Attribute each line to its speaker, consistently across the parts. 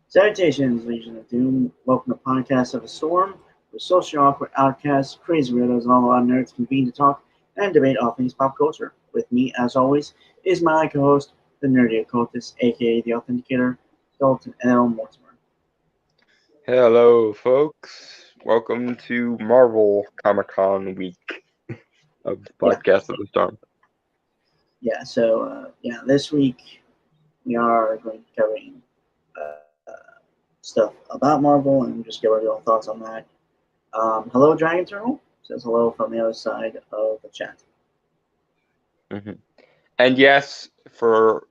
Speaker 1: Salutations, Legion of Doom. Welcome to Podcast of a Storm, where social awkward outcasts, crazy weirdos, and all the odd nerds convene to talk and debate all things pop culture. With me, as always, is my co-host, the nerdy occultist, aka the Authenticator, Dalton L. Mortimer.
Speaker 2: Hello, folks. Welcome to Marvel Comic-Con week of Podcast of the Storm.
Speaker 1: This week we are going to be covering stuff about Marvel and just give our real thoughts on that. Hello, Dragon Turtle says hello from the other side of the chat.
Speaker 2: Mm-hmm. And yes, for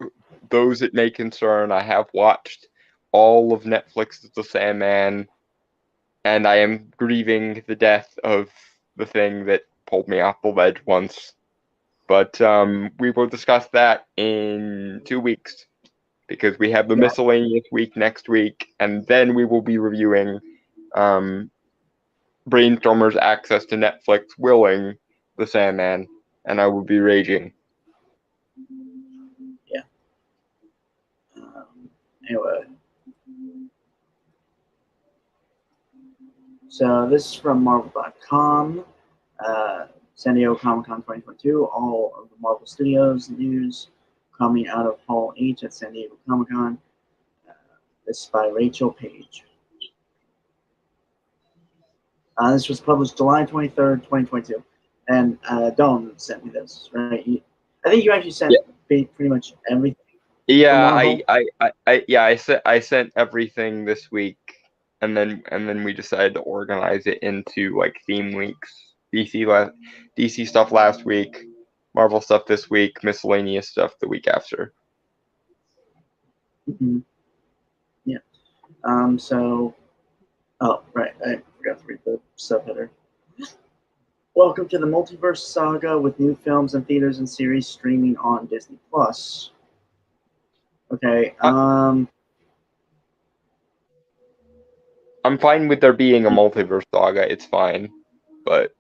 Speaker 2: those it may concern, I have watched all of Netflix's The Sandman, and I am grieving the death of the thing that pulled me off the ledge once. But we will discuss that in 2 weeks, because we have the miscellaneous week next week, and then we will be reviewing Brainstormer's access to Netflix willing The Sandman, and I will be raging.
Speaker 1: Yeah. Anyway. So this is from Marvel.com. San Diego Comic-Con 2022. All of the Marvel Studios news coming out of Hall H at San Diego Comic-Con. This is by Rachel Page. This was published July 23rd, 2022. And Don sent me this, right? I think you actually sent pretty much everything.
Speaker 2: Yeah, I sent everything this week, and then we decided to organize it into like theme weeks. DC stuff last week, Marvel stuff this week, miscellaneous stuff the week after.
Speaker 1: Mm-hmm. Yeah. Oh, right. I forgot to read the subheader. Welcome to the Multiverse Saga with new films and theaters and series streaming on Disney Plus. Okay.
Speaker 2: I'm fine with there being a multiverse saga. It's fine, but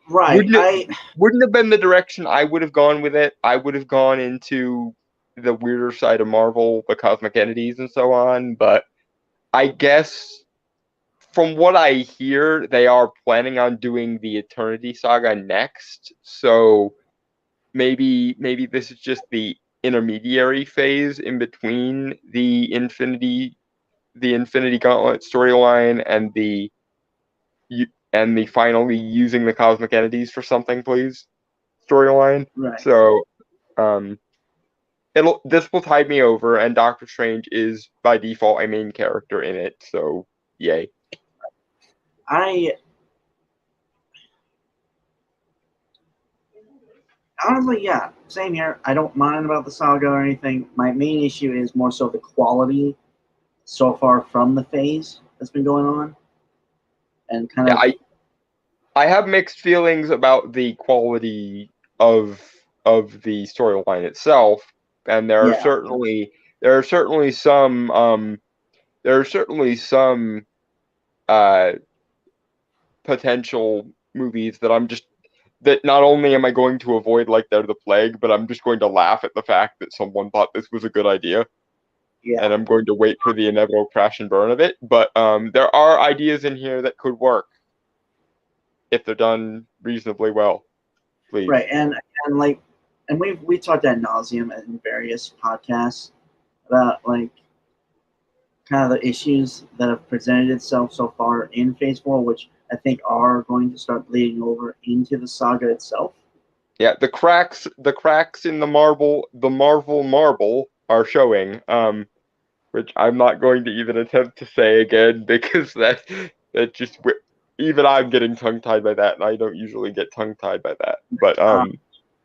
Speaker 2: wouldn't have been the direction I would have gone with it. I would have gone into the weirder side of Marvel, the cosmic entities and so on. But I guess from what I hear, they are planning on doing the Eternity Saga next. So maybe this is just the intermediary phase in between the Infinity Gauntlet storyline and the finally using the cosmic entities for something, please, storyline.
Speaker 1: Right.
Speaker 2: So, this will tide me over, and Doctor Strange is by default a main character in it. So, yay.
Speaker 1: Honestly, yeah, same here. I don't mind about the saga or anything. My main issue is more so the quality so far from the phase that's been going on, and kind of.
Speaker 2: I have mixed feelings about the quality of the storyline itself, and there are certainly some potential movies that not only am I going to avoid like they're the plague, but I'm just going to laugh at the fact that someone thought this was a good idea.
Speaker 1: Yeah.
Speaker 2: And I'm going to wait for the inevitable crash and burn of it. But there are ideas in here that could work if they're done reasonably well. Please.
Speaker 1: Right, and we talked ad nauseum in various podcasts about like kind of the issues that have presented itself so far in Phase 4, which I think are going to start bleeding over into the saga itself.
Speaker 2: Yeah, the cracks in the Marvel marble are showing, which I'm not going to even attempt to say again because that just even I'm getting tongue-tied by that, and I don't usually get tongue-tied by that. But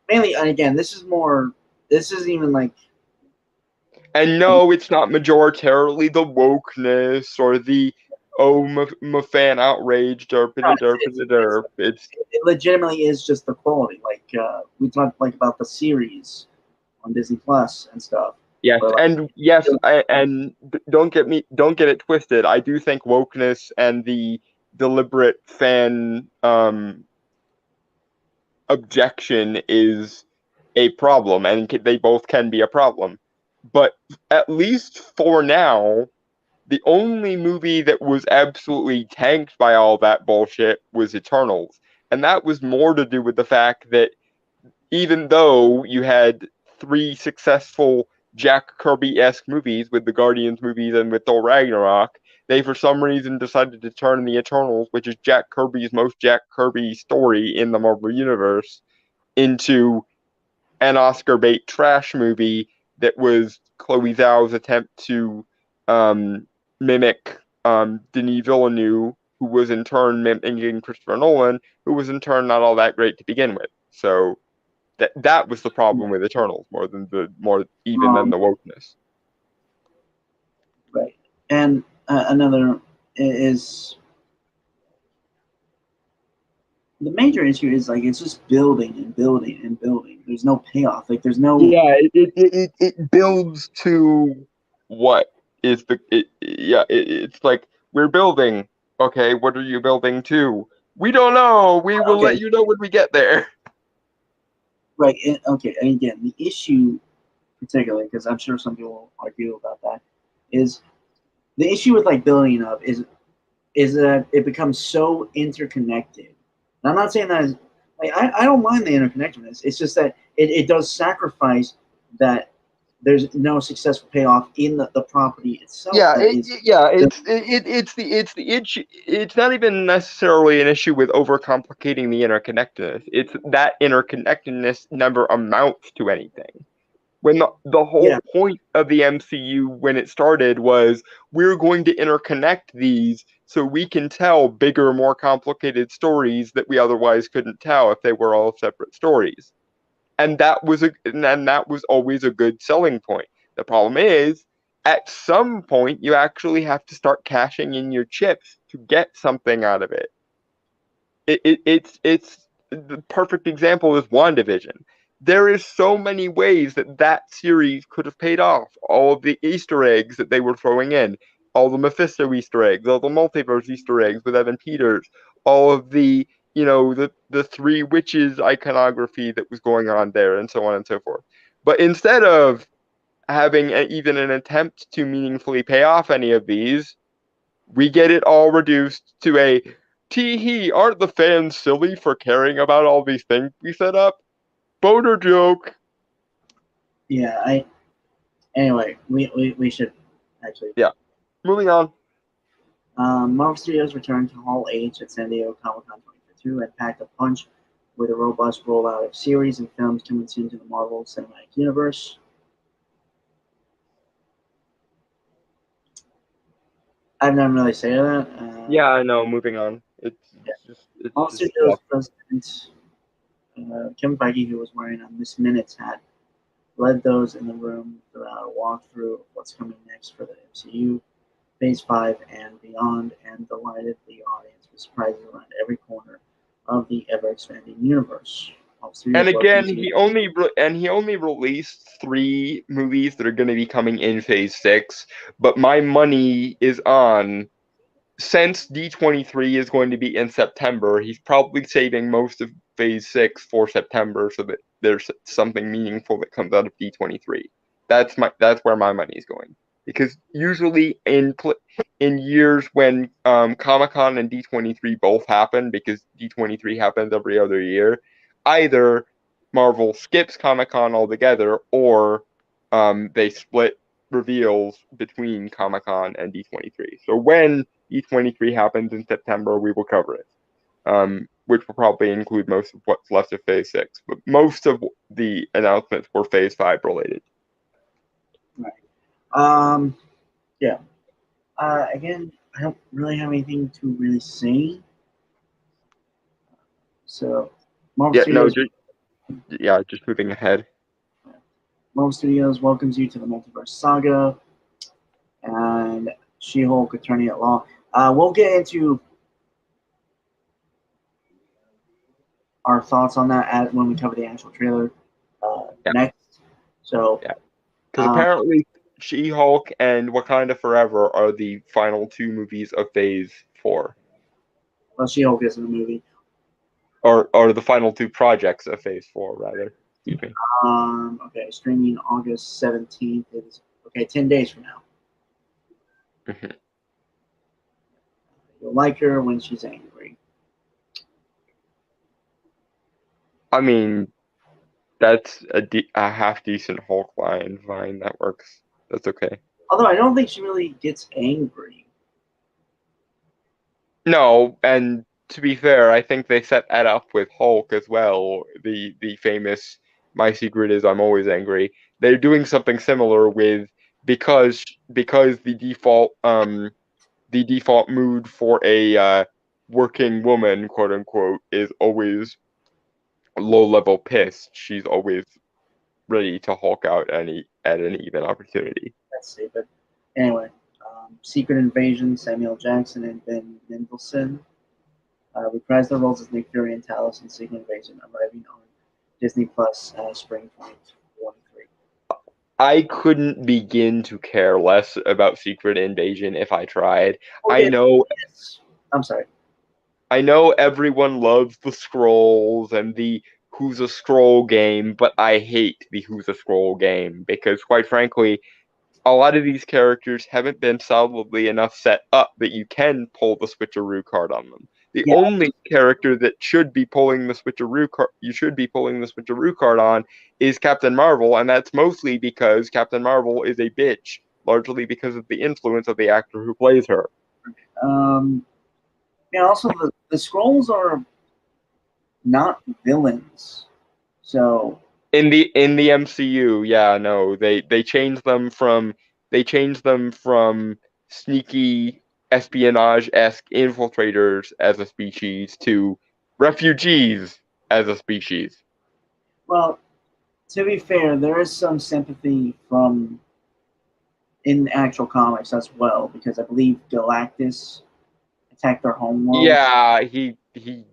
Speaker 1: mainly, and again, this isn't even like.
Speaker 2: And no, it's not majoritarily the wokeness or the my fan outrage derp derp.
Speaker 1: It legitimately is just the quality. Like we talked like about the series on Disney Plus and stuff.
Speaker 2: Yes,
Speaker 1: where, like,
Speaker 2: and yes, don't get it twisted. I do think wokeness and the deliberate fan objection is a problem, and they both can be a problem. But at least for now, the only movie that was absolutely tanked by all that bullshit was Eternals. And that was more to do with the fact that even though you had three successful Jack Kirby-esque movies with the Guardians movies and with Thor Ragnarok, they for some reason decided to turn the Eternals, which is Jack Kirby's most Jack Kirby story in the Marvel Universe, into an Oscar bait trash movie that was Chloe Zhao's attempt to mimic Denis Villeneuve, who was in turn mimicking Christopher Nolan, who was in turn not all that great to begin with. So that was the problem with Eternals more than the wokeness.
Speaker 1: Right, and another is the major issue is like it's just building and building and building. There's no payoff. Like there's no.
Speaker 2: Yeah, it builds to what is it's like we're building. Okay, what are you building to? We don't know. We will let you know when we get there.
Speaker 1: Right. Okay. And again, the issue, particularly because I'm sure some people will argue about that, is the issue with like building up is that it becomes so interconnected. And I'm not saying that is, like I don't mind the interconnectedness. It's just that it does sacrifice that there's no successful payoff in the property itself.
Speaker 2: It's the issue. It's not even necessarily an issue with overcomplicating the interconnectedness. It's that interconnectedness never amounts to anything. When the whole point of the MCU when it started was we're going to interconnect these so we can tell bigger, more complicated stories that we otherwise couldn't tell if they were all separate stories. And that was always a good selling point. The problem is, at some point, you actually have to start cashing in your chips to get something out of it. It's the perfect example is WandaVision. There is so many ways that series could have paid off. All of the Easter eggs that they were throwing in, all the Mephisto Easter eggs, all the multiverse Easter eggs with Evan Peters, all of the the three witches iconography that was going on there, and so on and so forth. But instead of having even an attempt to meaningfully pay off any of these, we get it all reduced to a tee hee, aren't the fans silly for caring about all these things we set up? Boner joke.
Speaker 1: Yeah, anyway, we should actually.
Speaker 2: Yeah. Moving on.
Speaker 1: Marvel Studios returned to Hall H at San Diego Comic-Con 2022 and packed a punch with a robust rollout of series and films coming soon to the Marvel Cinematic Universe. I've never really say that.
Speaker 2: Yeah, I know. Moving on. It's
Speaker 1: Marvel Studios president Kevin Feige, who was wearing a Miss Minutes hat, led those in the room throughout a walkthrough of what's coming next for the MCU, Phase 5 and beyond, and delighted the audience with surprises around every corner of the ever-expanding universe.
Speaker 2: And again, he only released 3 movies that are going to be coming in Phase 6, but my money is on, since D23 is going to be in September, he's probably saving most of Phase 6 for September so that there's something meaningful that comes out of D23. That's where my money is going. Because usually in years when Comic-Con and D23 both happen, because D23 happens every other year, either Marvel skips Comic-Con altogether or they split reveals between Comic-Con and D23. So when D23 happens in September, we will cover it, which will probably include most of what's left of Phase 6. But most of the announcements were Phase 5 related.
Speaker 1: Right. Yeah. Again, I don't really have anything to really say So, Marvel Studios.
Speaker 2: Just moving ahead.
Speaker 1: Marvel Studios welcomes you to the Multiverse Saga, and She-Hulk Attorney at Law. We'll get into our thoughts on that when we cover the actual trailer next. So,
Speaker 2: because apparently She-Hulk and Wakanda Forever are the final two movies of Phase 4.
Speaker 1: Well, She-Hulk isn't a movie.
Speaker 2: Or the final two projects of Phase 4, rather. Excuse me.
Speaker 1: Okay, streaming August 17th. Is 10 days from now.
Speaker 2: Mm-hmm.
Speaker 1: You'll like her when she's angry.
Speaker 2: I mean, that's a half-decent Hulk line. Fine, that works. That's okay.
Speaker 1: Although I don't think she really gets angry.
Speaker 2: No, and to be fair, I think they set that up with Hulk as well. The famous "My secret is I'm always angry." They're doing something similar with because the default mood for a working woman, quote unquote, is always low-level pissed. She's always ready to Hulk out at any given opportunity.
Speaker 1: That's stupid. Anyway, Secret Invasion, Samuel Jackson and Ben Mendelsohn reprised their roles as Nick Fury and Talos in Secret Invasion, arriving on Disney Plus spring 2023.
Speaker 2: I couldn't begin to care less about Secret Invasion if I tried.
Speaker 1: Okay. I'm sorry.
Speaker 2: I know everyone loves the Skrulls and the Who's a Skrull game, but I hate the Who's a Skrull game because, quite frankly, a lot of these characters haven't been solidly enough set up that you can pull the switcheroo card on them. The only character that should be pulling the switcheroo card on is Captain Marvel, and that's mostly because Captain Marvel is a bitch, largely because of the influence of the actor who plays her.
Speaker 1: Also the Skrulls are not villains, so
Speaker 2: in the MCU, they changed them from sneaky espionage-esque infiltrators as a species to refugees as a species.
Speaker 1: Well, to be fair, there is some sympathy from in actual comics as well, because I believe Galactus attacked their homeworld.
Speaker 2: Yeah, he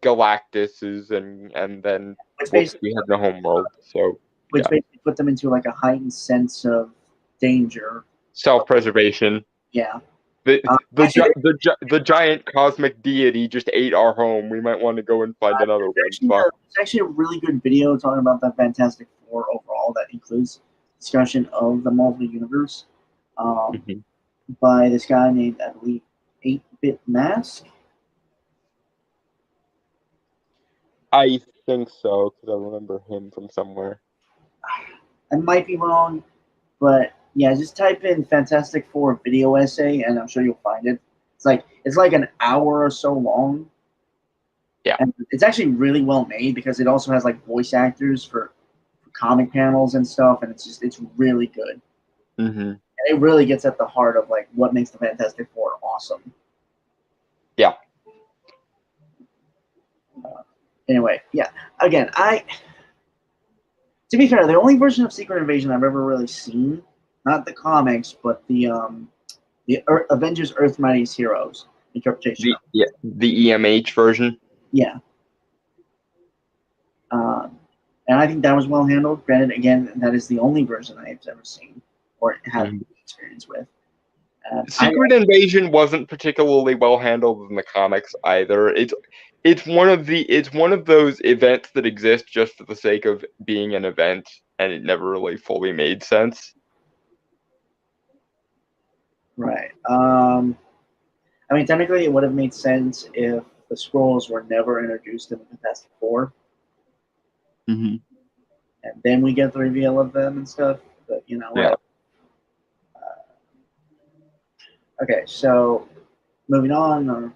Speaker 2: Galactus and then we have the homeworld. So
Speaker 1: which basically put them into like a heightened sense of danger,
Speaker 2: self-preservation.
Speaker 1: Yeah.
Speaker 2: The giant cosmic deity just ate our home. We might want to go and find another one.
Speaker 1: It's actually a really good video talking about the Fantastic Four overall that includes discussion of the Marvel Universe by this guy named, I believe, 8-Bit Mask.
Speaker 2: I think so, because I remember him from somewhere.
Speaker 1: I might be wrong, but yeah, just type in Fantastic Four video essay, and I'm sure you'll find it. It's like an hour or so long.
Speaker 2: Yeah,
Speaker 1: and it's actually really well made because it also has like voice actors for comic panels and stuff, and it's really good. And it really gets at the heart of like what makes the Fantastic Four awesome.
Speaker 2: Yeah.
Speaker 1: Anyway, yeah. Again, to be fair, the only version of Secret Invasion I've ever really seen, not the comics, but the Avengers Earth Mightiest Heroes interpretation.
Speaker 2: The EMH version.
Speaker 1: Yeah. And I think that was well handled. Granted, again, that is the only version I've ever seen or had experience with.
Speaker 2: Secret Invasion wasn't particularly well handled in the comics either. It's one of those events that exist just for the sake of being an event, and it never really fully made sense.
Speaker 1: Right. I mean, technically, it would have made sense if the Skrulls were never introduced in the Fantastic Four. And then we get the reveal of them and stuff. But you know.
Speaker 2: Yeah.
Speaker 1: Okay, so moving on.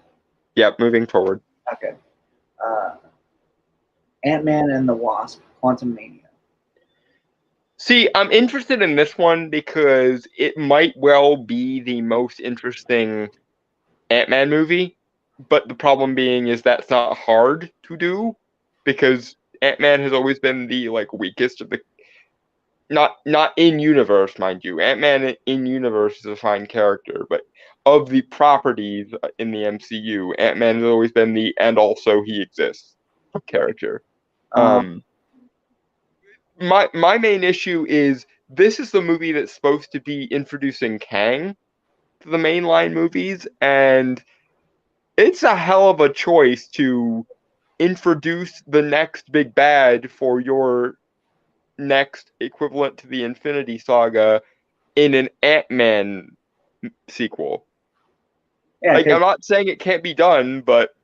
Speaker 2: Moving forward.
Speaker 1: Okay. AntMan and the Wasp: Quantumania.
Speaker 2: See, I'm interested in this one because it might well be the most interesting Ant-Man movie, but the problem being is that's not hard to do. because Ant-Man has always been the like weakest of the not in universe, mind you. Ant-Man in universe is a fine character, but of the properties in the MCU, Ant-Man has always been the and also he exists character. My main issue is this is the movie that's supposed to be introducing Kang to the mainline movies, and it's a hell of a choice to introduce the next big bad for your next equivalent to the Infinity Saga in an Ant-Man sequel.
Speaker 1: Yeah,
Speaker 2: like I'm not saying it can't be done, but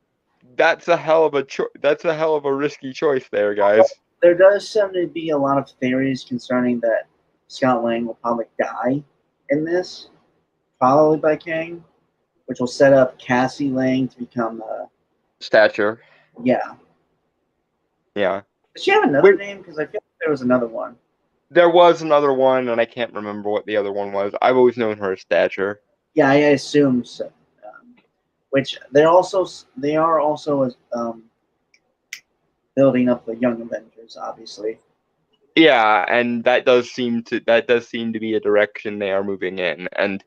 Speaker 2: that's a hell of a risky choice there, guys.
Speaker 1: There does seem to be a lot of theories concerning that Scott Lang will probably die in this, followed by Kang, which will set up Cassie Lang to become
Speaker 2: Stature.
Speaker 1: Yeah.
Speaker 2: Yeah.
Speaker 1: Does she have another name? Because I feel like there was another one.
Speaker 2: There was another one, and I can't remember what the other one was. I've always known her as Stature.
Speaker 1: Yeah, I assume so. Which they are also building up the Young Avengers, obviously.
Speaker 2: Yeah, and that does seem to be a direction they are moving in, and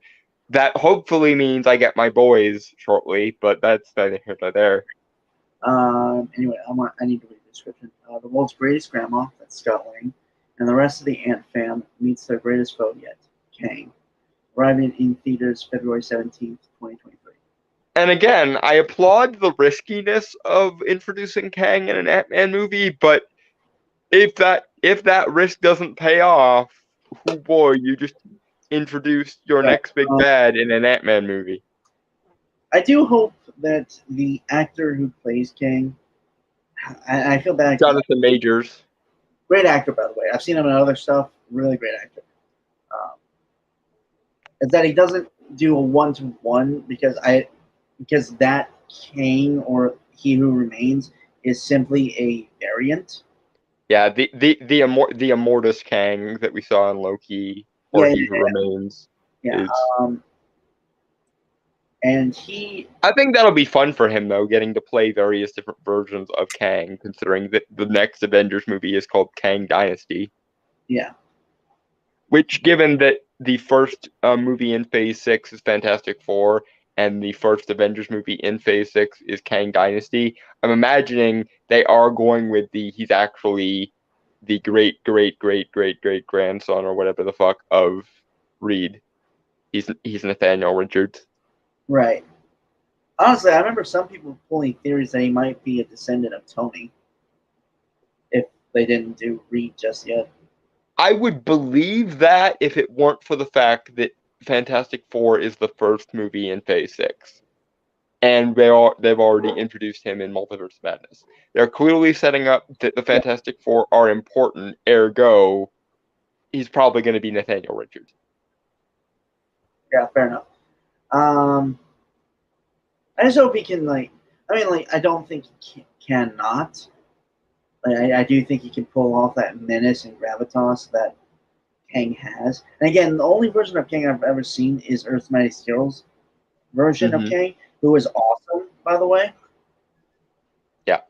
Speaker 2: that hopefully means I get my boys shortly. But that's neither here nor there.
Speaker 1: Anyway, I need to read the description. The world's greatest grandma, that's Scott Lang, and the rest of the Ant fam meets their greatest foe yet, Kang, arriving in theaters February 17th, 2023.
Speaker 2: And again, I applaud the riskiness of introducing Kang in an Ant-Man movie, but if that risk doesn't pay off, oh boy, you just introduced your next big bad in an Ant-Man movie.
Speaker 1: I do hope that the actor who plays Kang, I feel bad.
Speaker 2: Jonathan Majors.
Speaker 1: Great actor, by the way. I've seen him in other stuff. Really great actor. Is that he doesn't do a 1-to-1 because that Kang or He Who Remains is simply a variant.
Speaker 2: Yeah, the Immortus Kang that we saw in Loki, or He Who Remains.
Speaker 1: Yeah. And
Speaker 2: I think that'll be fun for him, though, getting to play various different versions of Kang, considering that the next Avengers movie is called Kang Dynasty.
Speaker 1: Yeah.
Speaker 2: Which, given that the first movie in Phase 6 is Fantastic Four, and the first Avengers movie in Phase 6 is Kang Dynasty, I'm imagining they are going with he's actually the great grandson or whatever the fuck of Reed. He's Nathaniel Richards.
Speaker 1: Right. Honestly, I remember some people pulling theories that he might be a descendant of Tony if they didn't do Reed just yet.
Speaker 2: I would believe that if it weren't for the fact that Fantastic Four is the first movie in Phase 6. And they've already introduced him in Multiverse Madness. They're clearly setting up that the Fantastic Four are important, ergo, he's probably going to be Nathaniel Richards.
Speaker 1: Yeah, fair enough. I just hope he can, I don't think he cannot. I do think he can pull off that menace and gravitas that Kang has. And again, the only version of Kang I've ever seen is Earth's Mightiest Heroes version of Kang, who is awesome, by the way.
Speaker 2: Yeah.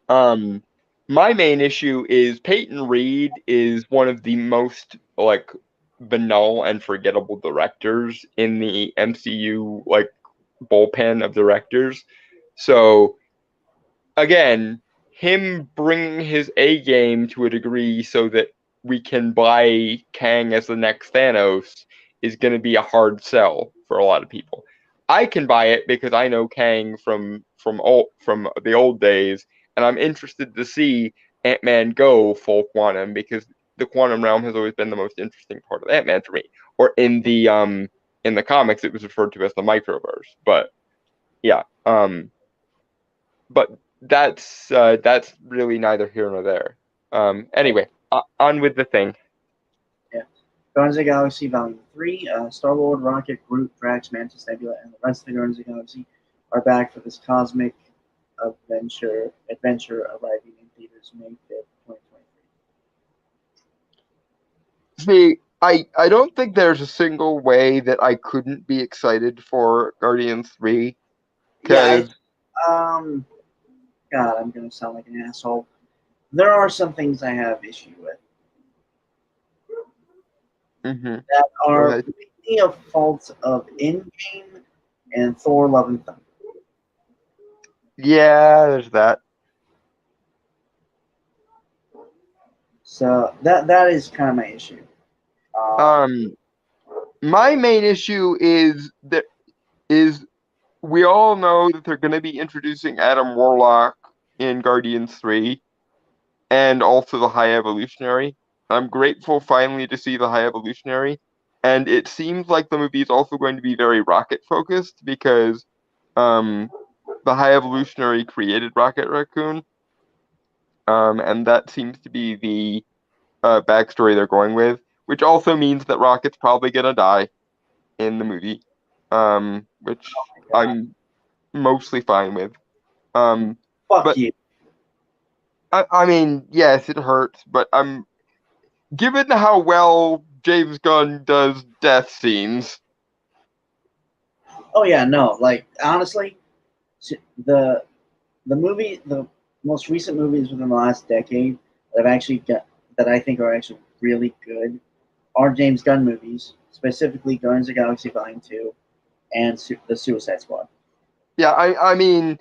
Speaker 2: My main issue is Peyton Reed is one of the most banal and forgettable directors in the MCU bullpen of directors. So again, him bringing his A game to a degree so that we can buy Kang as the next Thanos is going to be a hard sell for a lot of people. I can buy it because I know Kang from the old days, and I'm interested to see Ant-Man go full quantum because the quantum realm has always been the most interesting part of Ant-Man for me. Or in the comics, it was referred to as the microverse. But yeah, but that's really neither here nor there. Anyway, on with the thing.
Speaker 1: Yeah. Guardians of the Galaxy Volume 3, Star-Lord, Rocket, Groot, Drax, Mantis, Nebula, and the rest of the Guardians of the Galaxy are back for this cosmic adventure arriving in theaters May 5th, 2023.
Speaker 2: See, I don't think there's a single way that I couldn't be excited for Guardians 3.
Speaker 1: Yeah, God, I'm going to sound like an asshole. There are some things I have issue with. That are mainly a fault of Endgame and Thor: Love and Thunder.
Speaker 2: Yeah, there's that.
Speaker 1: So that is kind of my issue.
Speaker 2: My main issue is we all know that they're going to be introducing Adam Warlock in Guardians 3 and also the High Evolutionary. I'm grateful finally to see the High Evolutionary, and it seems like the movie is also going to be very Rocket focused because the High Evolutionary created Rocket Raccoon, and that seems to be the backstory they're going with, which also means that Rocket's probably gonna die in the movie, which I'm mostly fine with.
Speaker 1: Fuck
Speaker 2: but
Speaker 1: you.
Speaker 2: I mean, yes, it hurts, but given how well James Gunn does death scenes.
Speaker 1: Oh yeah, no, like honestly, the most recent movies within the last decade that I think are actually really good are James Gunn movies, specifically Guardians of the Galaxy Volume 2 and the Suicide Squad.
Speaker 2: Yeah, I mean,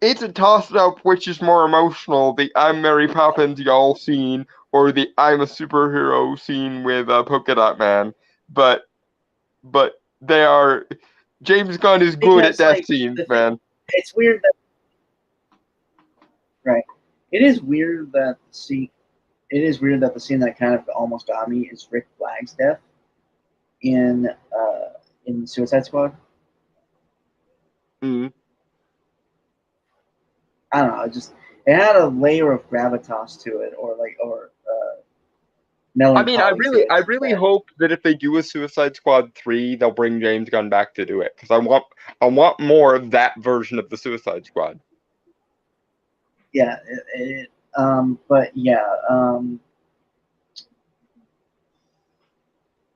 Speaker 2: it's a toss-up which is more emotional, the I'm Mary Poppins y'all scene or the I'm a superhero scene with Polka Dot Man, but they are James Gunn is good at death scenes, man.
Speaker 1: It's weird that right. It is weird that the scene that kind of almost got me is Rick Flagg's death in Suicide Squad.
Speaker 2: Mm.
Speaker 1: I don't know. It had a layer of gravitas to it, or melancholy.
Speaker 2: I mean, I really hope that if they do a Suicide Squad 3, they'll bring James Gunn back to do it because I want more of that version of the Suicide Squad.
Speaker 1: Yeah, but yeah,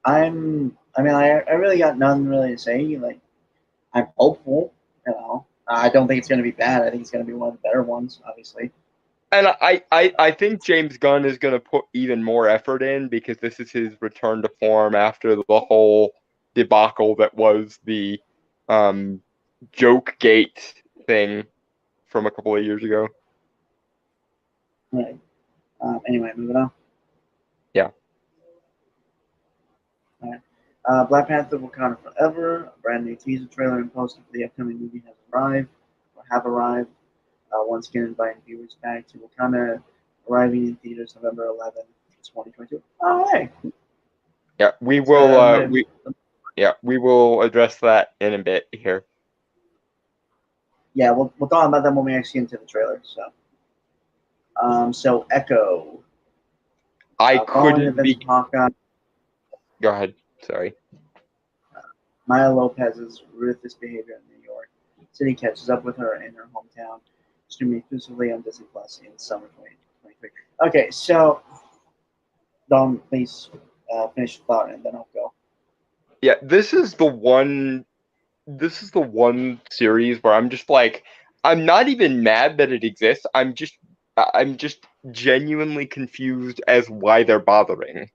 Speaker 1: I really got nothing really to say. Like, I'm hopeful. You know, I don't think it's going to be bad. I think it's going to be one of the better ones, obviously.
Speaker 2: And I think James Gunn is going to put even more effort in because this is his return to form after the whole debacle that was the joke gate thing from a couple of years ago.
Speaker 1: Right. Anyway, moving on.
Speaker 2: Yeah.
Speaker 1: All right. Black Panther: Wakanda Forever, a brand new teaser trailer and poster for the upcoming movie have arrived. Once again, inviting viewers back to Wakanda, arriving in theaters November 11th, 2022. Oh, hey.
Speaker 2: Yeah, we will. We will address that in a bit here.
Speaker 1: Yeah, we'll talk about that when we actually get into the trailer. So Echo.
Speaker 2: I couldn't be.
Speaker 1: Hawkeye.
Speaker 2: Go ahead. Sorry.
Speaker 1: Maya Lopez's ruthless behavior in New York City catches up with her in her hometown, streaming exclusively on Disney Plus in summer 2023. Okay, so Dom, please finish the thought and then I'll go.
Speaker 2: Yeah, this is the one series where I'm just like, I'm not even mad that it exists. I'm just genuinely confused as why they're bothering.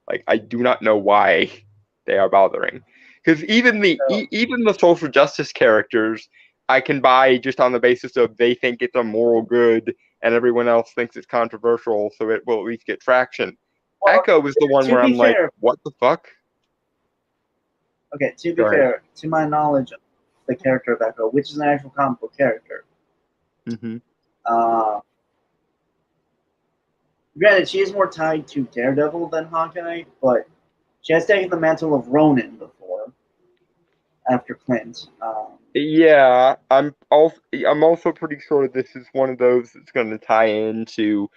Speaker 2: Like, I do not know why they are bothering. Because even the social justice characters, I can buy just on the basis of they think it's a moral good and everyone else thinks it's controversial, so it will at least get traction. Well, Echo is the one where I'm like, what the fuck?
Speaker 1: Okay, to be fair, to my knowledge, the character of Echo, which is an actual comic book character.
Speaker 2: Mm-hmm.
Speaker 1: Granted, she is more tied to Daredevil than Hawkeye, but she has taken the mantle of Ronin before, after Clint.
Speaker 2: Yeah, I'm also pretty sure this is one of those that's going to tie into.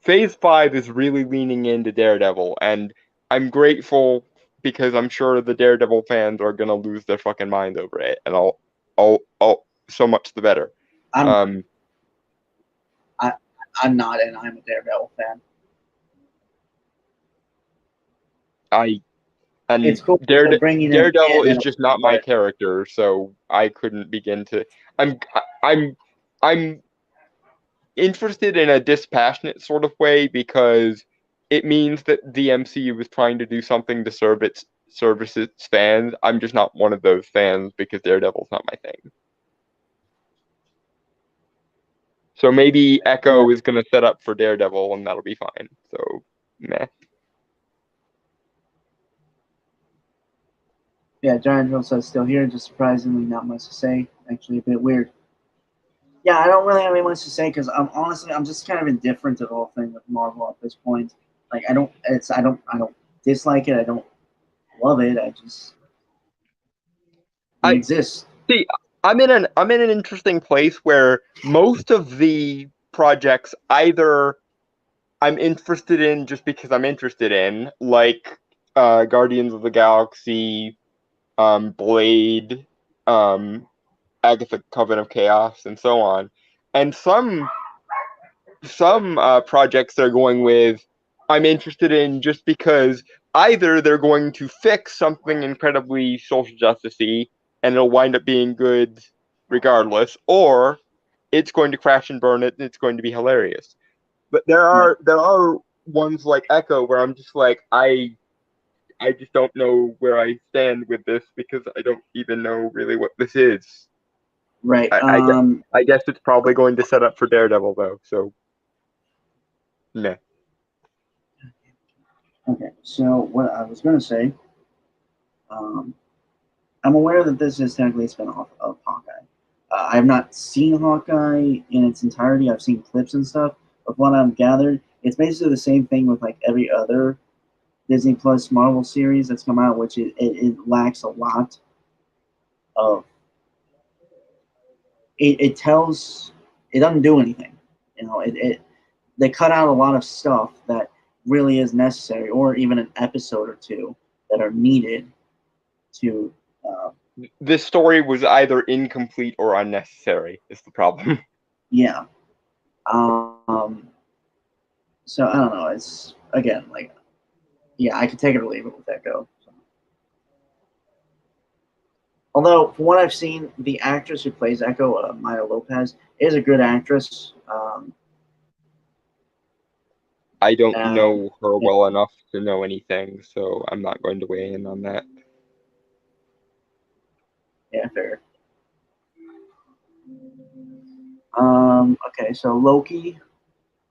Speaker 2: Phase 5 is really leaning into Daredevil, and I'm grateful because I'm sure the Daredevil fans are gonna lose their fucking mind over it, and I'll so much the better.
Speaker 1: I'm not, and I'm a Daredevil fan.
Speaker 2: It's cool. Daredevil is just not my character, so I couldn't begin to. I'm I'm interested in a dispassionate sort of way because it means that the MCU is trying to do something to service its fans. I'm just not one of those fans because Daredevil's not my thing. So maybe Echo is going to set up for Daredevil, and that'll be fine. So, meh.
Speaker 1: Yeah, Giant Drill says still here. Just surprisingly not much to say. Actually, a bit weird. Yeah, I don't really have any much to say because I'm just kind of indifferent to the whole thing with Marvel at this point. Like I don't dislike it. I don't love it. It exists.
Speaker 2: See, I'm in an interesting place where most of the projects either I'm interested in just because I'm interested in, like Guardians of the Galaxy, Blade, Agatha Coven of Chaos, and so on. And some projects they're going with I'm interested in just because either they're going to fix something incredibly social justice-y and it'll wind up being good regardless, or it's going to crash and burn it and it's going to be hilarious. But there are ones like Echo where I'm just like I just don't know where I stand with this because I don't even know really what this is.
Speaker 1: Right.
Speaker 2: I guess it's probably going to set up for Daredevil though, so nah.
Speaker 1: Okay, so what I was going to say, I'm aware that this is technically a spinoff of Hawkeye. I have not seen Hawkeye in its entirety. I've seen clips and stuff. But what I've gathered, it's basically the same thing with like every other Disney Plus Marvel series that's come out, which it lacks a lot of. It doesn't do anything. You know, they cut out a lot of stuff that really is necessary, or even an episode or two that are needed to.
Speaker 2: This story was either incomplete or unnecessary. Is the problem?
Speaker 1: Yeah. So I don't know. It's again like, yeah, I could take it or leave it with Echo. So. Although, from what I've seen, the actress who plays Echo, Maya Lopez, is a good actress.
Speaker 2: I don't know her well enough to know anything, so I'm not going to weigh in on that.
Speaker 1: Yeah, fair. Okay, so Loki,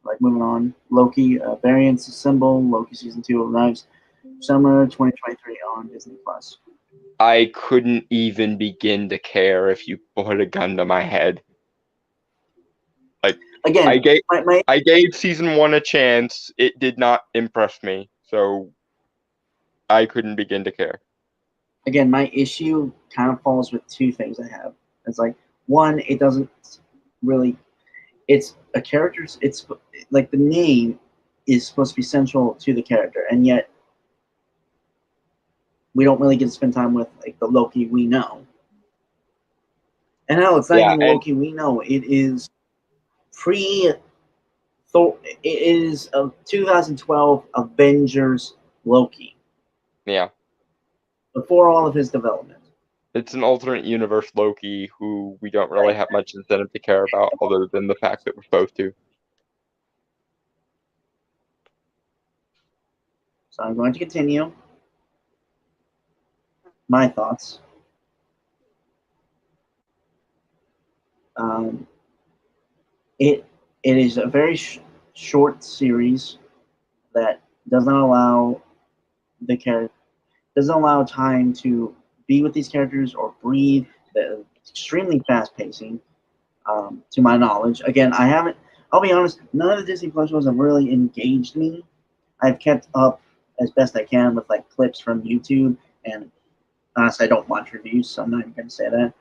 Speaker 1: like moving on. Loki, variants symbol, Loki season 2 arrives summer 2023 on Disney Plus.
Speaker 2: I couldn't even begin to care if you put a gun to my head. Like
Speaker 1: again,
Speaker 2: I gave season 1 a chance. It did not impress me, so I couldn't begin to care.
Speaker 1: Again, my issue kind of falls with two things I have. It's like, one, it doesn't really. It's a character's. It's like the name is supposed to be central to the character, and yet we don't really get to spend time with like the Loki we know. And hell, it's not even the Loki we know. It is Thor. It is a 2012 Avengers Loki.
Speaker 2: Yeah.
Speaker 1: Before all of his development.
Speaker 2: It's an alternate universe Loki who we don't really have much incentive to care about other than the fact that we're supposed to.
Speaker 1: So I'm going to continue my thoughts. It is a very short series that does not allow the character doesn't allow time to be with these characters or breathe. The extremely fast pacing, to my knowledge. Again, I haven't. I'll be honest. None of the Disney Plus shows have really engaged me. I've kept up as best I can with like clips from YouTube, and honestly, I don't watch reviews, so I'm not even going to say that.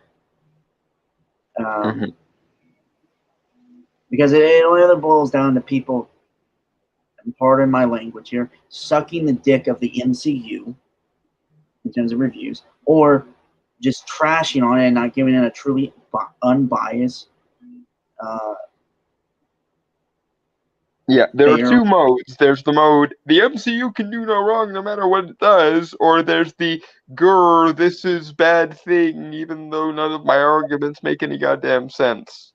Speaker 1: Because it only boils down to people, and pardon my language here, sucking the dick of the MCU in terms of reviews, or just trashing on it and not giving it a truly unbiased.
Speaker 2: Yeah, there are two modes. There's the mode, the MCU can do no wrong no matter what it does, or there's the, grr, this is bad thing, even though none of my arguments make any goddamn sense.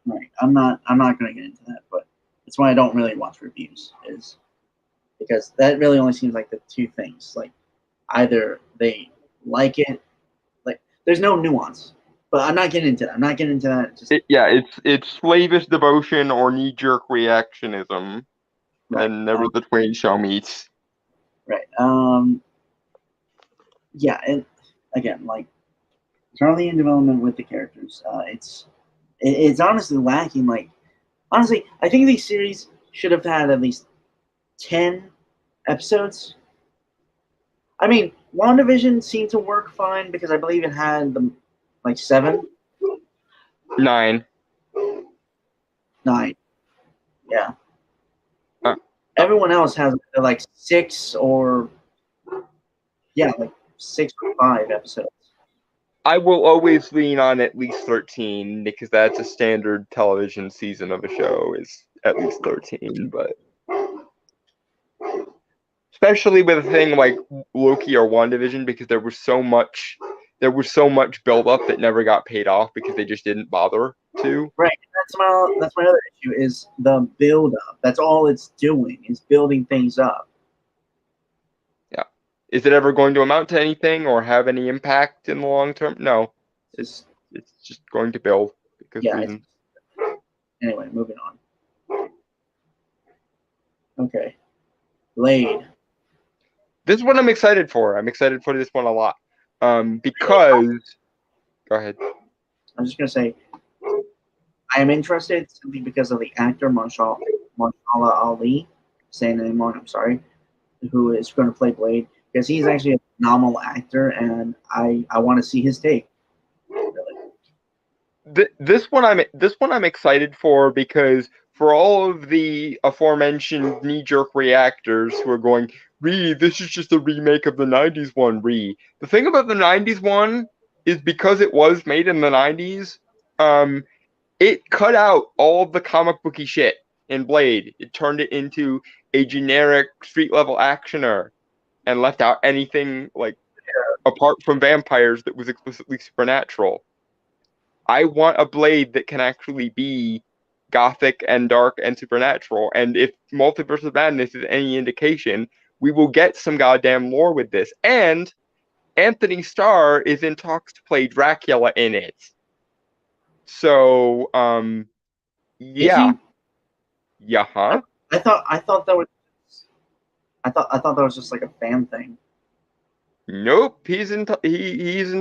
Speaker 1: Right. I'm not going to get into that, but that's why I don't really watch reviews, is because that really only seems like the two things. Like either they like it, like there's no nuance. But I'm not getting into that. I'm not getting into that.
Speaker 2: It's slavish devotion or knee jerk reactionism,
Speaker 1: Right.
Speaker 2: and never the twain shall meet.
Speaker 1: Right. Yeah, and again, like Charlie in development with the characters, it's honestly lacking. Like honestly, I think these series should have had at least 10 episodes. I mean, WandaVision seemed to work fine because I believe it had the like 7,
Speaker 2: 9.
Speaker 1: 9. Yeah.
Speaker 2: Uh,
Speaker 1: Everyone else has like 6 or like 6 or 5 episodes.
Speaker 2: I will always lean on at least 13 because that's a standard television season of a show is at least 13, but especially with a thing like Loki or WandaVision because there was so much build up that never got paid off because they just didn't bother to.
Speaker 1: Right. That's my other issue is the build up. That's all it's doing is building things up.
Speaker 2: Yeah. Is it ever going to amount to anything or have any impact in the long term? No. It's just going to build because reasons.
Speaker 1: Anyway, moving on. Okay. Blade.
Speaker 2: This is what I'm excited for. I'm excited for this one a lot. Because go ahead.
Speaker 1: I'm just gonna say I am interested simply because of the actor Marshala Ali, saying it anymore, I'm sorry, who is going to play Blade, because he's actually a phenomenal actor, and I want to see his take.
Speaker 2: This one I'm excited for because for all of the aforementioned knee-jerk reactors who are going, this is just a remake of the 90s one, The thing about the 90s one is because it was made in the 90s, it cut out all of the comic booky shit in Blade. It turned it into a generic street-level actioner and left out anything like apart from vampires that was explicitly supernatural. I want a Blade that can actually be gothic and dark and supernatural. And if Multiverse of Madness is any indication, we will get some goddamn lore with this. And Anthony Starr is in talks to play Dracula in it. So, yeah. Yeah, huh?
Speaker 1: I thought that was just like a fan thing.
Speaker 2: Nope, he's in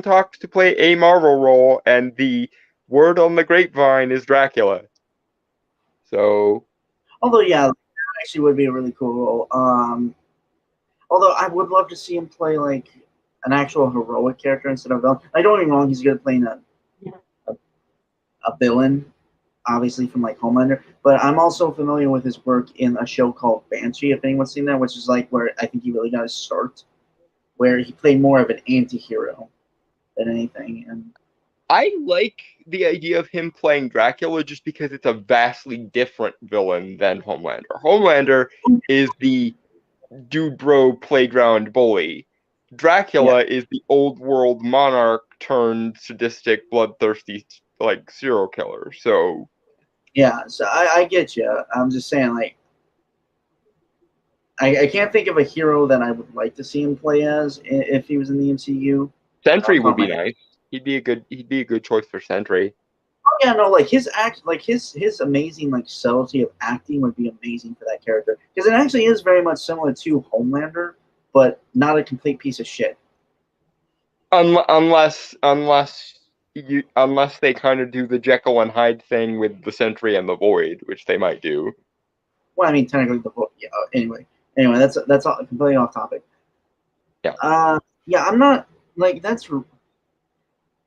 Speaker 2: talks to play a Marvel role, and the word on the grapevine is Dracula. So,
Speaker 1: although that actually would be a really cool role. Although I would love to see him play like an actual heroic character instead of villain. I don't get me wrong; he's good at playing a villain, obviously from like Homelander. But I'm also familiar with his work in a show called Banshee. If anyone's seen that, which is like where I think he really got his start, where he played more of an anti-hero than anything. And
Speaker 2: I like the idea of him playing Dracula just because it's a vastly different villain than Homelander. Homelander is the dude bro playground bully. Dracula is the old world monarch turned sadistic, bloodthirsty like serial killer. So
Speaker 1: so I get you. I'm just saying, like, I can't think of a hero that I would like to see him play as if he was in the MCU.
Speaker 2: Sentry would be nice. He'd be a good choice for Sentry.
Speaker 1: Oh yeah, no, like his amazing like subtlety of acting would be amazing for that character because it actually is very much similar to Homelander, but not a complete piece of shit.
Speaker 2: Unless they kind of do the Jekyll and Hyde thing with the Sentry and the Void, which they might do.
Speaker 1: Well, I mean, technically the Void. Yeah. Anyway, that's all completely off topic.
Speaker 2: Yeah.
Speaker 1: Yeah, I'm not like that's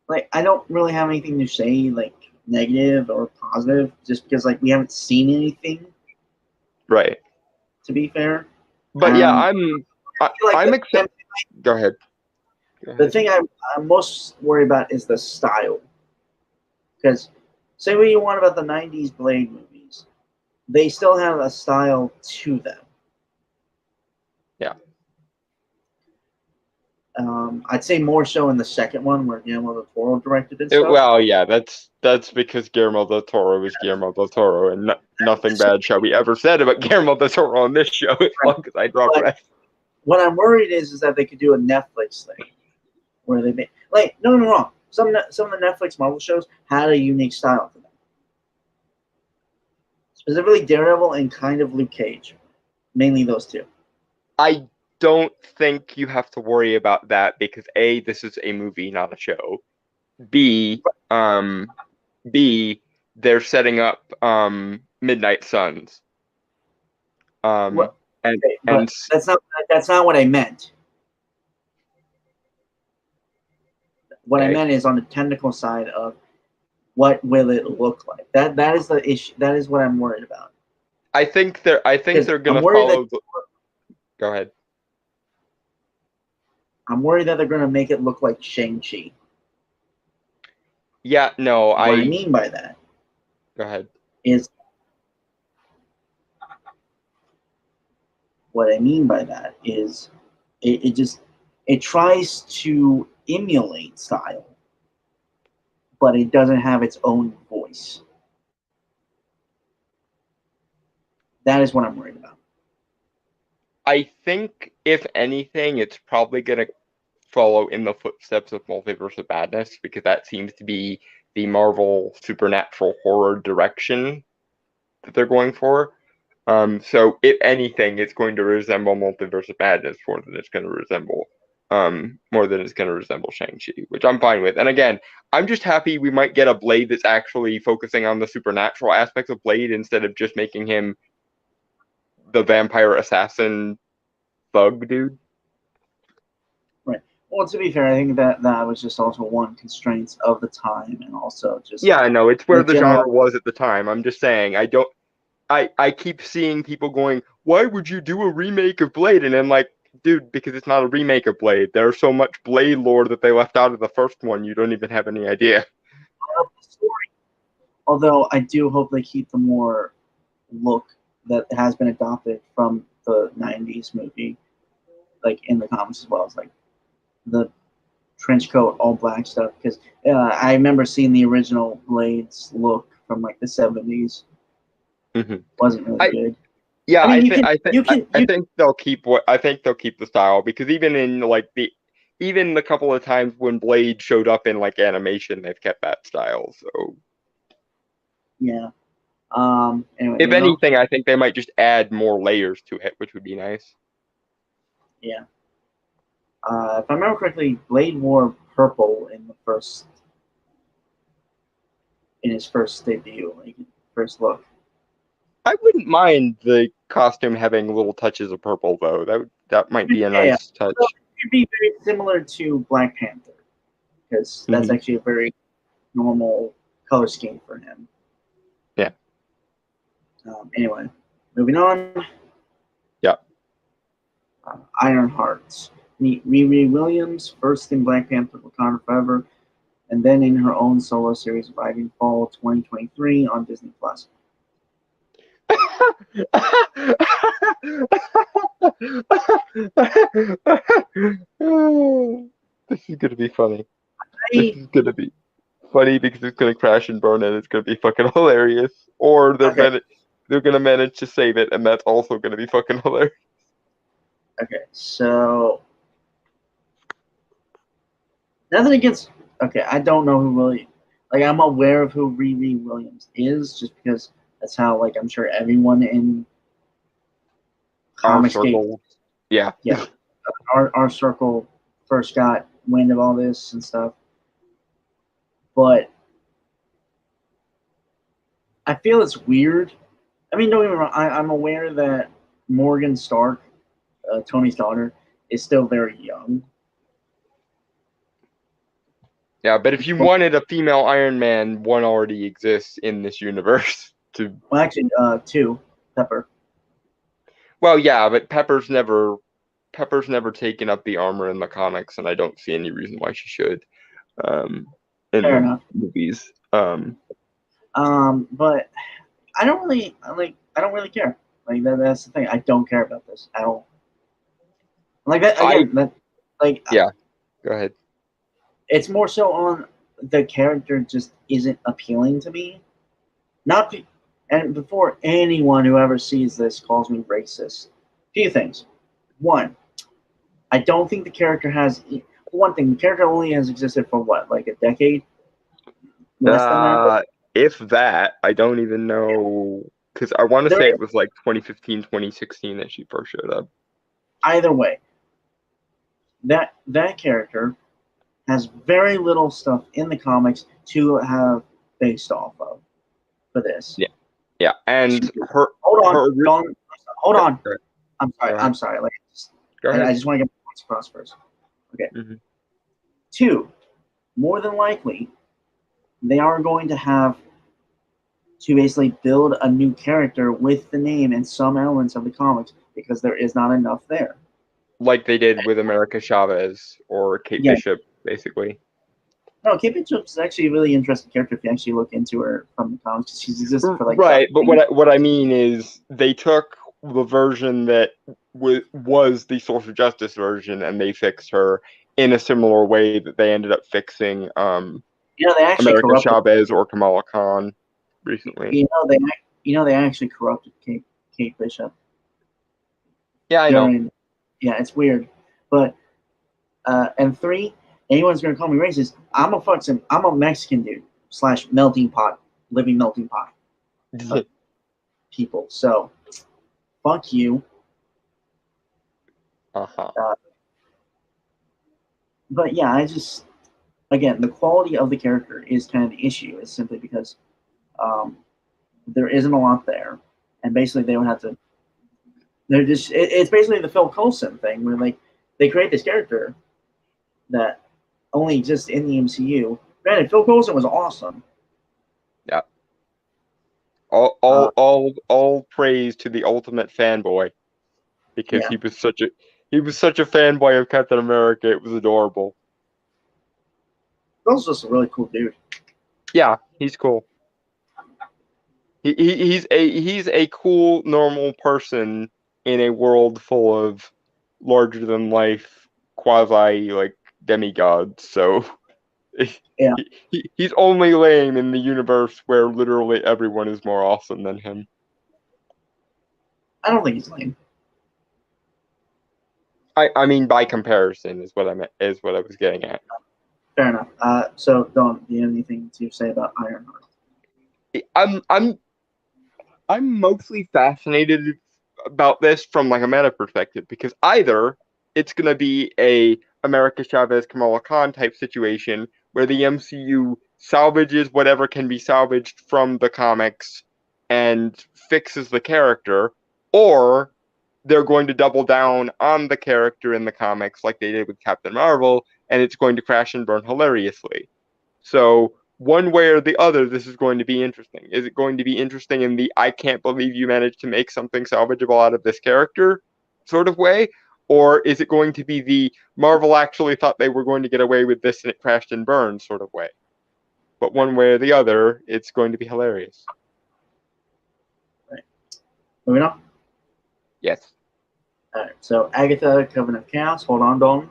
Speaker 1: like I don't really have anything to say like negative or positive just because like we haven't seen anything.
Speaker 2: Right.
Speaker 1: To be fair.
Speaker 2: But I'm excited. Go ahead.
Speaker 1: The thing I'm most worried about is the style. Because say what you want about the 90s Blade movies, they still have a style to them.
Speaker 2: Yeah.
Speaker 1: I'd say more so in the second one where Guillermo del Toro directed and stuff.
Speaker 2: Well, yeah, that's because Guillermo del Toro is Guillermo del Toro, and nothing bad shall be ever said about Guillermo del Toro on this show as long as I draw breath.
Speaker 1: What I'm worried is that they could do a Netflix thing where they make no wrong. Some of the Netflix Marvel shows had a unique style to them, specifically Daredevil and kind of Luke Cage, mainly those two.
Speaker 2: I don't think you have to worry about that because A, this is a movie, not a show. B, they're setting up Midnight Suns.
Speaker 1: But that's not what I meant. What I meant is on the technical side of what will it look like. That is the issue. That is what I'm worried about.
Speaker 2: I think they're gonna follow. Go ahead.
Speaker 1: I'm worried that they're gonna make it look like Shang-Chi.
Speaker 2: Yeah, no,
Speaker 1: What I mean by that.
Speaker 2: Go ahead.
Speaker 1: What I mean by that is it tries to emulate style, but it doesn't have its own voice. That is what I'm worried about.
Speaker 2: I think, if anything, it's probably going to follow in the footsteps of Multiverse of Madness because that seems to be the Marvel supernatural horror direction that they're going for. So, if anything, it's going to resemble Multiverse of Madness more than it's going to resemble Shang-Chi, which I'm fine with. And again, I'm just happy we might get a Blade that's actually focusing on the supernatural aspects of Blade instead of just making him the vampire assassin thug dude.
Speaker 1: Right. Well, to be fair, I think that was just also one constraint of the time, and also just
Speaker 2: I know it's where the genre was at the time. I'm just saying I keep seeing people going, why would you do a remake of Blade? And I'm like, dude, because it's not a remake of Blade. There's so much Blade lore that they left out of the first one, you don't even have any idea.
Speaker 1: Although I do hope they keep the more look that has been adopted from the 90s movie, like in the comics as well as like the trench coat, all black stuff. Because I remember seeing the original Blades look from like the 70s.
Speaker 2: Mm-hmm.
Speaker 1: Wasn't really good.
Speaker 2: Yeah, I think they'll keep the style because even the couple of times when Blade showed up in like animation, they've kept that style. So
Speaker 1: yeah. Anyway,
Speaker 2: if anything, I think they might just add more layers to it, which would be nice.
Speaker 1: Yeah. If I remember correctly, Blade wore purple in his first debut, like first look.
Speaker 2: I wouldn't mind the costume having little touches of purple, though. That might be a nice touch.
Speaker 1: So it could be very similar to Black Panther, because that's actually a very normal color scheme for him.
Speaker 2: Yeah.
Speaker 1: Anyway, moving on.
Speaker 2: Yeah.
Speaker 1: Iron Hearts. Meet Riri Williams, first in Black Panther Wakanda Forever, and then in her own solo series arriving fall 2023 on Disney+.
Speaker 2: This is gonna be funny. This is gonna be funny because it's gonna crash and burn, and it's gonna be fucking hilarious. Or they're gonna manage to save it, and that's also gonna be fucking hilarious.
Speaker 1: Okay, so nothing against. Okay, I don't know who really. Like, I'm aware of who Riri Williams is, just because that's how, like, I'm sure everyone in
Speaker 2: our circle, yeah,
Speaker 1: our circle first got wind of all this and stuff. But I feel it's weird. I mean, don't get me wrong. I'm aware that Morgan Stark, Tony's daughter, is still very young.
Speaker 2: Yeah, but if you wanted a female Iron Man, one already exists in this universe.
Speaker 1: Well, actually, two, Pepper.
Speaker 2: Well, yeah, but Pepper's never taken up the armor in the comics, and I don't see any reason why she should. In
Speaker 1: Fair enough.
Speaker 2: Movies.
Speaker 1: But I don't really care. Like that's the thing. I don't care about this at all. Like that again.
Speaker 2: Go ahead.
Speaker 1: It's more so on the character just isn't appealing to me. Not be, and before anyone who ever sees this calls me racist, few things. One, I don't think the character has. One thing, the character only has existed for what, like a decade? Less than that?
Speaker 2: If that, I don't even know. Because I want to say it was like 2015, 2016 that she first showed up.
Speaker 1: Either way, that character has very little stuff in the comics to have based off of for this.
Speaker 2: Yeah, and her.
Speaker 1: Hold on. I'm sorry. Like, I just want to get my points across first. Okay.
Speaker 2: Mm-hmm.
Speaker 1: 2, more than likely, they are going to have to basically build a new character with the name and some elements of the comics because there is not enough there.
Speaker 2: Like they did with America Chavez or Kate Bishop, basically.
Speaker 1: No, Kate Bishop's actually a really interesting character if you actually look into her from the comics. She's existed for like
Speaker 2: right, but what I mean is they took the version that was the social justice version and they fixed her in a similar way that they ended up fixing
Speaker 1: they actually
Speaker 2: America Chavez or Kamala Khan recently.
Speaker 1: They actually corrupted Kate Bishop.
Speaker 2: Yeah, I know.
Speaker 1: Yeah, it's weird, but and 3, anyone's gonna call me racist. I'm a Mexican dude / melting pot, living melting pot people. So, fuck you. But yeah, again, the quality of the character is kind of the issue. It's simply because there isn't a lot there, and basically they would have to. It's basically the Phil Coulson thing where they create this character that only exists in the MCU. Granted, Phil Coulson was awesome.
Speaker 2: Yeah. All praise to the ultimate fanboy, because he was such a fanboy of Captain America. It was adorable.
Speaker 1: Phil's just a really cool dude.
Speaker 2: Yeah, he's cool. He's a cool normal person in a world full of larger than life quasi demigods. So he's only lame in the universe where literally everyone is more awesome than him.
Speaker 1: I don't think he's lame.
Speaker 2: I mean, by comparison is what I was getting at.
Speaker 1: Fair enough. So Don, do you have anything to say about Ironheart?
Speaker 2: I'm mostly fascinated about this from a meta perspective, because either it's gonna be a America Chavez Kamala Khan type situation where the MCU salvages whatever can be salvaged from the comics and fixes the character, or they're going to double down on the character in the comics like they did with Captain Marvel, and it's going to crash and burn hilariously. So one way or the other, this is going to be interesting. Is it going to be interesting in the I can't believe you managed to make something salvageable out of this character sort of way? Or is it going to be the Marvel actually thought they were going to get away with this and it crashed and burned sort of way? But one way or the other, it's going to be hilarious.
Speaker 1: Right. Moving on?
Speaker 2: Yes.
Speaker 1: Alright, so Agatha, Coven of Chaos. Hold on, Dalton.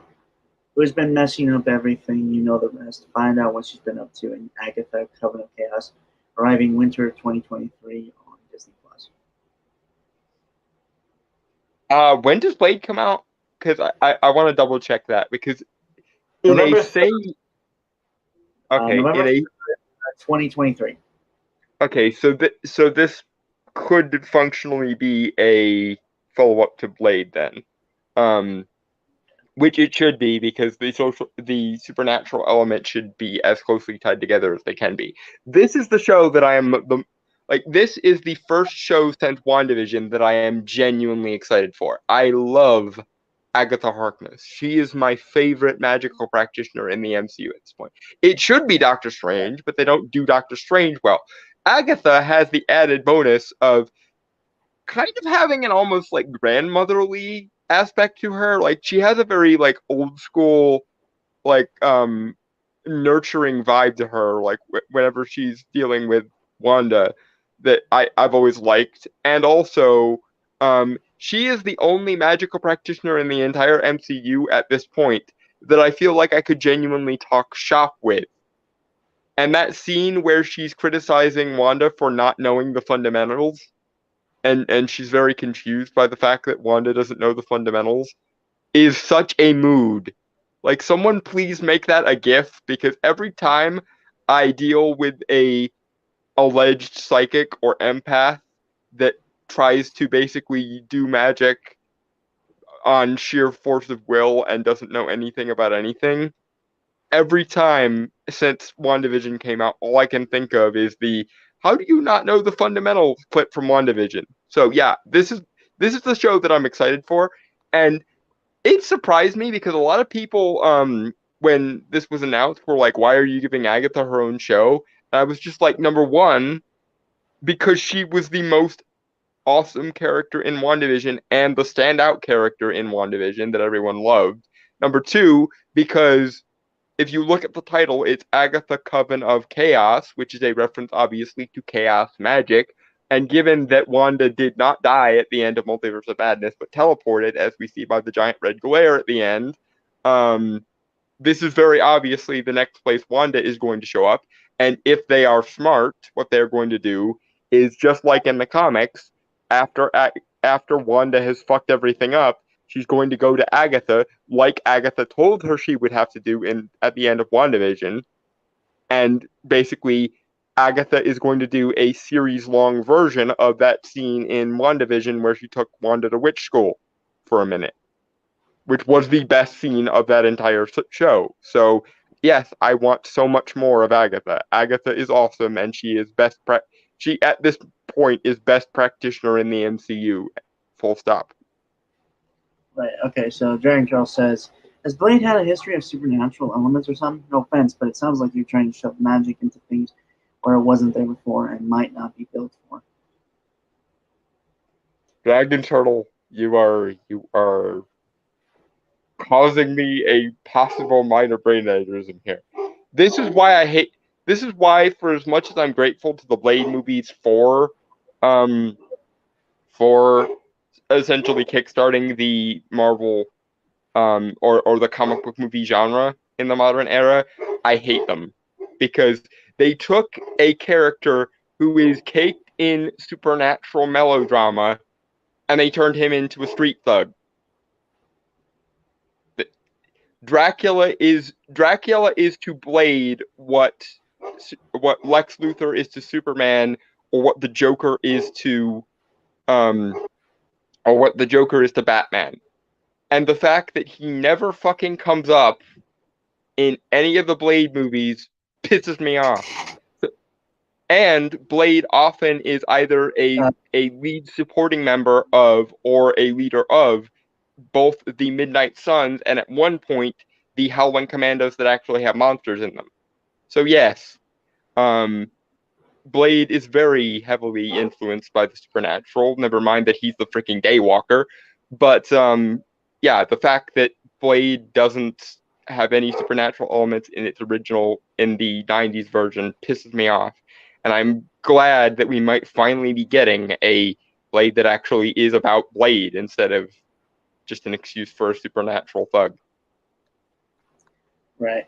Speaker 1: Who's been messing up everything? You know the rest. Find out what she's been up to in Agatha, Coven of Chaos, arriving winter 2023 on Disney Plus.
Speaker 2: When does Blade come out? Because I want to double check that, because in
Speaker 1: November
Speaker 2: a say
Speaker 1: November 2023.
Speaker 2: Okay, so this could functionally be a follow-up to Blade then. Which it should be, because the supernatural element should be as closely tied together as they can be. This is the show that I am this is the first show since WandaVision that I am genuinely excited for. I love Agatha Harkness. She is my favorite magical practitioner in the MCU at this point. It should be Doctor Strange, but they don't do Doctor Strange well. Agatha has the added bonus of kind of having an almost grandmotherly aspect to her. She has a very old school nurturing vibe to her, whenever she's dealing with Wanda, that I've always liked. And also she is the only magical practitioner in the entire MCU at this point that I feel like I could genuinely talk shop with. And that scene where she's criticizing Wanda for not knowing the fundamentals, and she's very confused by the fact that Wanda doesn't know the fundamentals, is such a mood. Like, someone please make that a GIF, because every time I deal with a alleged psychic or empath that tries to basically do magic on sheer force of will and doesn't know anything about anything, every time since WandaVision came out, all I can think of is the "How do you not know the fundamentals?" clip from WandaVision. So yeah, this is the show that I'm excited for, and it surprised me because a lot of people, when this was announced, were like, "Why are you giving Agatha her own show?" And I was just like, number one, because she was the most awesome character in WandaVision and the standout character in WandaVision that everyone loved. Number two, because if you look at the title, it's Agatha Coven of Chaos, which is a reference, obviously, to chaos magic. And given that Wanda did not die at the end of Multiverse of Madness, but teleported, as we see by the giant red glare at the end, this is very obviously the next place Wanda is going to show up. And if they are smart, what they're going to do is, just like in the comics, after Wanda has fucked everything up, she's going to go to Agatha, like Agatha told her she would have to do at the end of WandaVision. And basically, Agatha is going to do a series-long version of that scene in WandaVision where she took Wanda to witch school for a minute, which was the best scene of that entire show. So, yes, I want so much more of Agatha. Agatha is awesome, and she is she, at this point, is best practitioner in the MCU. Full stop.
Speaker 1: Right, okay, so Dragon Girl says, has Blade had a history of supernatural elements or something? No offense, but it sounds like you're trying to shove magic into things where it wasn't there before and might not be built for.
Speaker 2: Dragon Turtle, you are causing me a possible minor brain aneurysm here. This is why, for as much as I'm grateful to the Blade movies for essentially kickstarting the Marvel or the comic book movie genre in the modern era, I hate them because they took a character who is caked in supernatural melodrama and they turned him into a street thug. Dracula is to Blade what Lex Luthor is to Superman, or what the Joker is to Batman. And the fact that he never fucking comes up in any of the Blade movies pisses me off. And Blade often is either a lead supporting member of or a leader of both the Midnight Suns and, at one point, the Howling Commandos that actually have monsters in them. So yes, Blade is very heavily influenced by the supernatural. Never mind that he's the freaking Daywalker. But yeah, the fact that Blade doesn't have any supernatural elements in its original, in the 90s version, pisses me off. And I'm glad that we might finally be getting a Blade that actually is about Blade instead of just an excuse for a supernatural thug.
Speaker 1: Right.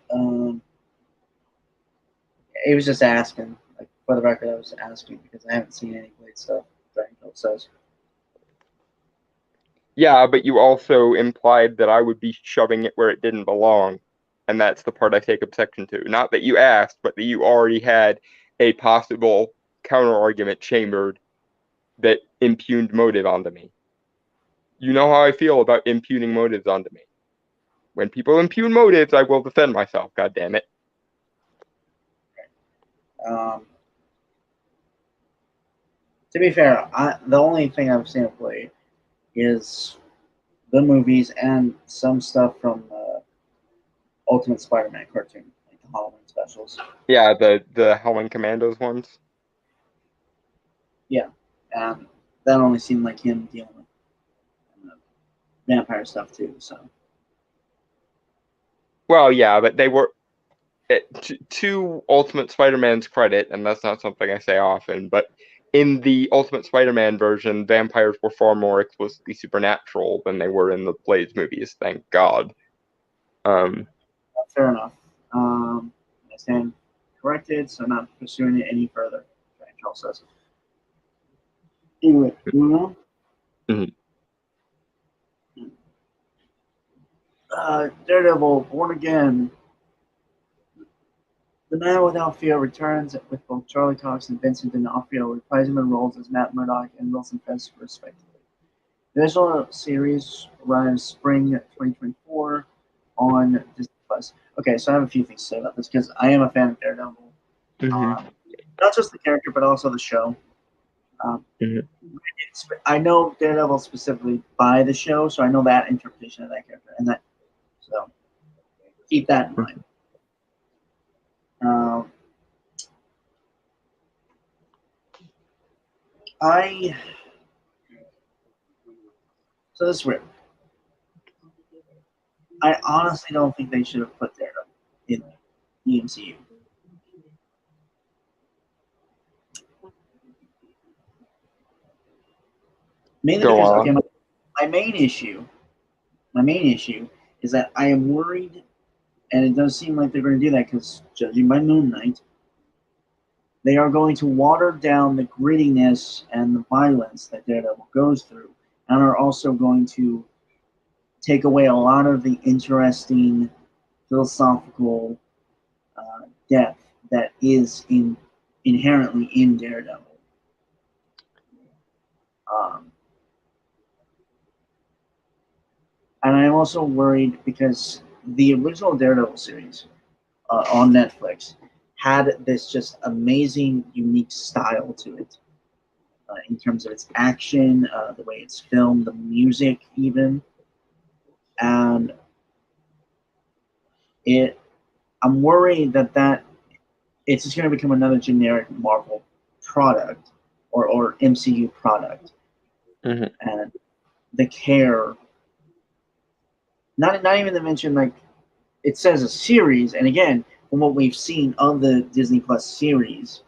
Speaker 1: He was just asking. Like, for the record, I was asking because I haven't seen any Blade stuff. Dragon Girl says.
Speaker 2: Yeah, but you also implied that I would be shoving it where it didn't belong. And that's the part I take objection to. Not that you asked, but that you already had a possible counter-argument chambered that impugned motive onto me. You know how I feel about impugning motives onto me. When people impugn motives, I will defend myself, God damn it.
Speaker 1: To be fair, the only thing I've seen of Blade is the movies and some stuff from the Ultimate Spider-Man cartoon, like the Halloween specials.
Speaker 2: Yeah, the Howling Commandos ones.
Speaker 1: Yeah, that only seemed like him dealing with vampire stuff too. So.
Speaker 2: Well, yeah, but they were, to Ultimate Spider-Man's credit, and that's not something I say often, but in the Ultimate Spider-Man version, vampires were far more explicitly supernatural than they were in the Blade movies, thank God.
Speaker 1: Fair enough. I stand corrected, so not pursuing it any further. Charles says. Anyway, moving on.
Speaker 2: Mm-hmm.
Speaker 1: Daredevil, Born Again. The Man Without Fear returns with both Charlie Cox and Vincent D'Onofrio reprising their roles as Matt Murdock and Wilson Fisk, respectively. The original series arrives spring 2024 on Disney Plus. Okay, so I have a few things to say about this because I am a fan of Daredevil. Not just the character, but also the show. I know Daredevil specifically by the show, so I know that interpretation of that character, and that. So keep that in mind. So this is weird. I honestly don't think they should have put Daredevil in the MCU. Mainly because my main issue is that I am worried, and it does seem like they're going to do that because judging by Moon Knight, they are going to water down the grittiness and the violence that Daredevil goes through, and are also going to take away a lot of the interesting philosophical depth that is inherently in Daredevil. And I'm also worried because the original Daredevil series on Netflix had this just amazing, unique style to it in terms of its action, the way it's filmed, the music, even. And I'm worried that it's just going to become another generic Marvel product or MCU product. And the care, not even to mention, like, it says a series, and again, from what we've seen of the Disney Plus series,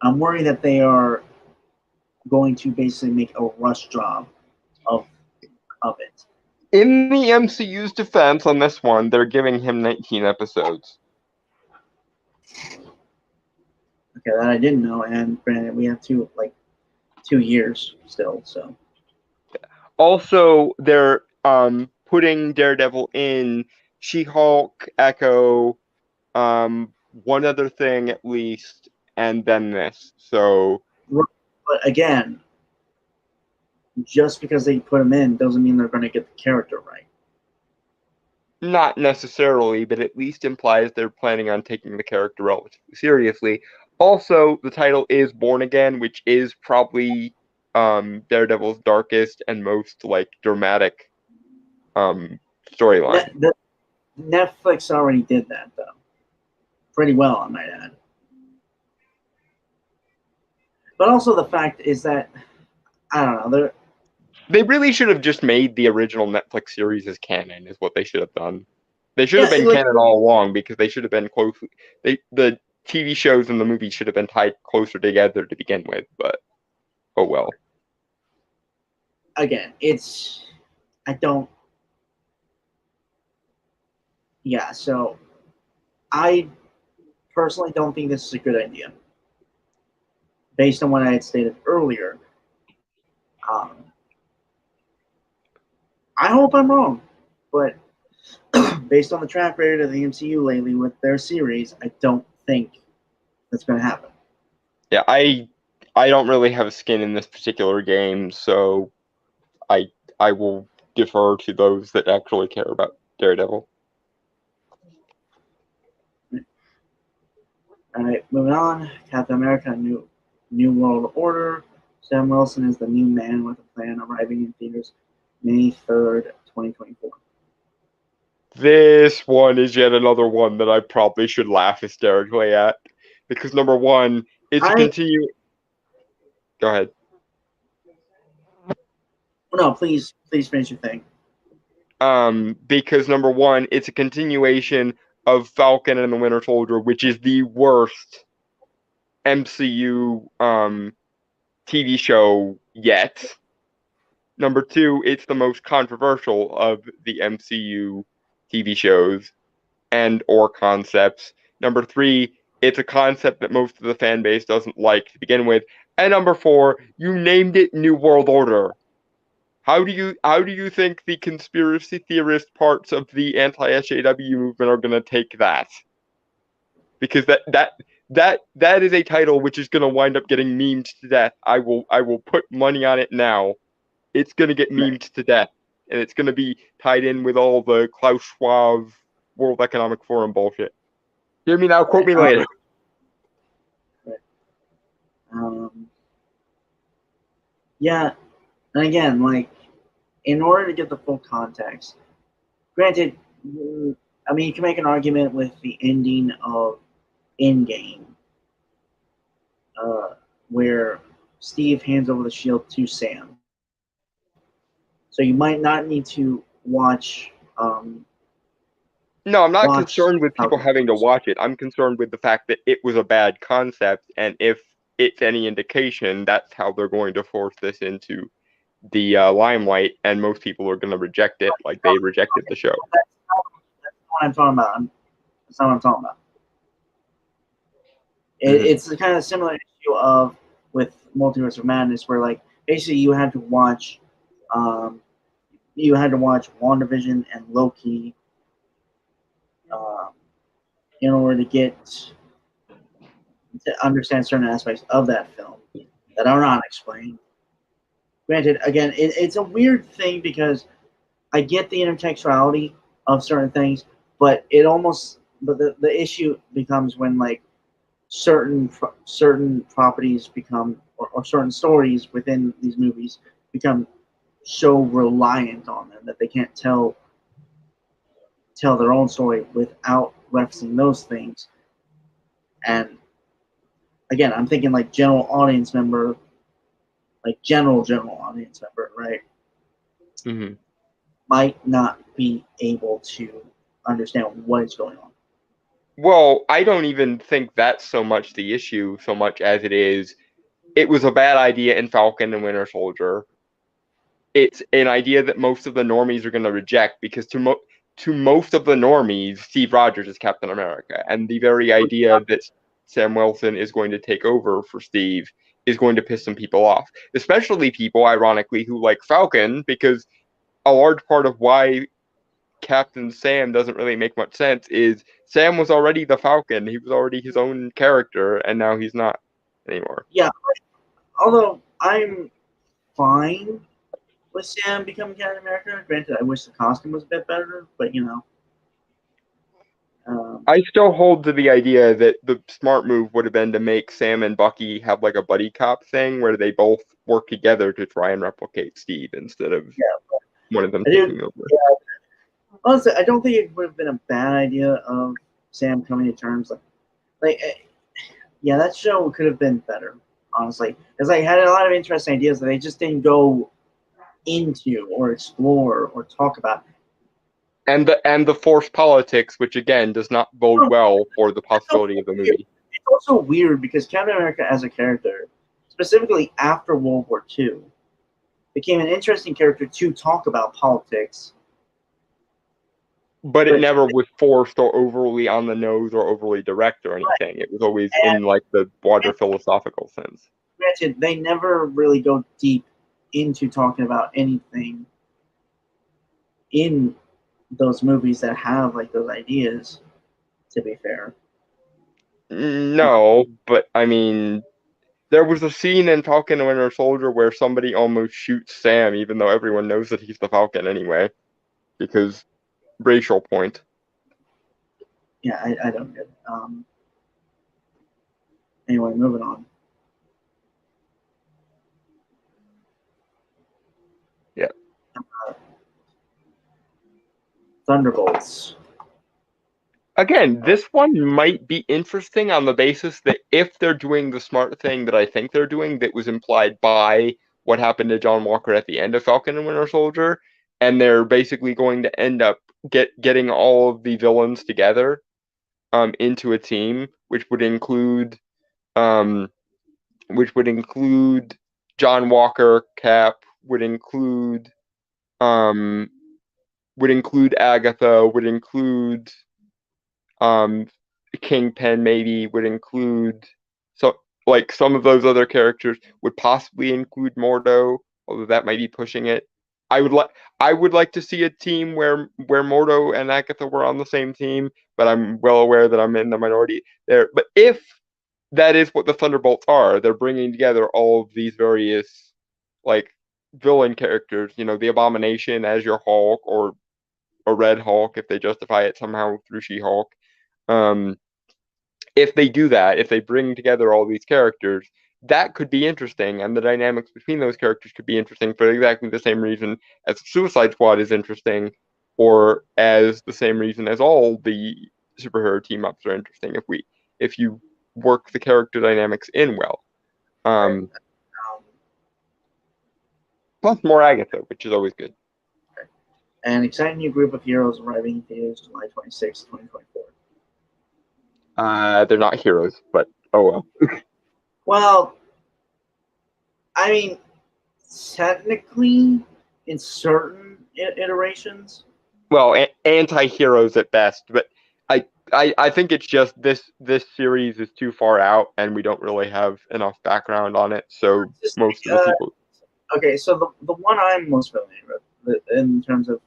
Speaker 1: I'm worried that they are going to basically make a rush job of it.
Speaker 2: In the MCU's defense on this one, they're giving him 19 episodes.
Speaker 1: Okay, that I didn't know, and granted, we have 2 years still, so.
Speaker 2: Also, they're putting Daredevil in She-Hulk, Echo, one other thing at least, and then this. So,
Speaker 1: but again, just because they put him in doesn't mean they're going to get the character right.
Speaker 2: Not necessarily, but at least implies they're planning on taking the character relatively seriously. Also, the title is Born Again, which is probably Daredevil's darkest and most dramatic storyline.
Speaker 1: Netflix already did that, though. Pretty well, I might add. But also the fact is that, I don't know,
Speaker 2: they really should have just made the original Netflix series as canon, is what they should have done. They should have been canon all along, because they should have been closely. The TV shows and the movies should have been tied closer together to begin with, but oh well.
Speaker 1: Again, so I personally don't think this is a good idea. Based on what I had stated earlier, I hope I'm wrong, but based on the track record of the MCU lately with their series, I don't think that's going to happen.
Speaker 2: Yeah, I don't really have skin in this particular game, so I will defer to those that actually care about Daredevil.
Speaker 1: All right, moving on. Captain America: New World Order. Sam Wilson is the new man with a plan, arriving in theaters May 3rd, 2024.
Speaker 2: This one is yet another one that I probably should laugh hysterically at, because number one, it's a continue. Go ahead.
Speaker 1: No, please finish your thing.
Speaker 2: Because number one, it's a continuation of Falcon and the Winter Soldier, which is the worst MCU TV show yet. Number 2, it's the most controversial of the MCU TV shows and or concepts. Number 3, it's a concept that most of the fan base doesn't like to begin with. And number 4, you named it New World Order. How do you think the conspiracy theorist parts of the anti-SJW movement are going to take that? Because that is a title which is going to wind up getting memed to death. I will put money on it now. It's going to get memed to death, and it's going to be tied in with all the Klaus Schwab World Economic Forum bullshit. Hear me now, quote me later.
Speaker 1: Yeah, and again, like, in order to get the full context, granted, I mean, you can make an argument with the ending of Endgame, where Steve hands over the shield to Sam. So you might not need to watch.
Speaker 2: No, I'm not concerned with people having to watch it. I'm concerned with the fact that it was a bad concept, and if it's any indication, that's how they're going to force this into the limelight, and most people are going to reject it like they rejected the show.
Speaker 1: That's not what I'm talking about. That's not what I'm talking about. It's the kind of similar issue of with Multiverse of Madness, where like basically you had to watch WandaVision and Loki in order to understand certain aspects of that film that are not explained. Granted, again, it's a weird thing because I get the intertextuality of certain things, but the issue becomes when like certain properties become or certain stories within these movies become so reliant on them that they can't tell their own story without referencing those things. And again, I'm thinking like general audience member, right?
Speaker 2: Mm-hmm.
Speaker 1: Might not be able to understand what is going on.
Speaker 2: Well, I don't even think that's so much the issue, so much as it was a bad idea in Falcon and Winter Soldier. It's an idea that most of the normies are going to reject because to most of the normies, Steve Rogers is Captain America, and the very idea that Sam Wilson is going to take over for Steve is going to piss some people off, especially people, ironically, who like Falcon, because a large part of why Captain Sam doesn't really make much sense is Sam was already the Falcon. He was already his own character, and now he's not anymore.
Speaker 1: Yeah, although I'm fine with Sam becoming Captain America. Granted, I wish the costume was a bit better, but you know.
Speaker 2: I still hold to the idea that the smart move would have been to make Sam and Bucky have like a buddy cop thing where they both work together to try and replicate Steve instead of one of them taking over.
Speaker 1: Yeah. Honestly, I don't think it would have been a bad idea of Sam coming to terms that show could have been better, honestly, because I had a lot of interesting ideas that they just didn't go into or explore or talk about.
Speaker 2: And the force politics, which again does not bode well for the possibility of the movie.
Speaker 1: It's also weird because Captain America as a character, specifically after World War II, became an interesting character to talk about politics.
Speaker 2: But it never was forced or overly on the nose or overly direct or anything. Right. It was always in like the broader philosophical sense.
Speaker 1: Granted, they never really go deep into talking about anything in those movies that have like those ideas, to be fair.
Speaker 2: No, but I mean, there was a scene in Falcon and Winter Soldier where somebody almost shoots Sam, even though everyone knows that he's the Falcon anyway, because racial point.
Speaker 1: Yeah, I don't get it. Anyway, moving on.
Speaker 2: Yeah.
Speaker 1: Thunderbolts.
Speaker 2: Again, this one might be interesting on the basis that if they're doing the smart thing that I think they're doing, that was implied by what happened to John Walker at the end of Falcon and Winter Soldier, and they're basically going to end up getting all of the villains together into a team, which would include John Walker, Cap, would include Agatha, would include Kingpin, maybe would include some of those other characters, would possibly include Mordo, although that might be pushing it. I would like to see a team where Mordo and Agatha were on the same team, but I'm well aware that I'm in the minority there. But if that is what the Thunderbolts are, they're bringing together all of these various villain characters, the Abomination as your Hulk, or a Red Hulk if they justify it somehow through She-Hulk. If they do that, if they bring together all these characters, that could be interesting, and the dynamics between those characters could be interesting for exactly the same reason as Suicide Squad is interesting, or as the same reason as all the superhero team-ups are interesting if you work the character dynamics in well. Plus more Agatha, which is always good.
Speaker 1: An exciting new group of heroes arriving in theaters July 26, 2024.
Speaker 2: They're not heroes, but oh well.
Speaker 1: Well, I mean, technically, in certain iterations.
Speaker 2: Well, anti-heroes at best, but I think it's just this series is too far out, and we don't really have enough background on it. So most of the people.
Speaker 1: Okay, so the one I'm most familiar with in terms of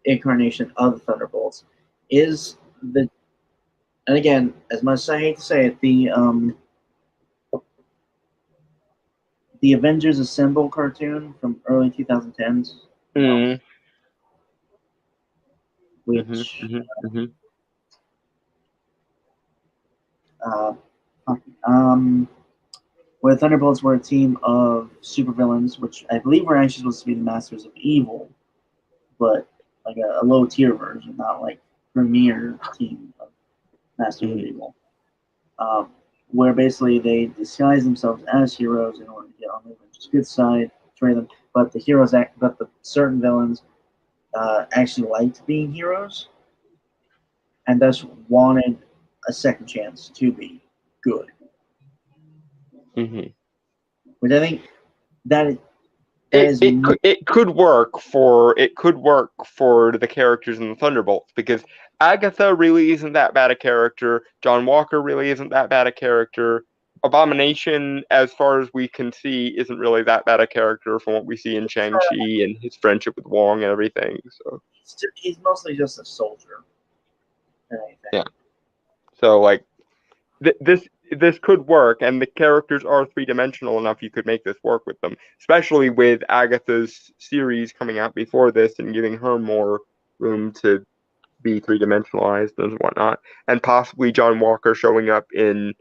Speaker 1: incarnation of the Thunderbolts is and again, as much as I hate to say it, the Avengers Assemble cartoon from early 2010s, which where the Thunderbolts were a team of supervillains, which I believe were actually supposed to be the Masters of Evil, but like a low tier version, not like premier team of Masters of Evil. Where basically they disguise themselves as heroes in order to get on the Avengers' good side, train them. But the certain villains actually liked being heroes, and thus wanted a second chance to be good. Which I think
Speaker 2: it could work for the characters in the Thunderbolts, because Agatha really isn't that bad a character. John Walker really isn't that bad a character. Abomination, as far as we can see, isn't really that bad a character from what we see in Shang-Chi and his friendship with Wong and everything. So
Speaker 1: he's mostly just a soldier.
Speaker 2: Yeah. So this could work, and the characters are three-dimensional enough you could make this work with them, especially with Agatha's series coming out before this and giving her more room to be three-dimensionalized and whatnot, and possibly John Walker showing up in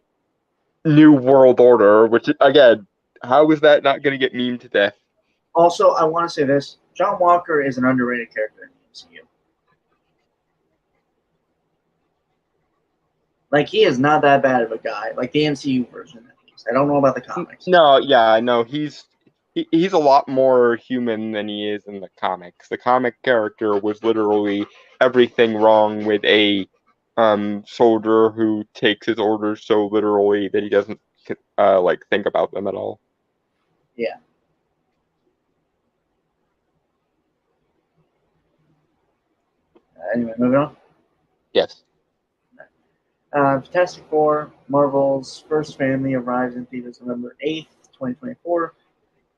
Speaker 2: New World Order, which, again, how is that not going to get memed to death?
Speaker 1: Also, I want to say this. John Walker is an underrated character in the MCU. Like, he is not that bad of a guy. Like, the MCU version, at least. I don't know about the comics.
Speaker 2: No, he's a lot more human than he is in the comics. The comic character was literally everything wrong with a soldier who takes his orders so literally that he doesn't think about them at all.
Speaker 1: Yeah. Anyway, moving on.
Speaker 2: Yes.
Speaker 1: Fantastic Four, Marvel's first family, arrives in theaters November 8th, 2024.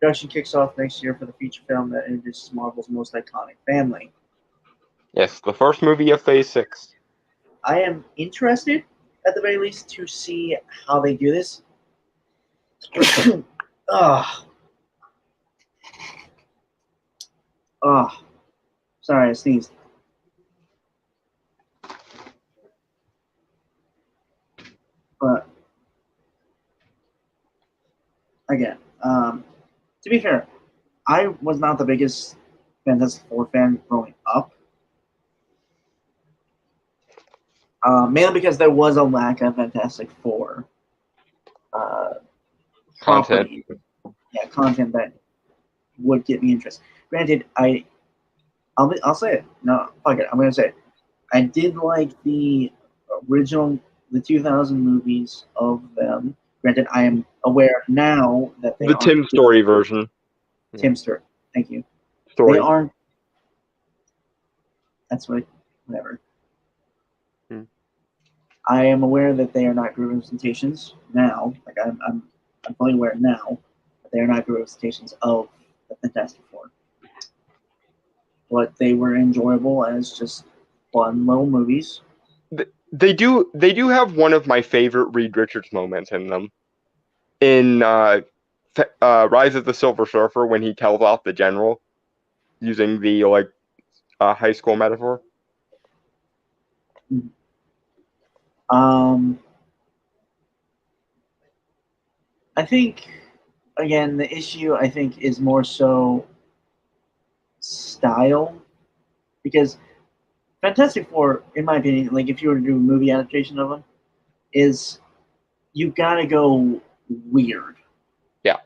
Speaker 1: Production kicks off next year for the feature film that introduces Marvel's most iconic family.
Speaker 2: Yes, the first movie of Phase 6.
Speaker 1: I am interested, at the very least, to see how they do this. Sorry, I sneezed. But again, to be fair, I was not the biggest Fantastic Four fan growing up. Mainly because there was a lack of Fantastic Four
Speaker 2: content.
Speaker 1: Content that would get me interested. Granted, I'll say it. No, fuck it. I'm gonna say it. I did like the original, the 2000 movies of them. Granted, I am aware now that
Speaker 2: the Tim Story version.
Speaker 1: Tim Story. Thank you.
Speaker 2: Story.
Speaker 1: They aren't. That's whatever. I am aware that they are not group representations now. Like I'm fully aware now that they are not group representations of the Fantastic Four. But they were enjoyable as just fun little movies.
Speaker 2: They do have one of my favorite Reed Richards moments in them. In Rise of the Silver Surfer, when he tells off the general using the high school metaphor.
Speaker 1: I think, again, the issue I think is more so style, because Fantastic Four, in my opinion, like if you were to do a movie adaptation of them, is you gotta go weird.
Speaker 2: Yeah,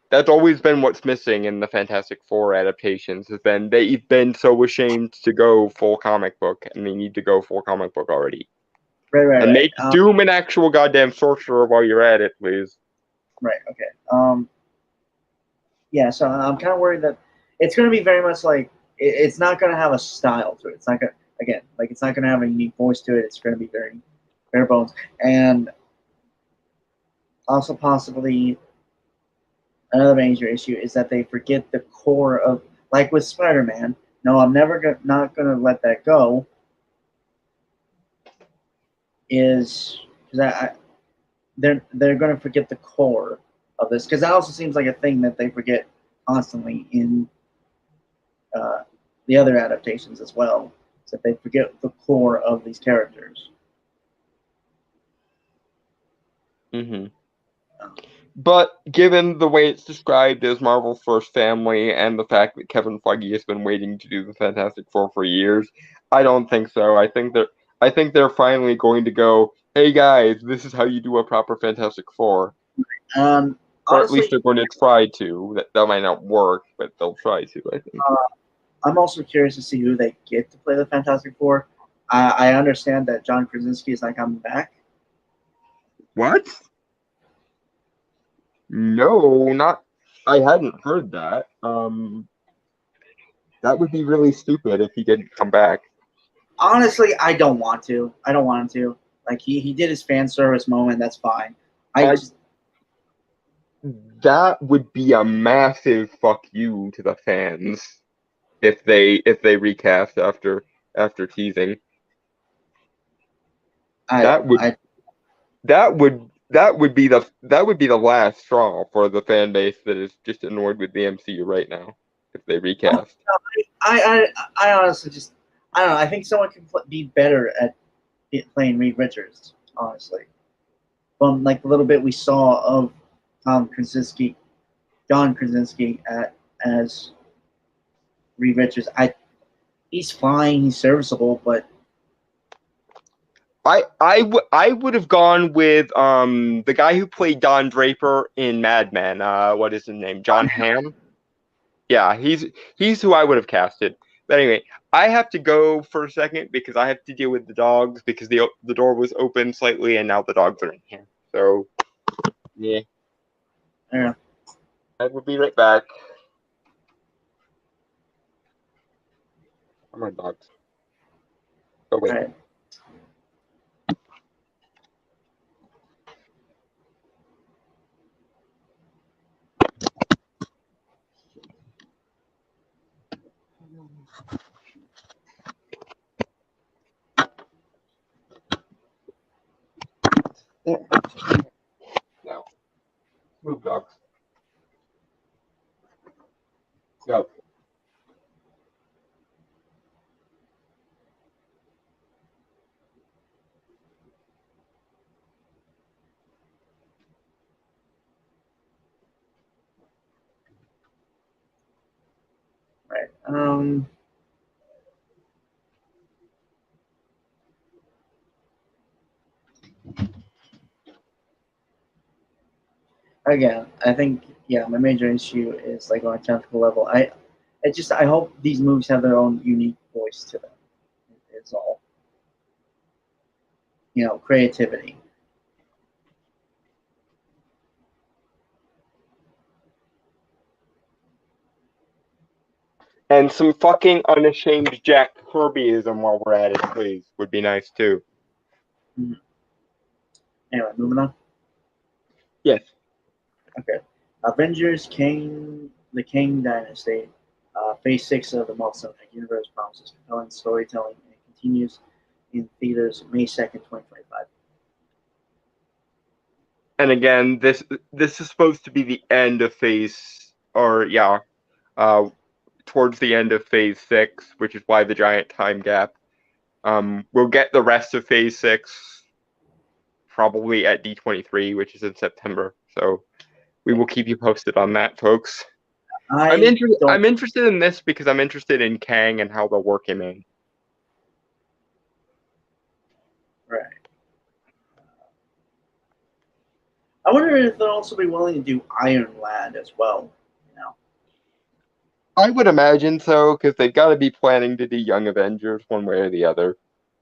Speaker 2: that's always been what's missing in the Fantastic Four adaptations. Has been they've been so ashamed to go full comic book, and they need to go full comic book already.
Speaker 1: Right.
Speaker 2: And make Doom an actual goddamn sorcerer while you're at it, please.
Speaker 1: Right. Okay. Yeah. So I'm kind of worried that it's going to be very much like it's not going to have a style to it. It's not going it's not going to have a unique voice to it. It's going to be very bare bones, and also possibly another major issue is that they forget the core of, like with Spider-Man. No, I'm not going to let that go. Is because they're going to forget the core of this, because that also seems like a thing that they forget constantly in the other adaptations as well. Is that they forget the core of these characters.
Speaker 2: Mm-hmm. But given the way it's described as Marvel's first family and the fact that Kevin Feige has been waiting to do the Fantastic Four for years, I don't think so. I think they're finally going to go, hey guys, this is how you do a proper Fantastic Four.
Speaker 1: Honestly,
Speaker 2: or at least they're going to try to. That might not work, but they'll try to, I think.
Speaker 1: I'm also curious to see who they get to play the Fantastic Four. I understand that John Krasinski is not coming back.
Speaker 2: What? No, not. I hadn't heard that. That would be really stupid if he didn't come back.
Speaker 1: Honestly, I don't want to. I don't want him to. Like he did his fan service moment. That's fine.
Speaker 2: That would be a massive fuck you to the fans if they recast after teasing. That would be the last straw for the fan base that is just annoyed with the MCU right now if they recast.
Speaker 1: I honestly just I don't know. I think someone can be better at playing Reed Richards. Honestly, from like the little bit we saw of John Krasinski as Reed Richards, he's fine. He's serviceable, but
Speaker 2: I would have gone with the guy who played Don Draper in Mad Men. What is his name? John Hamm. Yeah, he's who I would have casted. But anyway, I have to go for a second because I have to deal with the dogs because the door was open slightly and now the dogs are in here. So yeah, I will be right back. Come on, dogs. Go away.
Speaker 1: Right.
Speaker 2: Yeah. No. Move, dogs. Go.
Speaker 1: Right. Again, I think my major issue is like on a technical level. I hope these movies have their own unique voice to them. It's all. Creativity.
Speaker 2: And some fucking unashamed Jack Kirbyism while we're at it, please. Would be nice too.
Speaker 1: Mm-hmm. Anyway, moving on.
Speaker 2: Yes.
Speaker 1: Okay. Avengers Kang, the Kang Dynasty. Phase 6 of the Marvel Cinematic Universe promises compelling storytelling and continues in theaters May 2nd, 2025.
Speaker 2: And again, this is supposed to be the end of phase, towards the end of phase 6, which is why the giant time gap. We'll get the rest of phase 6 probably at D23, which is in September. So we will keep you posted on that, folks. I'm interested in this because I'm interested in Kang and how they'll work him in.
Speaker 1: Right. I wonder if they'll also be willing to do Iron Lad as well. You know.
Speaker 2: I would imagine so, because they've got to be planning to do Young Avengers one way or the other.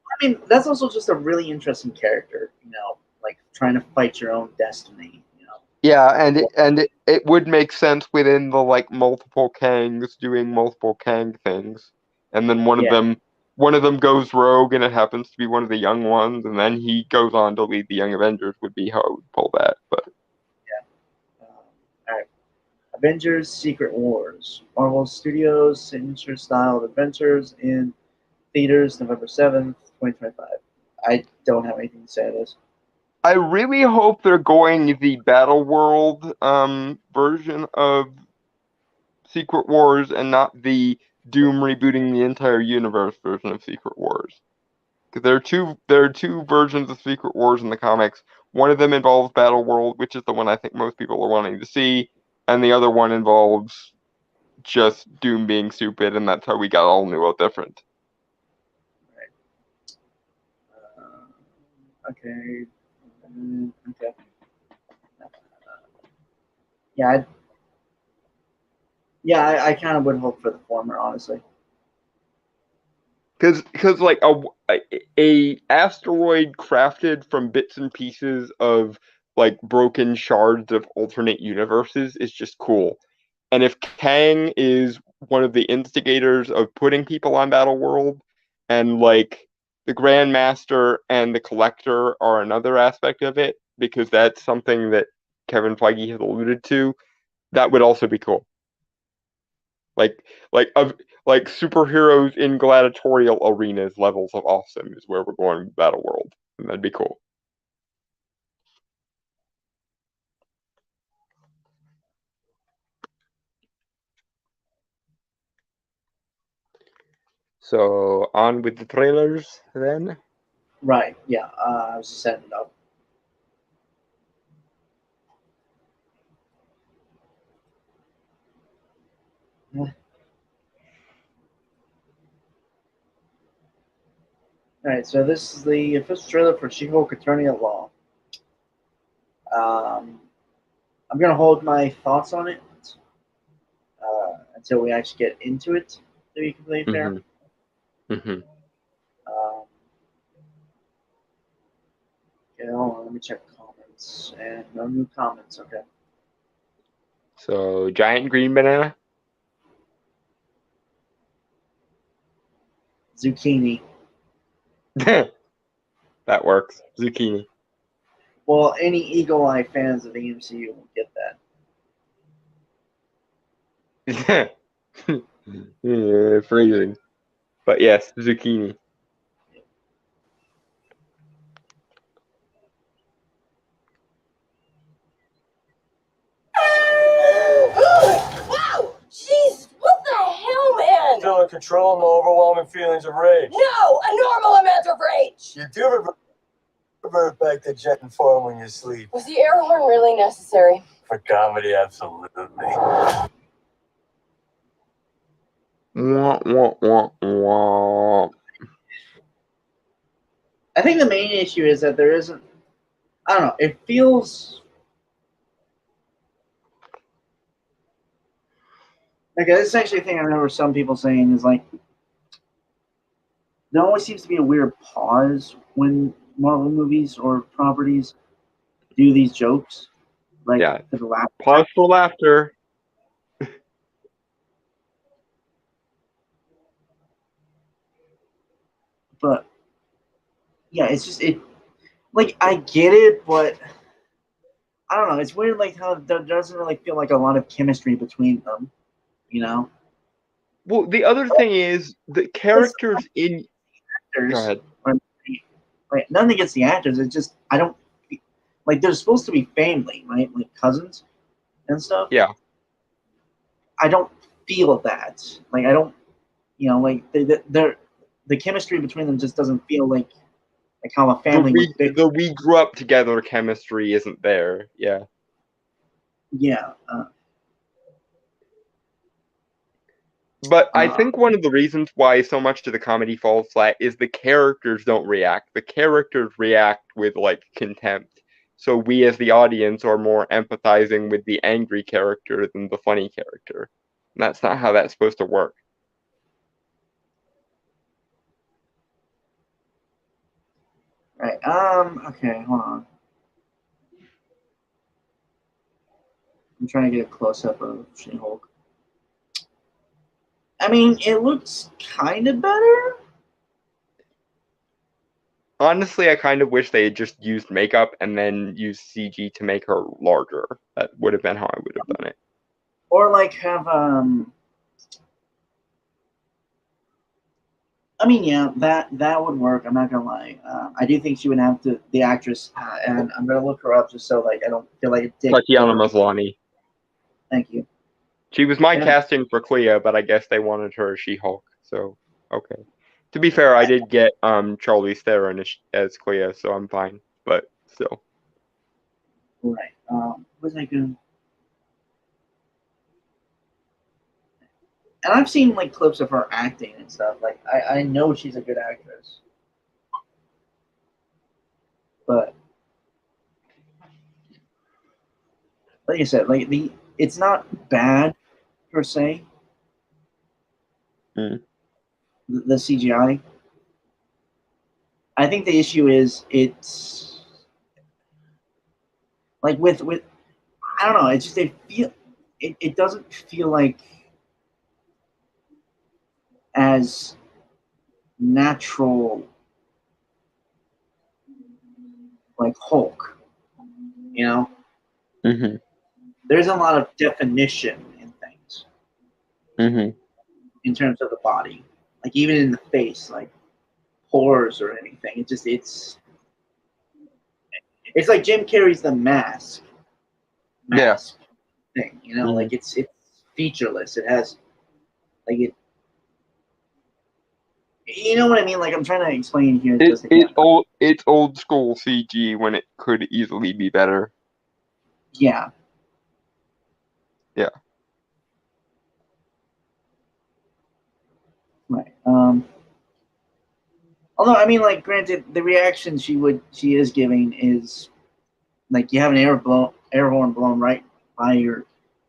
Speaker 1: I mean, that's also just a really interesting character, you know, like trying to fight your own destiny, you know.
Speaker 2: Yeah, and it would make sense within the like multiple Kangs doing multiple Kang things, and then one of them goes rogue, and it happens to be one of the young ones, and then he goes on to lead the Young Avengers. Would be how it would pull that, but
Speaker 1: yeah. All right. Avengers: Secret Wars. Marvel Studios signature style adventures in theaters November 7th, 2025. I don't have anything to say to this.
Speaker 2: I really hope they're going the Battle World version of Secret Wars and not the Doom rebooting the entire universe version of Secret Wars. Because there are two versions of Secret Wars in the comics. One of them involves Battle World, which is the one I think most people are wanting to see, and the other one involves just Doom being stupid, and that's how we got all New World different.
Speaker 1: Okay. Okay. Yeah. I kind of would hope for the former, honestly.
Speaker 2: Because like a asteroid crafted from bits and pieces of like broken shards of alternate universes is just cool. And if Kang is one of the instigators of putting people on Battle World, and like the Grandmaster and the Collector are another aspect of it, because that's something that Kevin Feige has alluded to, that would also be cool. Like superheroes in gladiatorial arenas levels of awesome is where we're going with Battle World. And that'd be cool. So on with the trailers then.
Speaker 1: Right. Yeah. I was just setting it up. Alright, so this is the official trailer for She-Hulk Attorney at Law. I'm going to hold my thoughts on it until we actually get into it, to be completely fair.
Speaker 2: Mm-hmm.
Speaker 1: Okay, hold on, let me check comments. And no new comments, okay.
Speaker 2: So, giant green banana?
Speaker 1: Zucchini.
Speaker 2: That works. Zucchini.
Speaker 1: Well, any Eagle Eye fans of the MCU will get
Speaker 2: that. Yeah, phrasing. But yes, zucchini.
Speaker 3: Wow! Jeez, what the hell, man?
Speaker 4: Still in control, no overwhelming feelings of rage.
Speaker 3: No, a normal amount of rage.
Speaker 4: You do revert back to jet and form when you sleep.
Speaker 3: Was the air horn really necessary?
Speaker 4: For comedy, absolutely.
Speaker 2: Wah, wah, wah, wah.
Speaker 1: I think the main issue is that there isn't. I don't know. It feels. Okay, this is actually a thing I remember some people saying is like. There always seems to be a weird pause when Marvel movies or properties do these jokes. Like,
Speaker 2: yeah.
Speaker 1: For the laughter.
Speaker 2: Pause for laughter.
Speaker 1: But yeah, it's just like I get it, but I don't know. It's weird, like how there doesn't really feel like a lot of chemistry between them. You know.
Speaker 2: Well, the other thing is the characters in. Go ahead.
Speaker 1: Like nothing against the actors. It's just I don't like they're supposed to be family, right? Like cousins and stuff.
Speaker 2: Yeah.
Speaker 1: I don't feel that. Like I don't, like they're the chemistry between them just doesn't feel like how a family would be.
Speaker 2: The we grew up together chemistry isn't there. Yeah.
Speaker 1: Yeah.
Speaker 2: But I think one of the reasons why so much of the comedy falls flat is the characters don't react. The characters react with like contempt. So we as the audience are more empathizing with the angry character than the funny character. And that's not how that's supposed to work.
Speaker 1: Right. Okay, hold on. I'm trying to get a close up of She-Hulk. I mean, it looks kind of better.
Speaker 2: Honestly, I kind of wish they had just used makeup and then used CG to make her larger. That would have been how I would have done it.
Speaker 1: Or like have I mean, yeah, that would work. I'm not gonna lie. I do think she would have to the actress, and I'm gonna look her up just so like I don't feel like a dick.
Speaker 2: Tatiana Maslany.
Speaker 1: Thank you.
Speaker 2: She was my casting for Clea, but I guess they wanted her as She-Hulk. So okay. To be fair, I did get Charlize Theron as Clea, so I'm fine. But still.
Speaker 1: Right. Was I good? And I've seen like clips of her acting and stuff. Like I know she's a good actress. But like I said, like it's not bad per se.
Speaker 2: Mm.
Speaker 1: The CGI. I think the issue is it's like with I don't know. It's just it doesn't feel like as natural like Hulk,
Speaker 2: Mm-hmm.
Speaker 1: There's a lot of definition in things.
Speaker 2: Mm-hmm.
Speaker 1: In terms of the body, like even in the face, like pores or anything. It's like Jim Carrey's The Mask thing,
Speaker 2: Mm-hmm.
Speaker 1: like it's featureless. It has like it. You know what I mean? Like I'm trying to explain here.
Speaker 2: It's old school CG when it could easily be better.
Speaker 1: Yeah.
Speaker 2: Yeah.
Speaker 1: Right. Although I mean, like, granted, the reaction she is giving is like you have an air horn blown right by your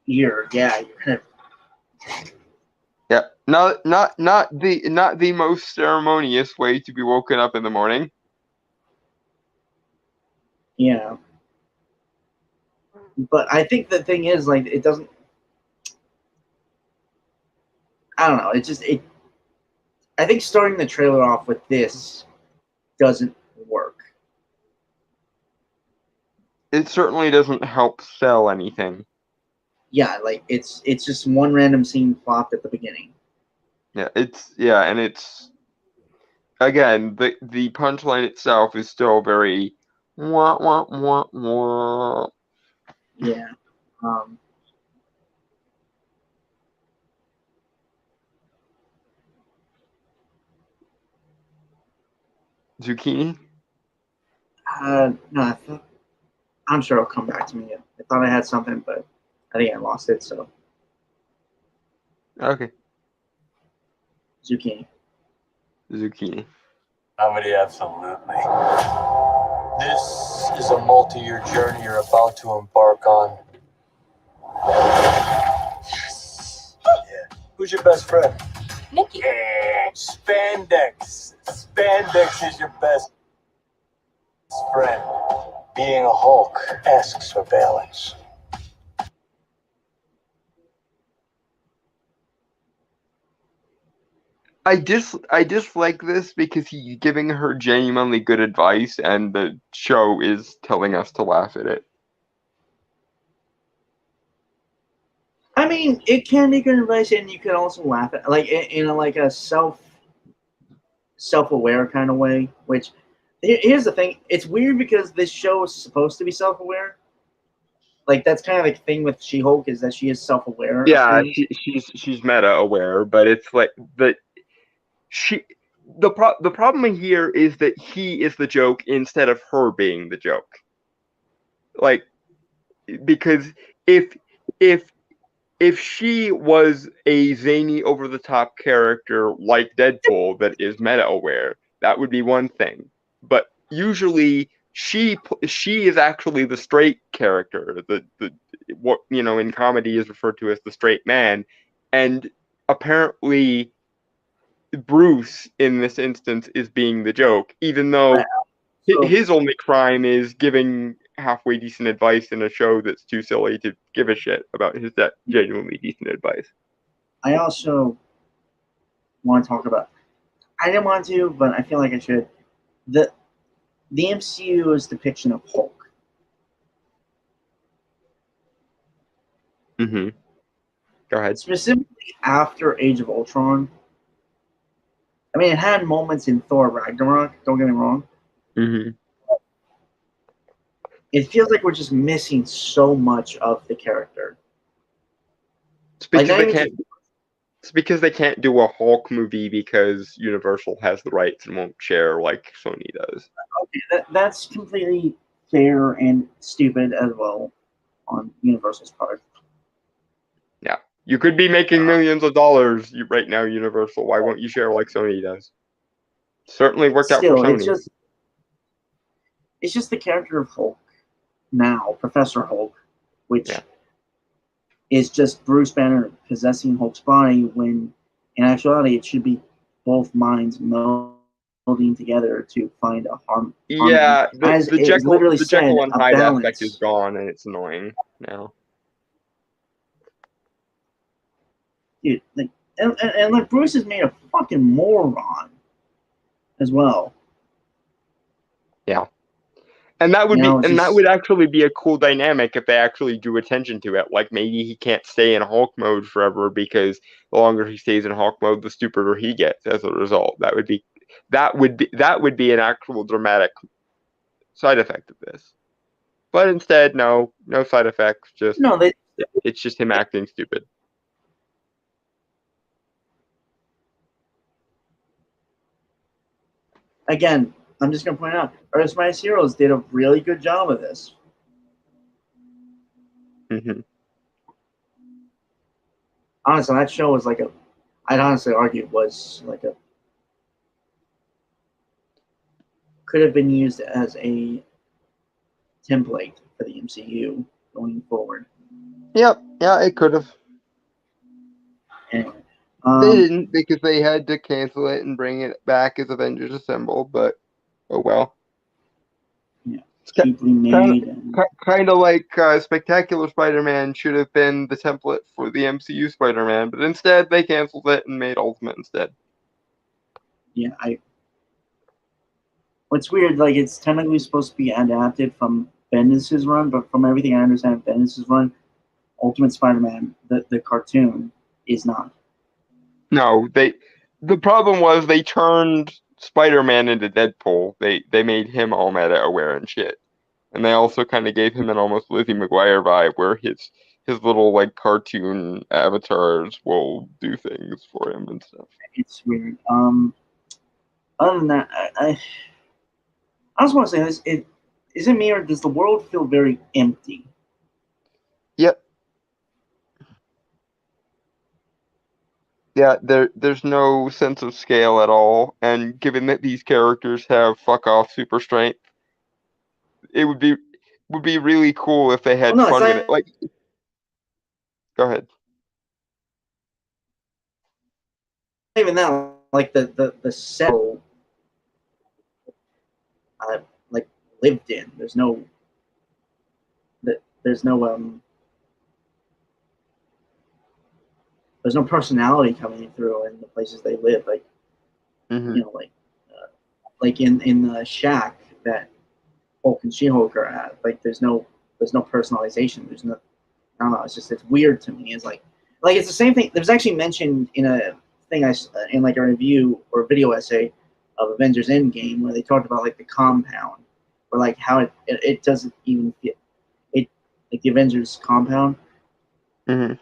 Speaker 1: ear. Yeah, you're kind of.
Speaker 2: Yeah. Not the most ceremonious way to be woken up in the morning.
Speaker 1: Yeah. But I think the thing is, like, it doesn't. I don't know. I think starting the trailer off with this doesn't work.
Speaker 2: It certainly doesn't help sell anything.
Speaker 1: Yeah, like it's just one random scene plopped at the beginning.
Speaker 2: Yeah, and it's again the punchline itself is still very wah wah wah wah.
Speaker 1: Yeah.
Speaker 2: Zucchini?
Speaker 1: No, I'm sure it'll come back to me. I thought I had something, but I think I lost it. So.
Speaker 2: Okay.
Speaker 1: Zucchini.
Speaker 4: Absolutely. This is a multi-year journey you're about to embark on. Yes. Yeah. Who's your best friend?
Speaker 3: Nikki.
Speaker 4: Spandex. Spandex is your best friend. Being a Hulk asks for balance.
Speaker 2: I dislike this because he's giving her genuinely good advice, and the show is telling us to laugh at it.
Speaker 1: I mean, it can be good advice, and you can also laugh at, like, in a, like, a self-aware kind of way. Which, here's the thing: it's weird because this show is supposed to be self-aware. Like, that's kind of like the thing with She-Hulk, is that she is self-aware of
Speaker 2: Yeah,
Speaker 1: things.
Speaker 2: she's meta aware, but it's like the problem here is that he is the joke instead of her being the joke. Like, because if if if she was a zany over the top character like Deadpool that is meta aware, that would be one thing. But usually she is actually the straight character, the what in comedy is referred to as the straight man, and apparently Bruce in this instance is being the joke, even though his only crime is giving halfway decent advice in a show that's too silly to give a shit about his genuinely decent advice.
Speaker 1: I also want to talk about. I didn't want to, but I feel like I should. The MCU's depiction of Hulk.
Speaker 2: Mm-hmm. Go ahead.
Speaker 1: Specifically after Age of Ultron. I mean, it had moments in Thor Ragnarok. Don't get me wrong.
Speaker 2: Mm-hmm.
Speaker 1: It feels like we're just missing so much of the character.
Speaker 2: It's because they can't do a Hulk movie because Universal has the rights and won't share like Sony does.
Speaker 1: Okay, that's completely fair and stupid as well on Universal's part.
Speaker 2: Yeah, you could be making millions of dollars right now, Universal. Why won't you share like Sony does? Certainly worked out for Sony.
Speaker 1: It's just the character of Hulk now, Professor Hulk, which is just Bruce Banner possessing Hulk's body, when in actuality it should be both minds melding together to find a harmony.
Speaker 2: Yeah, the Jekyll and Hyde
Speaker 1: balance.
Speaker 2: aspect is gone, and it's annoying now.
Speaker 1: Dude, and like Bruce is made a fucking moron as well.
Speaker 2: Yeah. And that would actually be a cool dynamic if they actually drew attention to it. Like, maybe he can't stay in Hulk mode forever because the longer he stays in Hulk mode, the stupider he gets as a result. That would be an actual dramatic side effect of this. But instead, no side effects. It's just him acting stupid.
Speaker 1: Again, I'm just going to point out, Earth's Mightiest Heroes did a really good job of this.
Speaker 2: Mm-hmm.
Speaker 1: Honestly, that show was I'd honestly argue was could have been used as a template for the MCU going forward.
Speaker 2: Yep, yeah, it could have.
Speaker 1: Anyway,
Speaker 2: they didn't, because they had to cancel it and bring it back as Avengers Assemble, but oh well.
Speaker 1: Yeah, cheaply made.
Speaker 2: Kind of like Spectacular Spider-Man should have been the template for the MCU Spider-Man, but instead they canceled it and made Ultimate instead.
Speaker 1: Yeah, what's weird, it's technically supposed to be adapted from Bendis' run, but from everything I understand, Bendis' run, Ultimate Spider-Man, the cartoon, is not.
Speaker 2: No, the problem was they turned Spider-Man into Deadpool. They made him all meta aware and shit. And they also kind of gave him an almost Lizzie McGuire vibe, where his little cartoon avatars will do things for him and stuff.
Speaker 1: It's weird. Other than that, I just want to say this: is it me, or does the world feel very empty?
Speaker 2: Yep. Yeah, there's no sense of scale at all, and given that these characters have fuck off super strength, it would be really cool if they had fun with it. Go ahead.
Speaker 1: Even that, the set, lived in. There's no personality coming through in the places they live.
Speaker 2: Mm-hmm.
Speaker 1: You know, like in the shack that Hulk and She-Hulk are at. Like there's no personalization. There's no, I don't know. It's weird to me. It's like it's the same thing. There was actually mentioned in a thing in like a review or a video essay of Avengers Endgame where they talked about like the compound or like how it doesn't even feel it like the Avengers compound.
Speaker 2: Mm-hmm.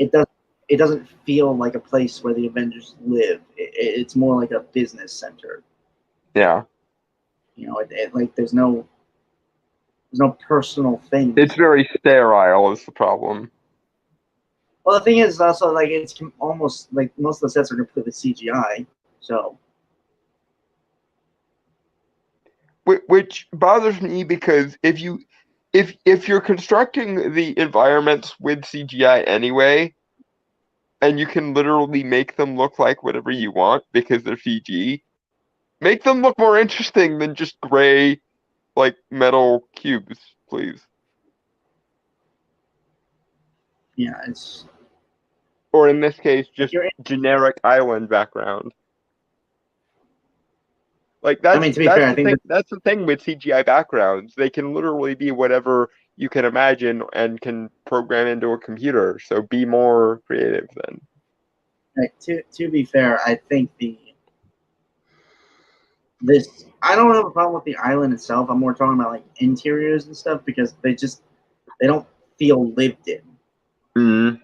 Speaker 1: It doesn't feel like a place where the Avengers live. It's more like a business center.
Speaker 2: Yeah.
Speaker 1: You know, like there's no personal thing.
Speaker 2: It's very sterile is the problem.
Speaker 1: Well, the thing is also like it's almost like most of the sets are completely CGI, so.
Speaker 2: Which bothers me because if you're constructing the environments with CGI anyway, and you can literally make them look like whatever you want because they're CG, make them look more interesting than just gray, like metal cubes, please.
Speaker 1: Yeah, it's.
Speaker 2: Or in this case, just
Speaker 1: like
Speaker 2: generic island background. Like that's
Speaker 1: I mean, to be fair, I think
Speaker 2: that's the thing with CGI backgrounds. They can literally be whatever you can imagine and can program into a computer. So be more creative then.
Speaker 1: like, to be fair, I think I don't have a problem with the island itself. I'm more talking about like interiors and stuff because they don't feel lived in.
Speaker 2: Mm-hmm.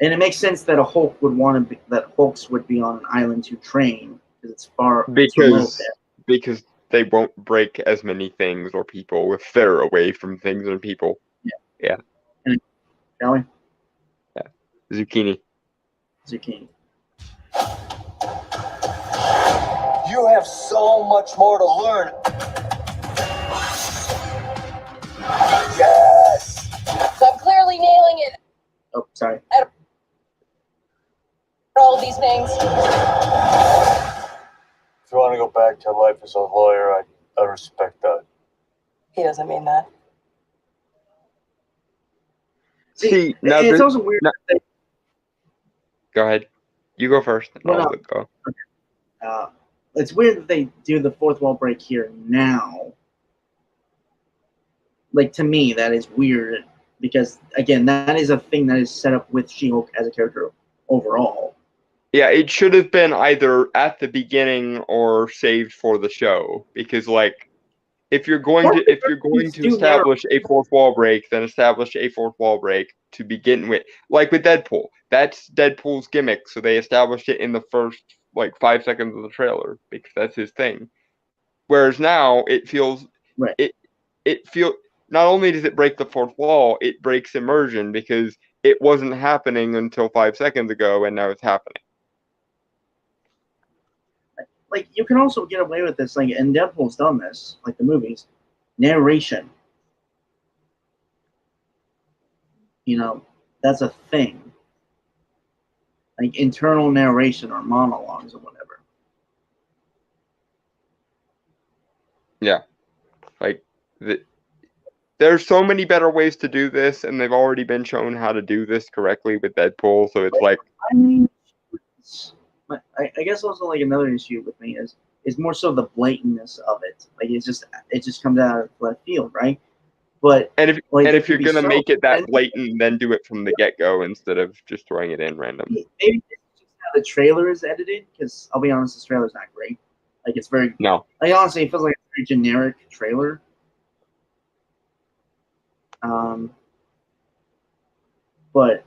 Speaker 1: And it makes sense that Hulks would be on an island to train because it's remote there.
Speaker 2: Because they won't break as many things or people if they're away from things and people. Yeah.
Speaker 1: Shall we?
Speaker 2: Yeah. Zucchini.
Speaker 4: You have so much more to learn. Yes!
Speaker 3: So I'm clearly nailing it.
Speaker 1: Oh, sorry.
Speaker 3: All of these things.
Speaker 4: If you want to go back to life as a lawyer, I respect that.
Speaker 3: He doesn't mean that.
Speaker 2: See now
Speaker 1: it's also weird.
Speaker 2: Go ahead. You go first.
Speaker 1: Well,
Speaker 2: I'll go.
Speaker 1: Okay. It's weird that they do the fourth wall break here now. Like to me, that is weird because again, that is a thing that is set up with She-Hulk as a character overall.
Speaker 2: Yeah, it should have been either at the beginning or saved for the show because like if you're going to establish a fourth wall break, then establish a fourth wall break to begin with. Like with Deadpool. That's Deadpool's gimmick, so they established it in the first like 5 seconds of the trailer because that's his thing. Whereas now it feels
Speaker 1: right.
Speaker 2: It feels not only does it break the fourth wall, it breaks immersion because it wasn't happening until 5 seconds ago and now it's happening.
Speaker 1: Like you can also get away with this, like, and Deadpool's done this, like the movies, narration. You know, that's a thing. Like internal narration or monologues or whatever.
Speaker 2: Yeah, like there's so many better ways to do this, and they've already been shown how to do this correctly with Deadpool. So it's like,
Speaker 1: I mean, I guess also like another issue with me is more so the blatantness of it. Like it just comes out of left field, right? But
Speaker 2: if you're gonna make it that blatant, then do it from the get-go instead of just throwing it in random.
Speaker 1: Maybe it's just how the trailer is edited, because I'll be honest, this trailer's not great. Like it's very Like honestly, it feels like a very generic trailer. But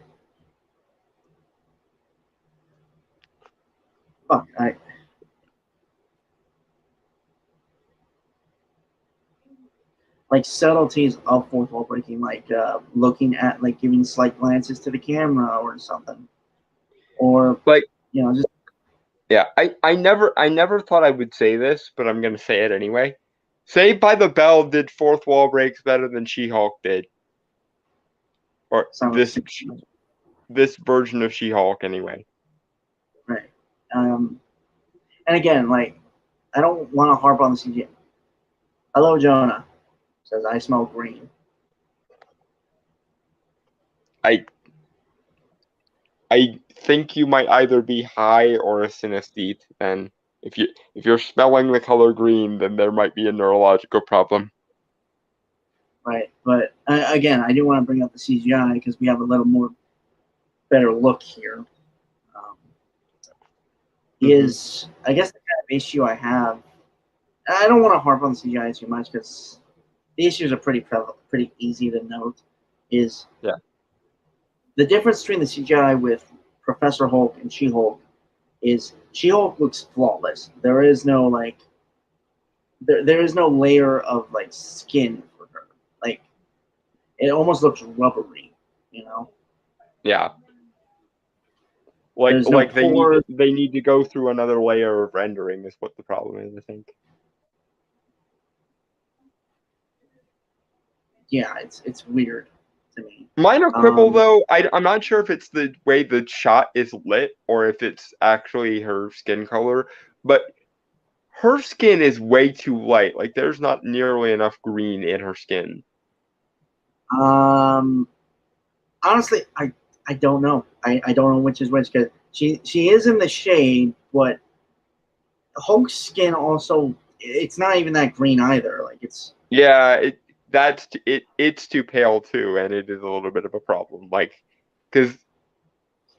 Speaker 1: fuck, like subtleties of fourth wall breaking, like looking at, like giving slight glances to the camera or something, or
Speaker 2: like
Speaker 1: just
Speaker 2: I never thought I would say this, but I'm gonna say it anyway. Saved by the Bell did fourth wall breaks better than She-Hulk did, or this version of She-Hulk anyway.
Speaker 1: Right. And again, like I don't want to harp on the CGI. Hello, Jonah. Says I smell green.
Speaker 2: I think you might either be high or a synesthete. And if you're smelling the color green, then there might be a neurological problem.
Speaker 1: Right, but again, I do want to bring up the CGI because we have a little more better look here. Is I guess the kind of issue I have. I don't want to harp on the CGI too much because the issues are pretty easy to note. Is the difference between the CGI with Professor Hulk and She-Hulk is She-Hulk looks flawless. There is no like there is no layer of like skin for her. Like it almost looks rubbery, you know?
Speaker 2: Yeah. Like they need to go through another layer of rendering is what the problem is, I think.
Speaker 1: Yeah, it's weird to me.
Speaker 2: Minor quibble though, I'm not sure if it's the way the shot is lit or if it's actually her skin color, but her skin is way too light. Like there's not nearly enough green in her skin.
Speaker 1: Honestly, I don't know. I don't know which is which because she is in the shade, but Hulk's skin also it's not even that green either. Like it's
Speaker 2: it's too pale too, and it is a little bit of a problem. Like because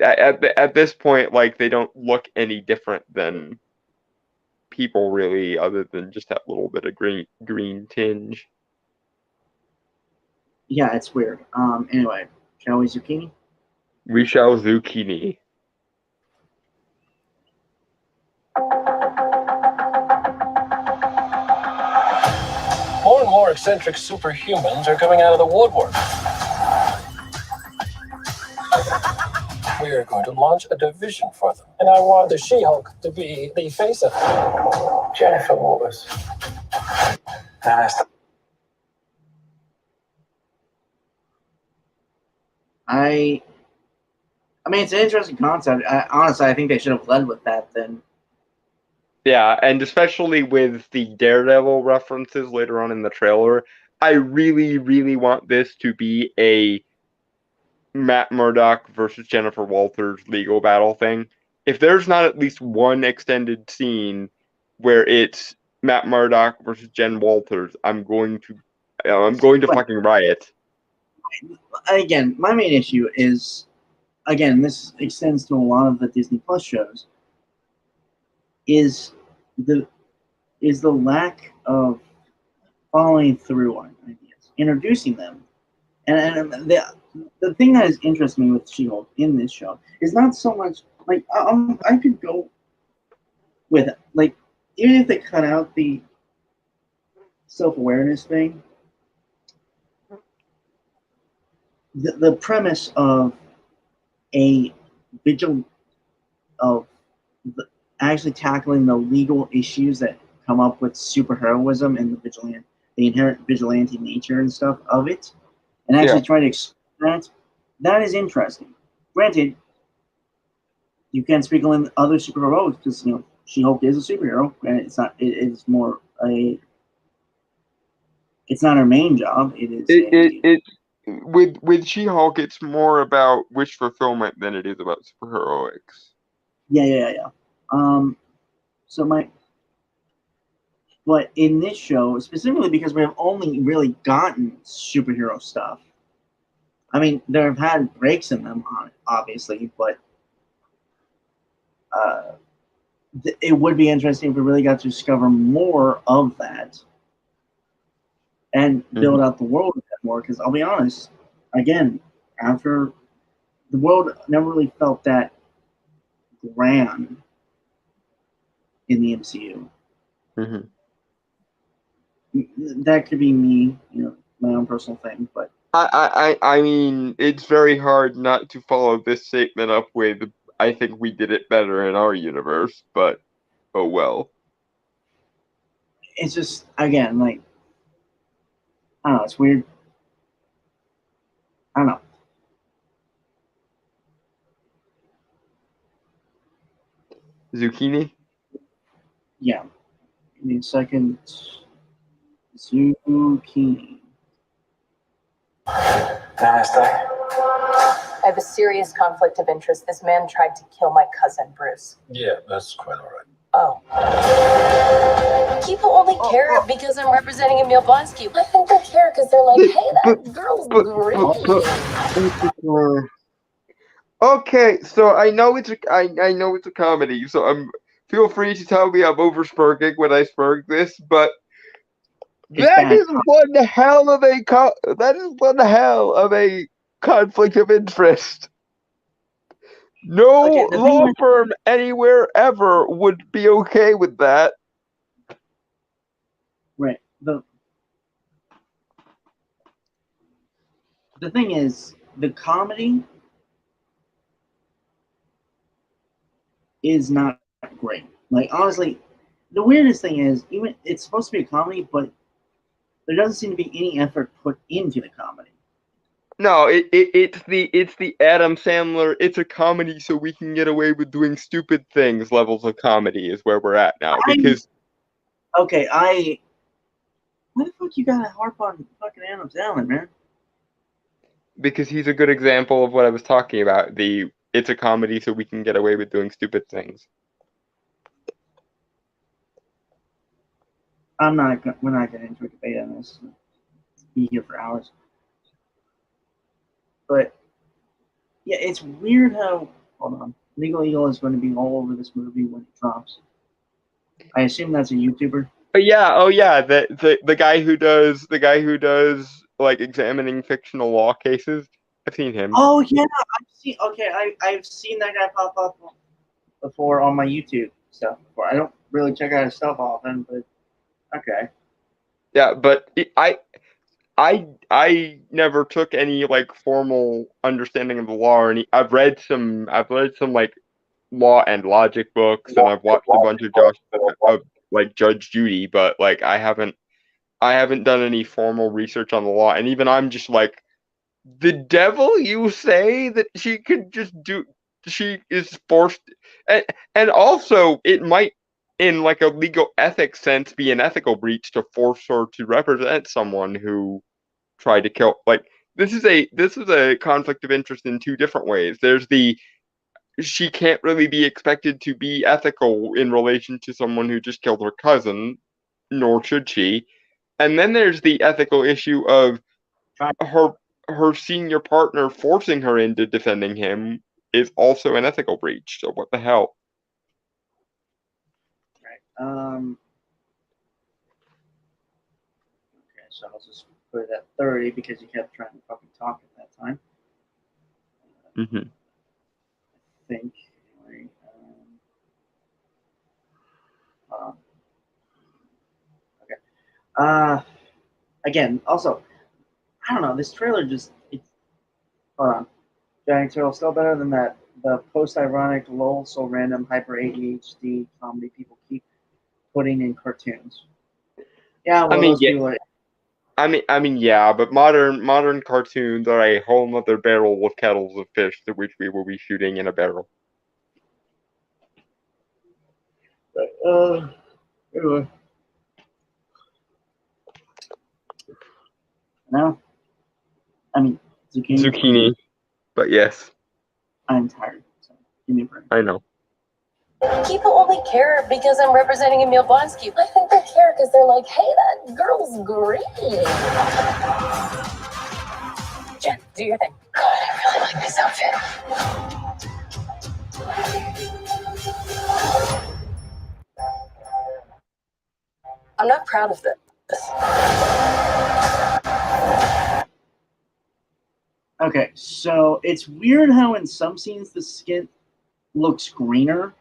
Speaker 2: at this point, like they don't look any different than people really, other than just that little bit of green tinge.
Speaker 1: Yeah, it's weird. Anyway, shall we zucchini?
Speaker 2: We shall zucchini.
Speaker 4: More and more eccentric superhumans are coming out of the woodwork. We are going to launch a division for them.
Speaker 3: And I want the She-Hulk to be the face of it.
Speaker 4: Jennifer Lopez.
Speaker 1: I mean, it's an interesting concept. Honestly, I think they should have led with that then.
Speaker 2: Yeah, and especially with the Daredevil references later on in the trailer, I really, really want this to be a Matt Murdock versus Jennifer Walters legal battle thing. If there's not at least one extended scene where it's Matt Murdock versus Jen Walters, I'm going to fucking riot.
Speaker 1: Again, my main issue is, again, this extends to a lot of the Disney Plus shows, is the lack of following through on ideas, introducing them. And the thing that is interesting me with She-Hulk in this show is not so much like I could go with it. Like even if they cut out the self-awareness thing, the premise of a vigil of actually tackling the legal issues that come up with superheroism and the inherent vigilante nature and stuff of it, and actually try to explain that is interesting. Granted, you can't speak on other superheroes because She-Hulk is a superhero, and it's not. It's more a. It's not her main job. It is.
Speaker 2: With She-Hulk, it's more about wish fulfillment than it is about superheroics.
Speaker 1: Yeah. But in this show, specifically because we have only really gotten superhero stuff. I mean, there have had breaks in them, obviously, but it would be interesting if we really got to discover more of that and build out the world a bit more. Because I'll be honest, again, after the world never really felt that grand in the MCU.
Speaker 2: Mm-hmm.
Speaker 1: That could be me, my own personal thing, but
Speaker 2: I mean, it's very hard not to follow this statement up with, I think we did it better in our universe, but oh well.
Speaker 1: It's just, again, like, I don't know, it's weird. I don't know.
Speaker 2: Zucchini?
Speaker 1: Yeah. Give me a second. Zucchini.
Speaker 4: Namaste.
Speaker 5: I have a serious conflict of interest. This man tried to kill my cousin, Bruce.
Speaker 4: Yeah, that's quite all right.
Speaker 5: Oh. People only care because I'm representing Emil Blonsky. I think they care because they're like, hey, that girl's great.
Speaker 2: Okay, so I know it's a comedy, so feel free to tell me I'm over-spurging when I spurg this, but that is one hell of a conflict of interest. No law firm anywhere ever would be okay with that.
Speaker 1: Right. The thing is, the comedy is not great. Like, honestly, the weirdest thing is, even it's supposed to be a comedy, but there doesn't seem to be any effort put into the comedy.
Speaker 2: No, it's the Adam Sandler, it's a comedy so we can get away with doing stupid things levels of comedy is where we're at now. Because
Speaker 1: why the fuck you gotta harp on fucking Adam Sandler, man?
Speaker 2: Because he's a good example of what I was talking about. It's a comedy so we can get away with doing stupid things.
Speaker 1: We're not getting into a debate on this. Be here for hours. But yeah, it's weird how Legal Eagle is going to be all over this movie when it drops. I assume that's a YouTuber.
Speaker 2: Yeah, the guy who does like examining fictional law cases. I've seen him.
Speaker 1: Oh yeah, I've seen that guy pop up before on my YouTube stuff before. I don't really check out his stuff often, but okay.
Speaker 2: Yeah, but I never took any like formal understanding of the law, and I've read some like law and logic books, and I've watched a bunch of like Judge Judy, but like I haven't done any formal research on the law, and even I'm just like, the devil, you say that she could just do, she is forced, and also it might, in like a legal ethics sense, be an ethical breach to force her to represent someone who tried to kill. Like this is a conflict of interest in two different ways. There's she can't really be expected to be ethical in relation to someone who just killed her cousin, nor should she. And then there's the ethical issue of her senior partner forcing her into defending him is also an ethical breach. So what the hell?
Speaker 1: Right. Okay, so I'll just put it at 30 because you kept trying to fucking talk at that time.
Speaker 2: Mm-hmm.
Speaker 1: I think. Anyway, okay. Again, also, I don't know. This trailer just. Hold on. Giant Turtle still better than that. The post-ironic, lol, so random, hyper ADHD comedy people keep putting in cartoons. Yeah, well, those people are.
Speaker 2: I mean, yeah, but modern cartoons are a whole nother barrel of kettles of fish to which we will be shooting in a barrel.
Speaker 1: Anyway. No? I mean, zucchini.
Speaker 2: But yes.
Speaker 1: I'm tired, so give me a break.
Speaker 2: I know.
Speaker 5: People only care because I'm representing Emil Blonsky. I think they care because they're like, hey, that girl's great. Jen, do your thing. God, I really like this outfit. I'm not proud of this.
Speaker 1: Okay, so it's weird how in some scenes the skin looks greener.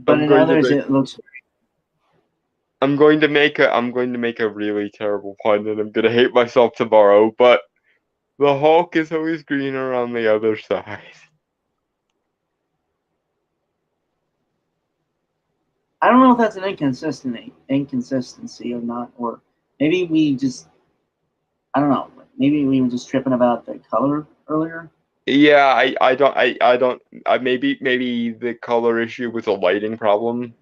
Speaker 1: But in others it looks.
Speaker 2: I'm going to make a really terrible pun, and I'm going to hate myself tomorrow. But the Hulk is always greener on the other side.
Speaker 1: I don't know if that's an inconsistency or not, or maybe we just. I don't know. Maybe we were just tripping about the color earlier.
Speaker 2: Yeah, I don't. Maybe the color issue was a lighting problem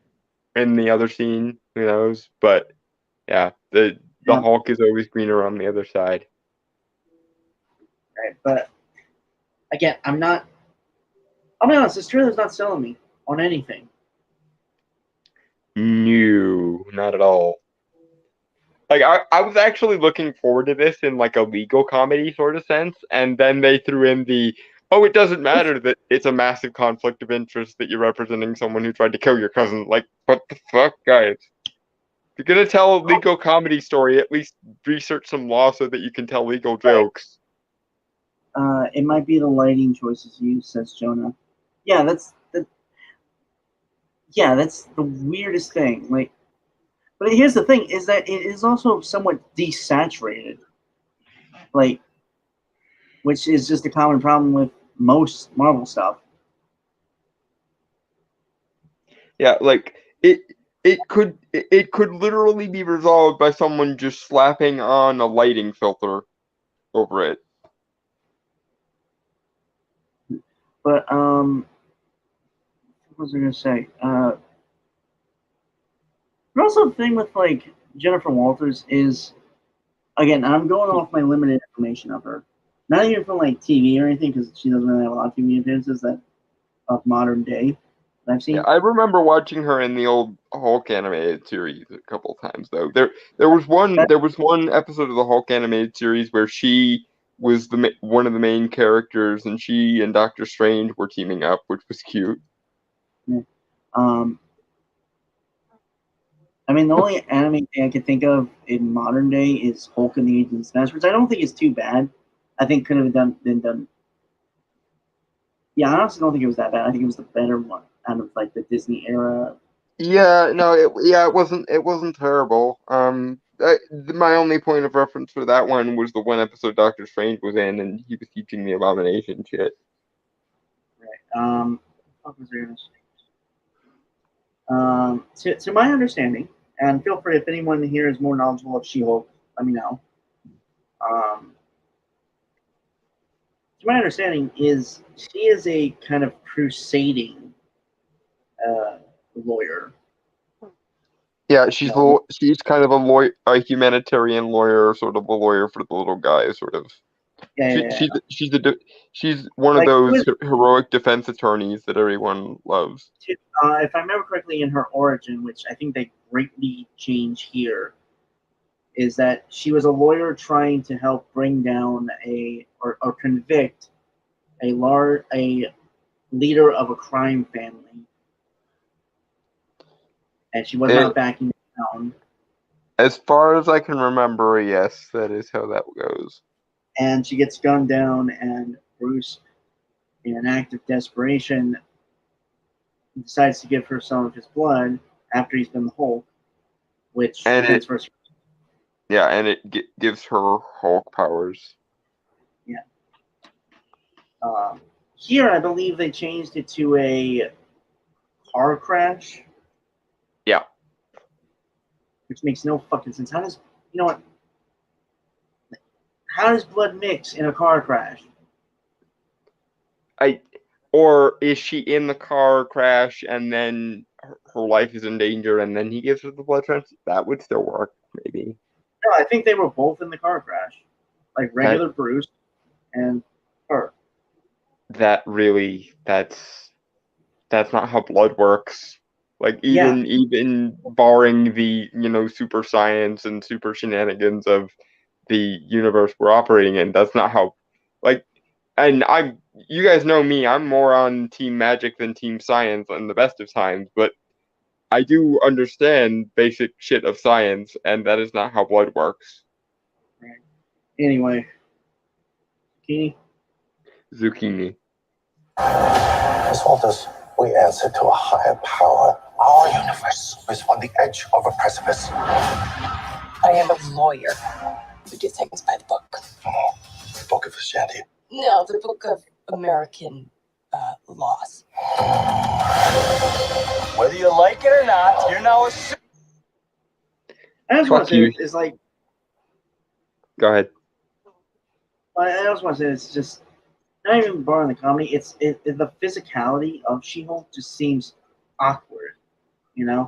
Speaker 2: in the other scene. Who knows? But Yeah, the Hulk is always greener on the other side.
Speaker 1: Right, but again, I'll be honest, this trailer's not selling me on anything.
Speaker 2: No, not at all. Like, I was actually looking forward to this in like a legal comedy sort of sense, and then they threw in it doesn't matter that it's a massive conflict of interest that you're representing someone who tried to kill your cousin. Like, what the fuck, guys? If you're gonna tell a legal comedy story, at least research some law so that you can tell legal jokes.
Speaker 1: It might be the lighting choices used, says Jonah. Yeah, that's the weirdest thing. Like, but here's the thing: is that it is also somewhat desaturated, like, which is just a common problem with most Marvel stuff.
Speaker 2: Yeah, like it could literally be resolved by someone just slapping on a lighting filter over it.
Speaker 1: But what was I gonna say? But also the thing with like Jennifer Walters is, again, I'm going off my limited information of her, not even from like TV or anything, because she doesn't really have a lot of TV appearances that of modern day that I've seen.
Speaker 2: Yeah, I remember watching her in the old Hulk animated series a couple times though. There was one episode of the Hulk animated series where she was one of the main characters, and she and Doctor Strange were teaming up, which was cute.
Speaker 1: Yeah. I mean, the only anime thing I can think of in modern day is Hulk and the Agent of Smash, which I don't think is too bad. I think could have been done. Yeah, I honestly don't think it was that bad. I think it was the better one out of like the Disney era.
Speaker 2: Yeah, no, it wasn't terrible. My only point of reference for that one was the one episode Doctor Strange was in, and he was teaching the Abomination shit.
Speaker 1: Right. What was I gonna say? To my understanding, and feel free if anyone here is more knowledgeable of She-Hulk, let me know. To my understanding, is she is a kind of crusading lawyer.
Speaker 2: Yeah, she's kind of a lawyer, a humanitarian lawyer, sort of a lawyer for the little guy, sort of. She's one of those heroic defense attorneys that everyone loves.
Speaker 1: If I remember correctly, in her origin, which I think they greatly change here, is that she was a lawyer trying to help bring down or convict a leader of a crime family, and she was not backing down.
Speaker 2: As far as I can remember, yes, that is how that goes.
Speaker 1: And she gets gunned down, and Bruce, in an act of desperation, decides to give her some of his blood after he's been the Hulk, which transfers.
Speaker 2: Yeah, and it gives her Hulk powers.
Speaker 1: Yeah. Here, I believe they changed it to a car crash.
Speaker 2: Yeah.
Speaker 1: Which makes no fucking sense. How does blood mix in a car crash?
Speaker 2: Or is she in the car crash and then her life is in danger and then he gives her the blood transfusion? That would still work, maybe.
Speaker 1: No, I think they were both in the car crash. Like regular Bruce and her.
Speaker 2: That's not how blood works. Like even barring the super science and super shenanigans of the universe we're operating in, that's not how. And you guys know me, I'm more on team magic than team science in the best of times, but I do understand basic shit of science, and that is not how blood works.
Speaker 1: Right. Anyway,
Speaker 2: Zucchini.
Speaker 4: Miss Walters, we answer to a higher power. Our universe is on the edge of a precipice.
Speaker 5: I am a lawyer who do things by the book.
Speaker 4: Oh, the Book of Ashanti.
Speaker 5: No, the Book of American laws.
Speaker 4: Whether you like it or not, you're now a...
Speaker 1: I just want to say it's like...
Speaker 2: Go ahead.
Speaker 1: I also want to say it's just not even barring the comedy. It's the physicality of She-Hulk just seems awkward,
Speaker 2: Yeah.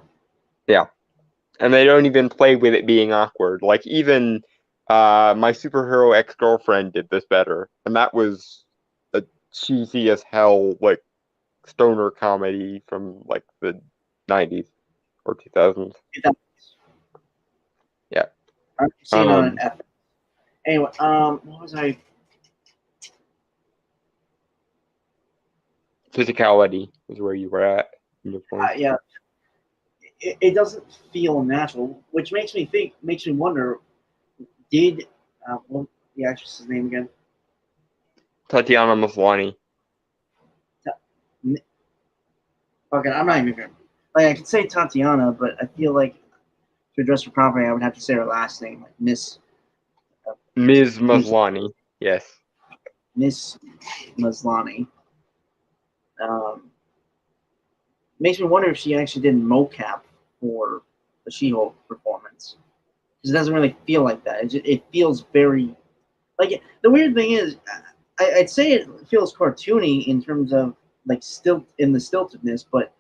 Speaker 2: And they don't even play with it being awkward. Like, even My Superhero Ex-Girlfriend did this better. And that was a cheesy as hell, like, stoner comedy from, like, the 90s or 2000s. Yeah.
Speaker 1: I've seen it on F. Anyway, what was I?
Speaker 2: Physicality is where you were at.
Speaker 1: Yeah. It doesn't feel natural, which makes me wonder, did, what's the actress's name again?
Speaker 2: Tatiana Maslany.
Speaker 1: Okay, I'm not even gonna, like, I could say Tatiana, but I feel like to address her properly, I would have to say her last name, like Ms.
Speaker 2: Maslany, yes.
Speaker 1: Miss Maslany. Makes me wonder if she actually did mocap for the She-Hulk performance. Because it doesn't really feel like that. It feels very... Like, the weird thing is, I'd say it feels cartoony in terms of, like, stiltedness, but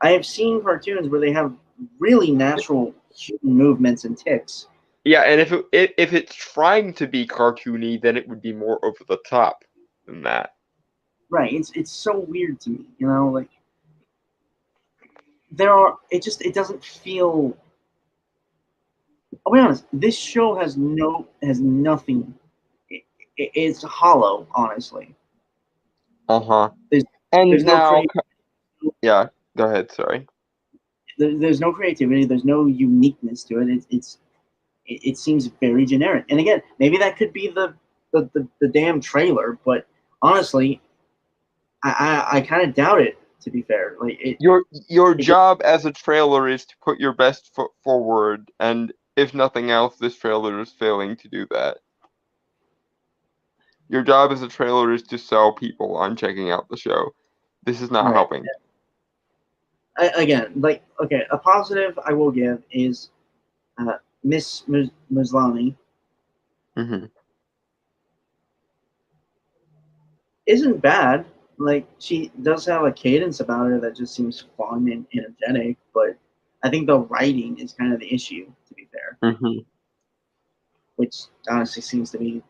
Speaker 1: I have seen cartoons where they have really natural human movements and tics.
Speaker 2: Yeah, and if it's trying to be cartoony, then it would be more over the top than that.
Speaker 1: Right. It's so weird to me, you know, like, it doesn't feel... I'll be honest, this show has nothing. It's hollow, honestly.
Speaker 2: Uh-huh.
Speaker 1: There's
Speaker 2: now,
Speaker 1: no
Speaker 2: yeah, go ahead, sorry.
Speaker 1: There's no creativity, there's no uniqueness to it. It seems very generic. And again, maybe that could be the damn trailer, but honestly, I kind of doubt it, to be fair. Like,
Speaker 2: your job as a trailer is to put your best foot forward, and if nothing else, this trailer is failing to do that. Your job as a trailer is to sell people on checking out the show. This is not helping.
Speaker 1: Again, like, okay, a positive I will give is Miss Maslany isn't bad. Like, she does have a cadence about her that just seems fun and energetic, but I think the writing is kind of the issue, to be fair. Which honestly seems to be the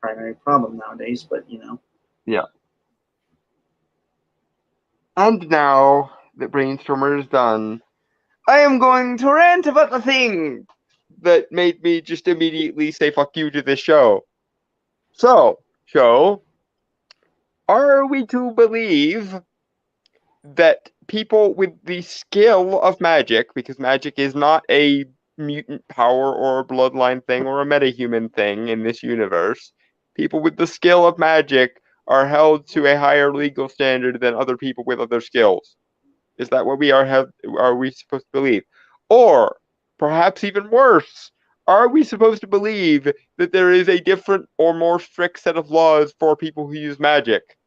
Speaker 1: primary problem nowadays, but you know.
Speaker 2: Yeah. And now that Brainstormer is done, I am going to rant about the thing that made me just immediately say fuck you to this show. So, show, are we to believe that people with the skill of magic, because magic is not a mutant power or a bloodline thing or a metahuman thing in this universe, people with the skill of magic are held to a higher legal standard than other people with other skills? Is that what are we supposed to believe? Or, perhaps even worse, are we supposed to believe that there is a different or more strict set of laws for people who use magic?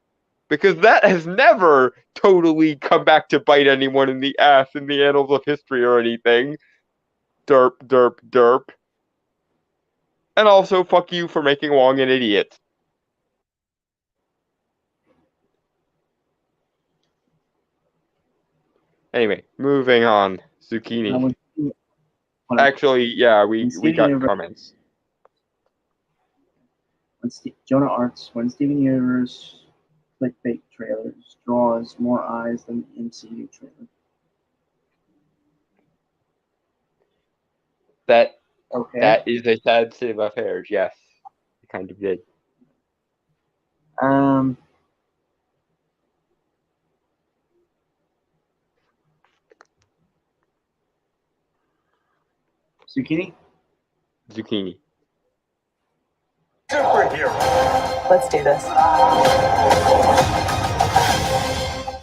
Speaker 2: Because that has never totally come back to bite anyone in the ass in the annals of history or anything. Derp, derp, derp. And also, fuck you for making Wong an idiot. Anyway, moving on. Zucchini. Actually, yeah, we got comments.
Speaker 1: Jonah Arts, when Steven Universe clickbait trailers draws more eyes than the MCU trailer.
Speaker 2: That is a sad state of affairs, yes. It kind of did.
Speaker 1: Zucchini?
Speaker 2: Zucchini.
Speaker 4: Superhero.
Speaker 5: Let's do this.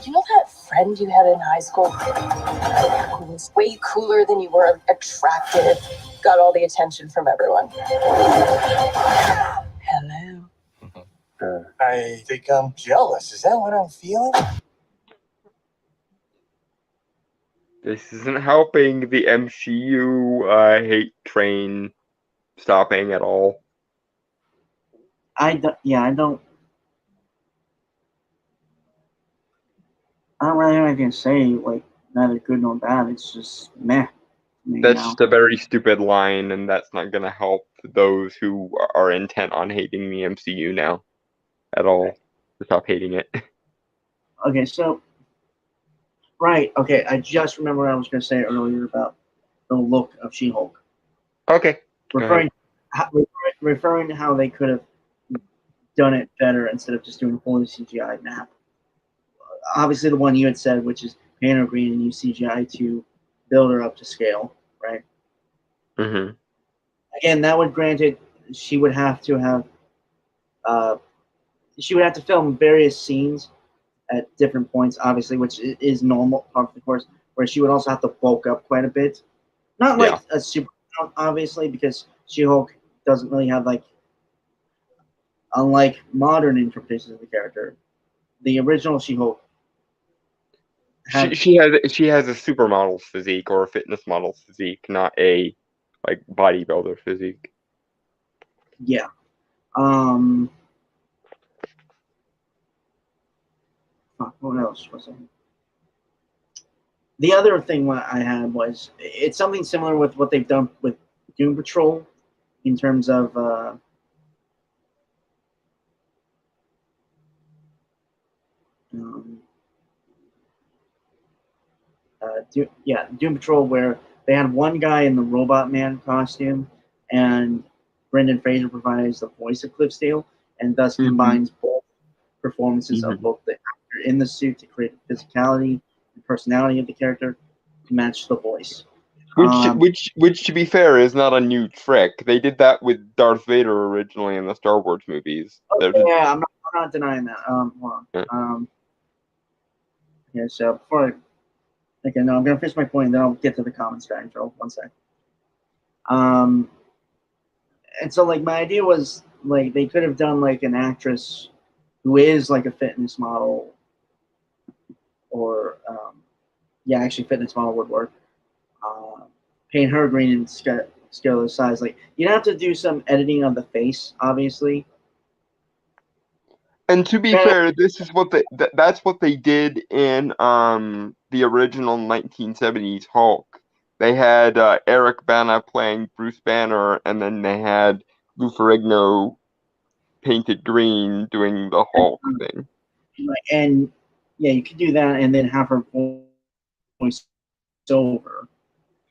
Speaker 5: You know that friend you had in high school who was way cooler than you were, attractive, got all the attention from everyone? Hello.
Speaker 4: I think I'm jealous. Is that what I'm feeling?
Speaker 2: This isn't helping the MCU hate train stopping at all.
Speaker 1: I don't really have anything to say, like, neither good nor bad. It's just meh.
Speaker 2: That's just a very stupid line, and that's not going to help those who are intent on hating the MCU now at all to stop hating it.
Speaker 1: Okay, so right. Okay, I just remember what I was going to say earlier about the look of She-Hulk.
Speaker 2: Okay.
Speaker 1: Referring to how they could have done it better instead of just doing a fully CGI map. Obviously, the one you had said, which is paint her green and use CGI to build her up to scale, right?
Speaker 2: Mm-hmm.
Speaker 1: Again, that would granted she would have to film various scenes at different points, obviously, which is normal part of the course. Where she would also have to bulk up quite a bit, not like a super, obviously, because She-Hulk doesn't really have like, unlike modern interpretations of the character, the original She-Hulk.
Speaker 2: She has a supermodel physique or a fitness model physique, not a like bodybuilder physique.
Speaker 1: Yeah. What else was it? The other thing I had was it's something similar with what they've done with Doom Patrol in terms of Doom Patrol, where they had one guy in the Robot Man costume, and Brendan Fraser provides the voice of Cliffsdale, and thus combines both performances of both the actor in the suit to create the physicality and personality of the character to match the voice.
Speaker 2: Which, to be fair, is not a new trick. They did that with Darth Vader originally in the Star Wars movies.
Speaker 1: Yeah, I'm not denying that. Hold on. Okay, so before I'm gonna finish my point, and then I'll get to the comments, guys. So 1 sec. And so like my idea was like they could have done like an actress who is like a fitness model, or actually fitness model would work. Paint her green and scale the size. Like you'd have to do some editing of the face, obviously.
Speaker 2: And to be fair, this is what that's what they did in the original 1970s Hulk. They had Eric Bana playing Bruce Banner, and then they had Lou Ferrigno painted green doing the Hulk thing.
Speaker 1: And yeah, you could do that, and then have her voice over,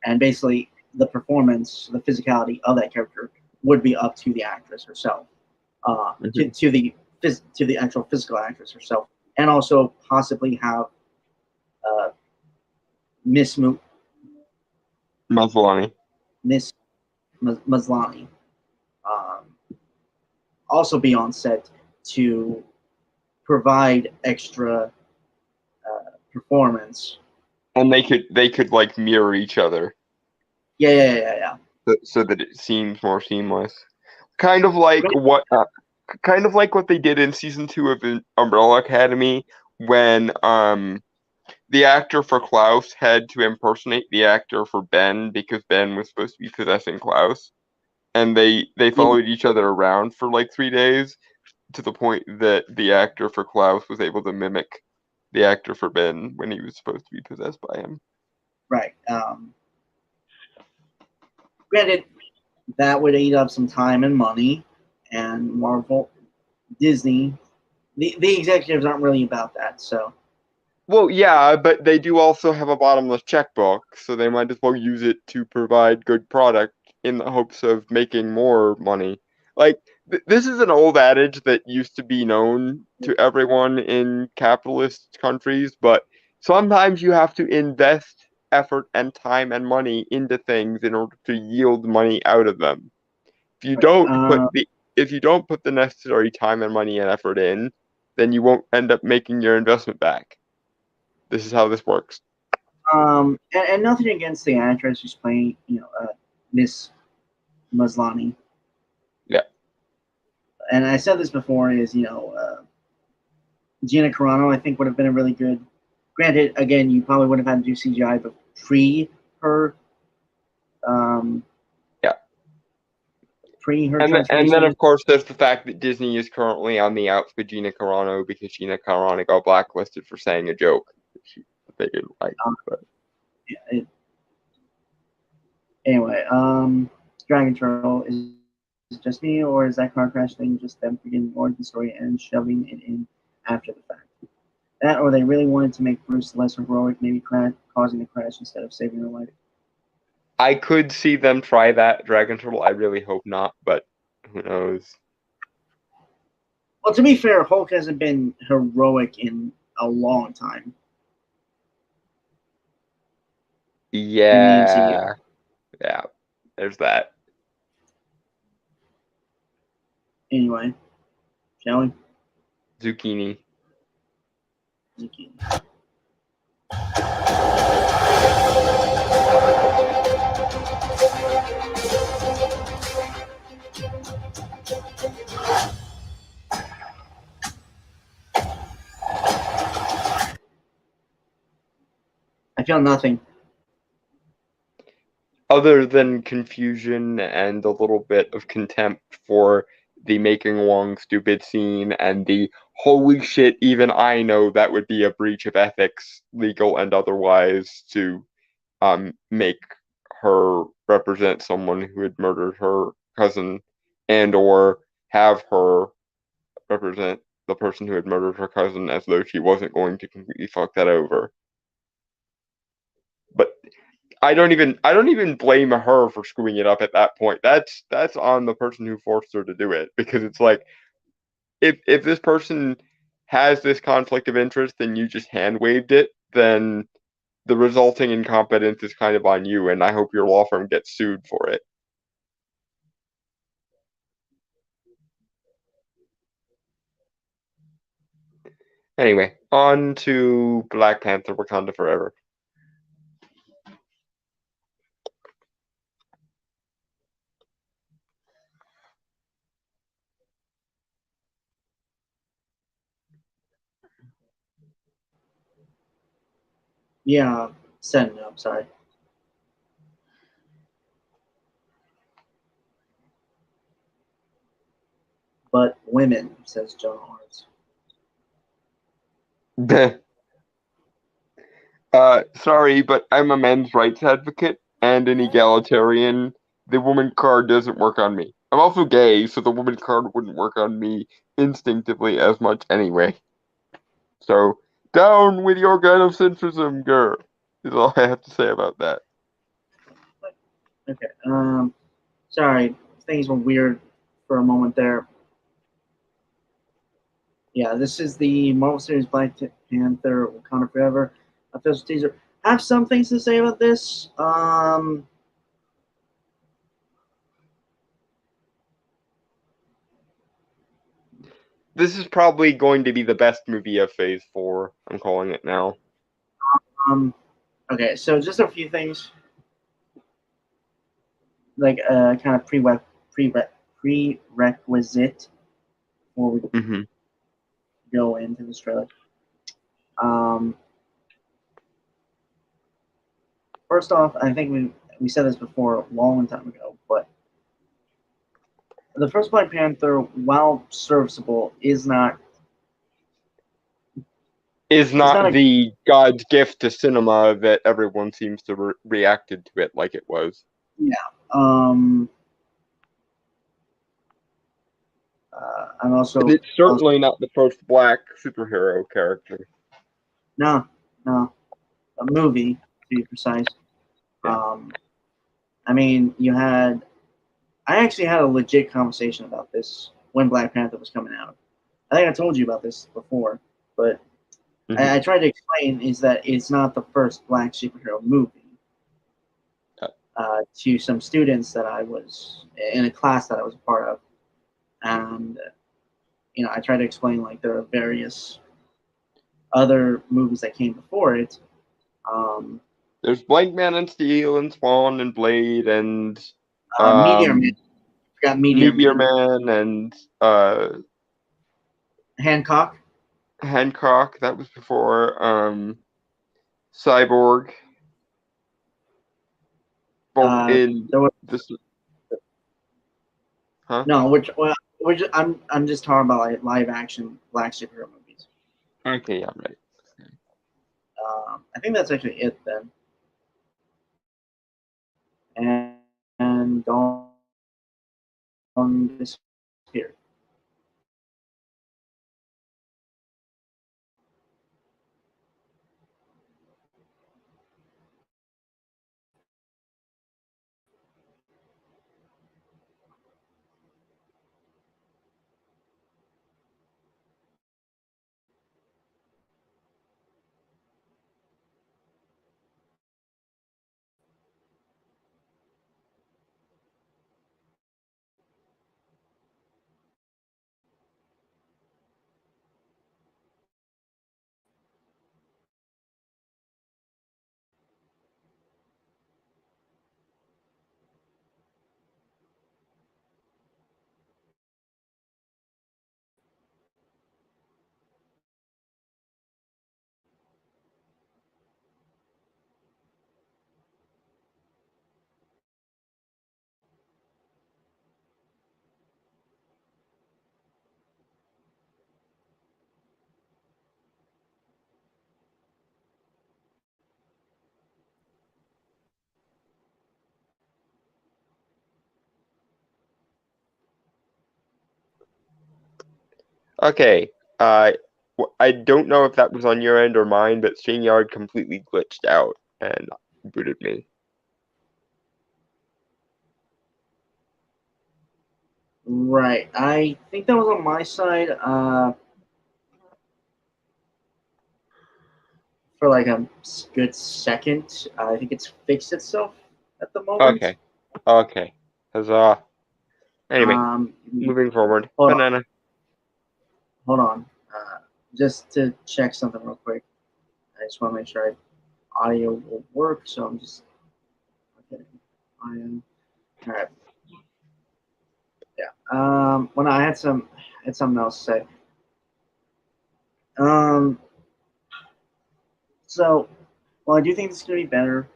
Speaker 1: and basically the performance, the physicality of that character would be up to the actress herself, to the actual physical actress herself, and also possibly have Miss
Speaker 2: Maslany
Speaker 1: also be on set to provide extra performance.
Speaker 2: And they could like mirror each other.
Speaker 1: Yeah.
Speaker 2: So that it seems more seamless. Kind of like what they did in season 2 of Umbrella Academy, when the actor for Klaus had to impersonate the actor for Ben because Ben was supposed to be possessing Klaus, and they followed each other around for like 3 days, to the point that the actor for Klaus was able to mimic the actor for Ben when he was supposed to be possessed by him.
Speaker 1: Right. Granted, that would eat up some time and money, and Disney, the executives aren't really about that, so.
Speaker 2: Well, yeah, but they do also have a bottomless checkbook, so they might as well use it to provide good product in the hopes of making more money. Like, this is an old adage that used to be known to everyone in capitalist countries, but sometimes you have to invest effort and time and money into things in order to yield money out of them. If you don't put the necessary time and money and effort in, then you won't end up making your investment back. This is how this works.
Speaker 1: And nothing against the actress who's playing, Miss Maslany.
Speaker 2: Yeah.
Speaker 1: And I said this before, is, Gina Carano, I think, would have been a really good. Granted, again, you probably would have had to do CGI, but pre her. Pre her.
Speaker 2: And then, of course, there's the fact that Disney is currently on the outs with Gina Carano because Gina Carano got blacklisted for saying a joke that they didn't like.
Speaker 1: Anyway, Dragon Turtle is it just me, or is that car crash thing just them forgetting more of the story and shoving it in after the fact? That, or they really wanted to make Bruce less heroic, maybe causing the crash instead of saving her life.
Speaker 2: I could see them try that, Dragon Turtle. I really hope not, but who knows?
Speaker 1: Well, to be fair, Hulk hasn't been heroic in a long time.
Speaker 2: Yeah. Yeah, there's that.
Speaker 1: Anyway, shall we?
Speaker 2: Zucchini.
Speaker 1: Zucchini. I feel nothing.
Speaker 2: Other than confusion and a little bit of contempt for the making Wong stupid scene and the holy shit, even I know that would be a breach of ethics, legal and otherwise, to make her represent someone who had murdered her cousin and or have her represent the person who had murdered her cousin as though she wasn't going to completely fuck that over. But I don't even blame her for screwing it up at that point. That's on the person who forced her to do it, because it's like if this person has this conflict of interest and you just hand waved it, then the resulting incompetence is kind of on you, and I hope your law firm gets sued for it. Anyway, on to Black Panther: Wakanda Forever.
Speaker 1: Yeah, setting up, sorry. But women, says John Lawrence.
Speaker 2: Sorry, but I'm a men's rights advocate and an egalitarian. The woman card doesn't work on me. I'm also gay, so the woman card wouldn't work on me instinctively as much anyway. So, down with your gynocentrism, girl, is all I have to say about that.
Speaker 1: Okay, sorry, things were weird for a moment there. Yeah, this is the Marvel Series Black Panther Wakanda Forever official teaser. I have some things to say about this.
Speaker 2: This is probably going to be the best movie of Phase 4. I'm calling it now.
Speaker 1: Okay, so just a few things. Like kind of prerequisite before we go into this trailer. First off, I think we said this before a long time ago, but the first Black Panther, while serviceable, is not
Speaker 2: the God's gift to cinema that everyone seems to reacted to it like it was.
Speaker 1: Yeah. I'm also.
Speaker 2: And it's certainly not the first black superhero character.
Speaker 1: No, a movie to be precise. Yeah. I mean, I actually had a legit conversation about this when Black Panther was coming out. I think I told you about this before, but I tried to explain is that it's not the first black superhero movie. To some students that I was in a class that I was a part of, and I tried to explain like there are various other movies that came before it.
Speaker 2: There's Blank Man and Steel and Spawn and Blade and
Speaker 1: Meteor Man. Got Meteor
Speaker 2: Man and
Speaker 1: Hancock.
Speaker 2: That was before Cyborg. In this, huh?
Speaker 1: No, I'm just talking about like live action black superhero movies.
Speaker 2: Okay, yeah, right.
Speaker 1: I think that's actually it then. And Dawn disappeared.
Speaker 2: Okay. I don't know if that was on your end or mine, but StreamYard completely glitched out and booted me.
Speaker 1: Right. I think that was on my side. For like a good second. I think it's fixed itself at the moment.
Speaker 2: Okay. Okay. Huzzah. Anyway, moving forward.
Speaker 1: Hold
Speaker 2: Banana.
Speaker 1: Hold on. Just to check something real quick. I just want to make sure audio will work. So I'm just okay. Audio. All right. Yeah. When I had something else to say. So, well, I do think it's going to be better.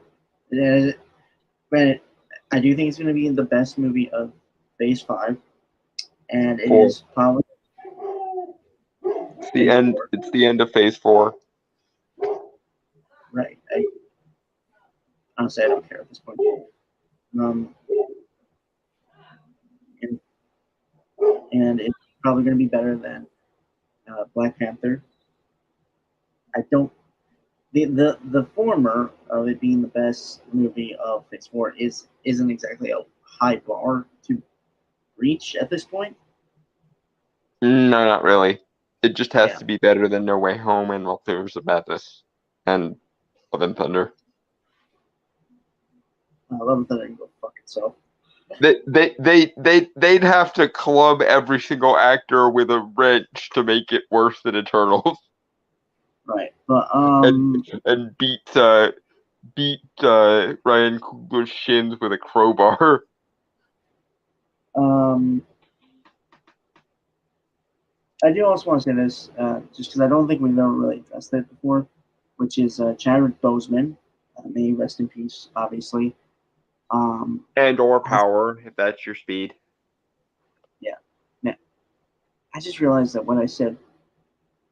Speaker 1: Granted, I do think it's going to be the best movie of Phase 5, and it
Speaker 2: Four.
Speaker 1: is probably
Speaker 2: It's the end. It's the end of Phase 4.
Speaker 1: right. Honestly, I don't care at this point. And it's probably going to be better than Black Panther. I don't. The former of it being the best movie of Phase 4 isn't exactly a high bar to reach at this point.
Speaker 2: No, not really. It just has to be better than No Way Home and Multiverse of Madness and Love and Thunder.
Speaker 1: Love and Thunder can go fuck itself.
Speaker 2: They'd have to club every single actor with a wrench to make it worse than Eternals.
Speaker 1: Right, but
Speaker 2: and beat Ryan Coogler's shins with a crowbar.
Speaker 1: I do also want to say this, just because I don't think we've ever really addressed it before, which is Chadwick Boseman. May he rest in peace, obviously.
Speaker 2: And or power, if that's your speed.
Speaker 1: Yeah. Now, I just realized that what I said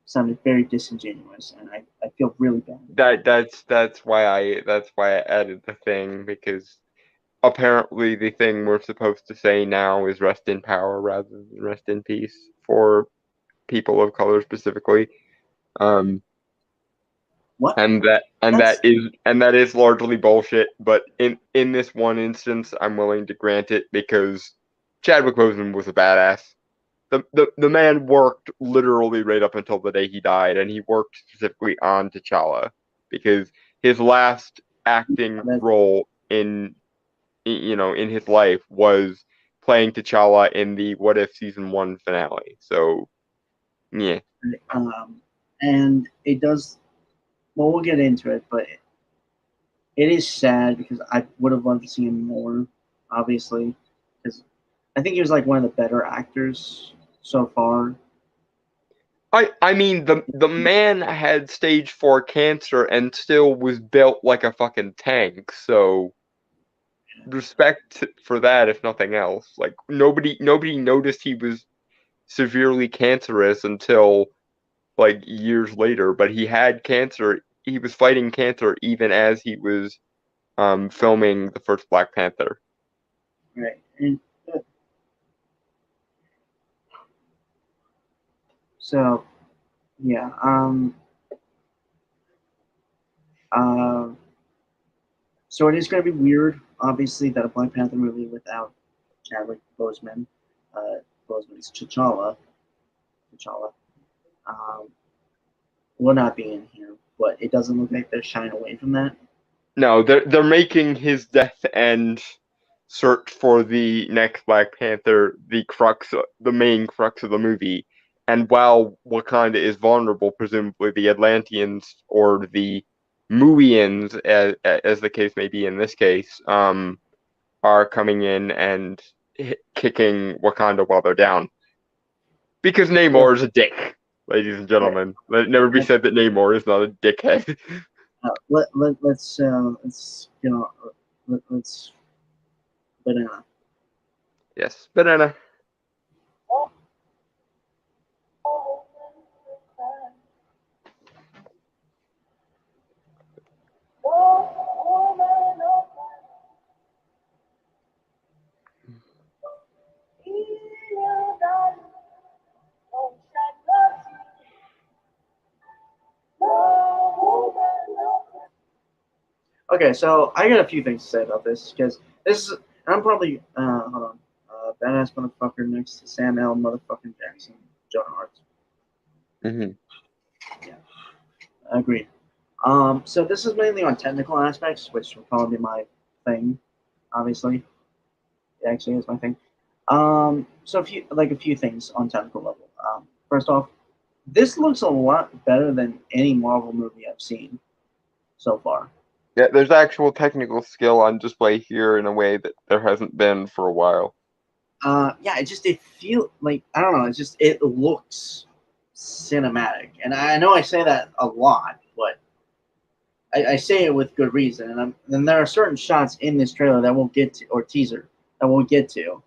Speaker 1: sounded very disingenuous, and I feel really bad.
Speaker 2: That's why I added the thing, because apparently the thing we're supposed to say now is rest in power rather than rest in peace for people of color specifically.
Speaker 1: What?
Speaker 2: And that is largely bullshit, but in this one instance I'm willing to grant it because Chadwick Boseman was a badass. The man worked literally right up until the day he died, and he worked specifically on T'Challa because his last acting role in his life was playing T'Challa in the What If Season 1 finale. So, yeah.
Speaker 1: And it does. Well, we'll get into it, but it is sad because I would have loved to see him more, obviously, because I think he was like one of the better actors so far.
Speaker 2: I mean, the man had stage 4 cancer and still was built like a fucking tank, so respect for that, if nothing else. Like, nobody noticed he was severely cancerous until like years later, but he had cancer. He was fighting cancer even as he was filming the first Black Panther.
Speaker 1: Right. And, so, yeah. So it is going to be weird, obviously, that a Black Panther movie without Chadwick Boseman, Boseman's T'Challa, will not be in here. But it doesn't look like they're shying away from that.
Speaker 2: No, they're making his death and search for the next Black Panther the main crux of the movie. And while Wakanda is vulnerable, presumably the Atlanteans or the Muians, as the case may be in this case, are coming in and kicking Wakanda while they're down. Because Namor is a dick, ladies and gentlemen. Let it never be said that Namor is not a dickhead.
Speaker 1: Let's banana.
Speaker 2: Yes, banana.
Speaker 1: Okay, so I got a few things to say about this because this is I'm probably hold on, badass motherfucker next to Sam L. motherfucking Jackson, Jonah Hart.
Speaker 2: Mm-hmm.
Speaker 1: Yeah, agreed. So this is mainly on technical aspects, which will probably be my thing, obviously. It actually is my thing. So a few things on technical level. First off, this looks a lot better than any Marvel movie I've seen so far.
Speaker 2: Yeah, there's actual technical skill on display here in a way that there hasn't been for a while.
Speaker 1: Yeah, it feels like I don't know. It looks cinematic, and I know I say that a lot, but I say it with good reason. And there are certain shots in this trailer that we'll get to, or teaser that we'll get to.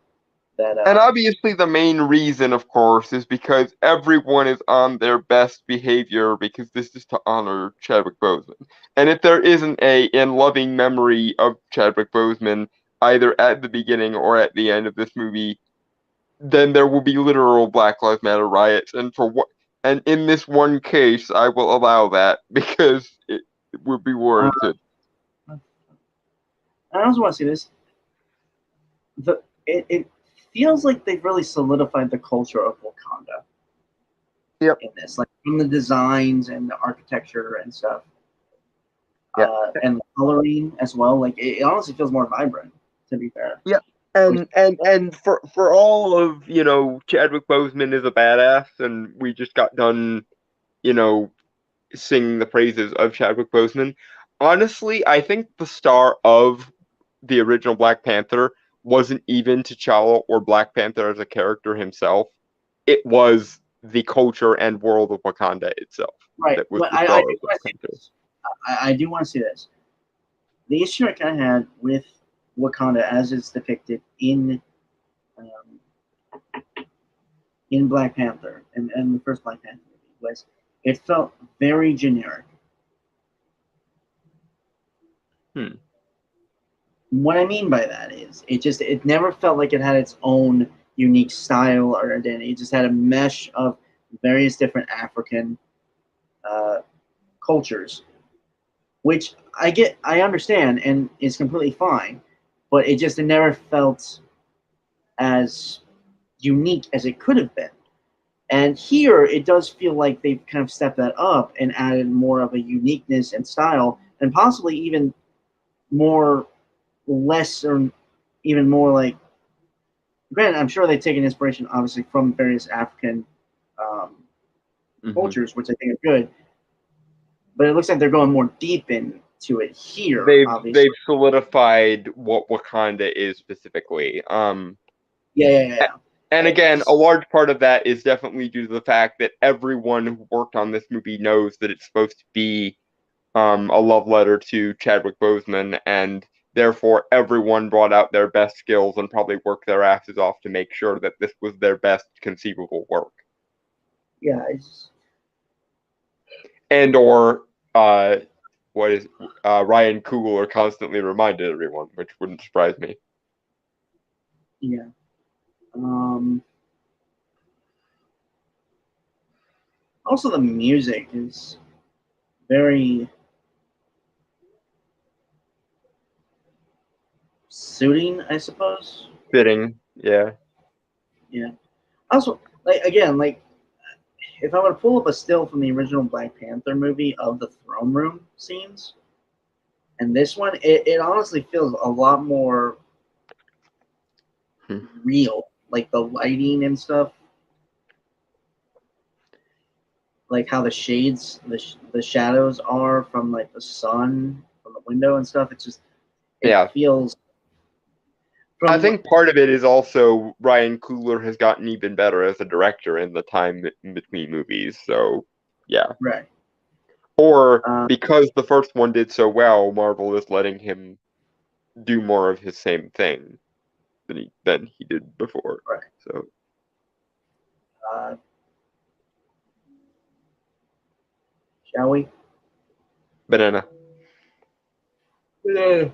Speaker 2: And obviously the main reason, of course, is because everyone is on their best behavior because this is to honor Chadwick Boseman. And if there isn't in loving memory of Chadwick Boseman, either at the beginning or at the end of this movie, then there will be literal Black Lives Matter riots. And in this one case, I will allow that because it would be warranted.
Speaker 1: I also want to see this. It feels like they've really solidified the culture of Wakanda.
Speaker 2: Yep.
Speaker 1: In this, like from the designs and the architecture and stuff.
Speaker 2: Yeah.
Speaker 1: And the coloring as well. Like it honestly feels more vibrant, to be fair.
Speaker 2: Yeah. And for all of, Chadwick Boseman is a badass, and we just got done, singing the praises of Chadwick Boseman. Honestly, I think the star of the original Black Panther wasn't even T'Challa or Black Panther as a character himself. It was the culture and world of Wakanda itself.
Speaker 1: Right.
Speaker 2: That was
Speaker 1: but
Speaker 2: the star of Black Panther.
Speaker 1: I do want to see this. The issue I kind of had with Wakanda as it's depicted in Black Panther and the first Black Panther movie was it felt very generic. What I mean by that is it never felt like it had its own unique style or identity. It just had a mesh of various different African cultures, which I understand and is completely fine, but it never felt as unique as it could have been. And here it does feel like they've kind of stepped that up and added more of a uniqueness and style, and possibly even more less or even more like. Granted, I'm sure they've taken inspiration obviously from various African cultures, which I think are good. But it looks like they're going more deep into it here.
Speaker 2: They've solidified what Wakanda is specifically.
Speaker 1: Yeah.
Speaker 2: And again, a large part of that is definitely due to the fact that everyone who worked on this movie knows that it's supposed to be a love letter to Chadwick Boseman, and therefore everyone brought out their best skills and probably worked their asses off to make sure that this was their best conceivable work.
Speaker 1: Yeah.
Speaker 2: Ryan Coogler constantly reminded everyone, which wouldn't surprise me.
Speaker 1: Yeah. Also, the music is very suiting, I suppose.
Speaker 2: Fitting, yeah.
Speaker 1: Yeah. Also, like if I were to pull up a still from the original Black Panther movie of the throne room scenes, and this one, it honestly feels a lot more real. Like the lighting and stuff, like how the shades, the shadows are from like the sun from the window and stuff. It feels.
Speaker 2: I think part of it is also Ryan Coogler has gotten even better as a director in the time in between movies. So, yeah.
Speaker 1: Right.
Speaker 2: Or because the first one did so well, Marvel is letting him do more of his same thing than he did before.
Speaker 1: Right.
Speaker 2: So.
Speaker 1: Shall we?
Speaker 2: Banana.
Speaker 1: Yeah.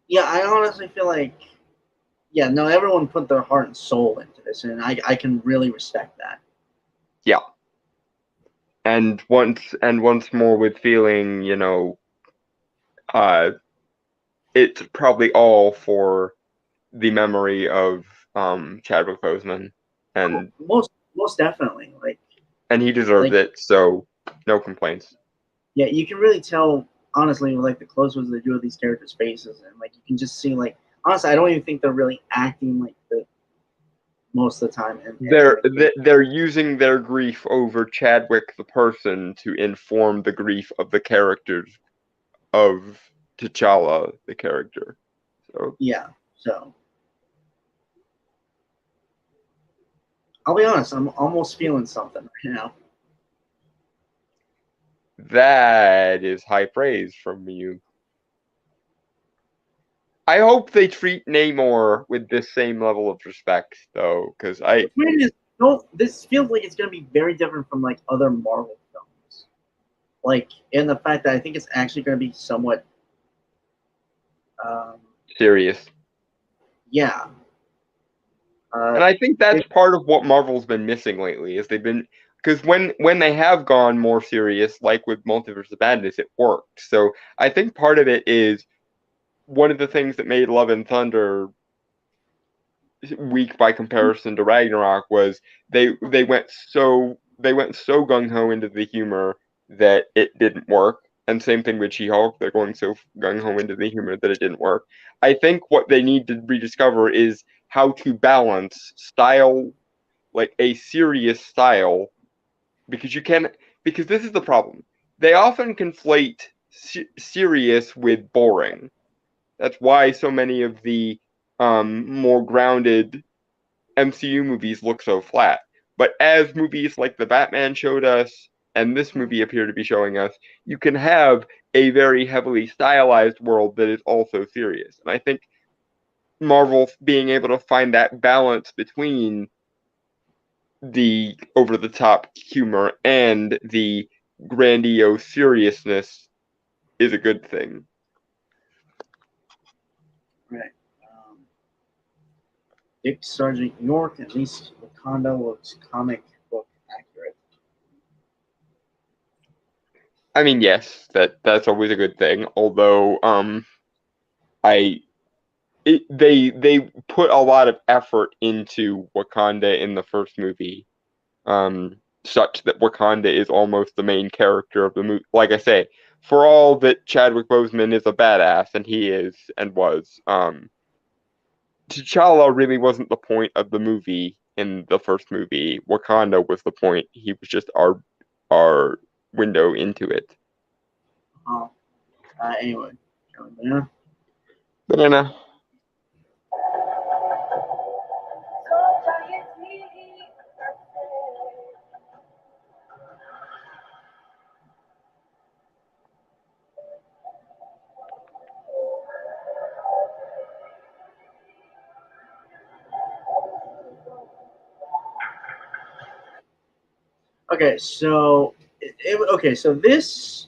Speaker 1: Yeah, I honestly feel like, no, everyone put their heart and soul into this, and I can really respect that.
Speaker 2: Yeah. And once more with feeling, it's probably all for the memory of Chadwick Boseman, and
Speaker 1: most definitely,
Speaker 2: and he deserved it, so no complaints.
Speaker 1: Yeah, you can really tell, honestly, like the close-ups they do of these characters' faces, and like you can just see, like, honestly, I don't even think they're really acting like the most of the time. And
Speaker 2: they're using their grief over Chadwick the person to inform the grief of the characters of T'Challa the character. So
Speaker 1: yeah, so I'll be honest, I'm almost feeling something right now.
Speaker 2: That is high praise from you. I hope they treat Namor with this same level of respect, though, because
Speaker 1: this feels like it's going to be very different from like other Marvel films, like in the fact that I think it's actually going to be somewhat
Speaker 2: serious.
Speaker 1: Yeah.
Speaker 2: And I think that's part of what Marvel's been missing lately, is they've been, because when they have gone more serious, like with Multiverse of Madness, it worked. So I think part of it is one of the things that made Love and Thunder weak by comparison to Ragnarok was they went so gung ho into the humor that it didn't work. And same thing with She-Hulk, they're going so gung ho into the humor that it didn't work. I think what they need to rediscover is how to balance style, like a serious style, because this is the problem. They often conflate serious with boring. That's why so many of the more grounded MCU movies look so flat. But as movies like The Batman showed us, and this movie appear to be showing us, you can have a very heavily stylized world that is also serious. And I think Marvel being able to find that balance between the over-the-top humor and the grandiose seriousness is a good thing.
Speaker 1: Right. Dick Sergeant York, at least Wakanda looks comic book accurate.
Speaker 2: I mean, yes, that's always a good thing. Although, they put a lot of effort into Wakanda in the first movie, such that Wakanda is almost the main character of the movie. Like I say, for all that Chadwick Boseman is a badass, and he is and was, T'Challa really wasn't the point of the movie in the first movie. Wakanda was the point. He was just our window into it.
Speaker 1: Anyway, banana.
Speaker 2: Banana.
Speaker 1: Okay, so so this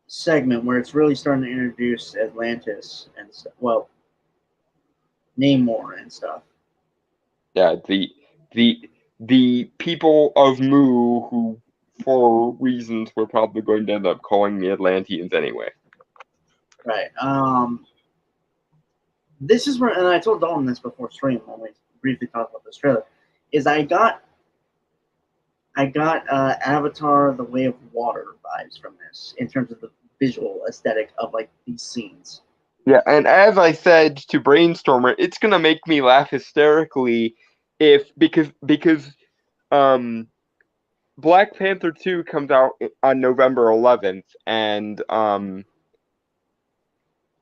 Speaker 1: segment where it's really starting to introduce Atlantis and stuff. Well, Namor and stuff.
Speaker 2: Yeah, the people of Mu who, for reasons we're probably going to end up calling the Atlanteans anyway.
Speaker 1: Right. This is where, and I told Dalton this before stream when we briefly talked about this trailer, is I got Avatar: The Way of Water vibes from this in terms of the visual aesthetic of like these scenes.
Speaker 2: Yeah, and as I said to Brainstormer, it's gonna make me laugh hysterically because Black Panther 2 comes out on November 11th, and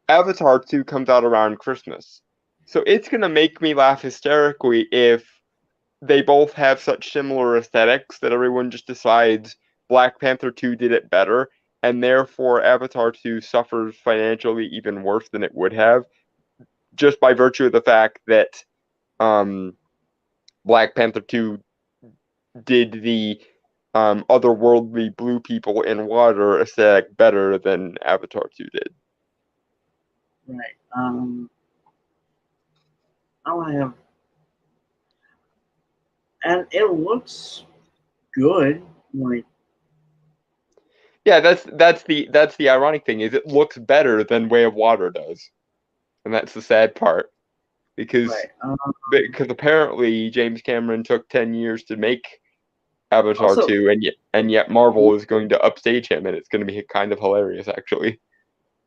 Speaker 2: Avatar 2 comes out around Christmas. So it's gonna make me laugh hysterically if they both have such similar aesthetics that everyone just decides Black Panther 2 did it better, and therefore Avatar 2 suffers financially even worse than it would have, just by virtue of the fact that Black Panther 2 did the otherworldly blue people in water aesthetic better than Avatar 2 did.
Speaker 1: Right. I have, and it looks good. Like,
Speaker 2: yeah, that's the ironic thing is it looks better than Way of Water does, and that's the sad part because apparently James Cameron took 10 years to make Avatar
Speaker 1: also,
Speaker 2: 2, and yet Marvel is going to upstage him, and it's going to be kind of hilarious actually.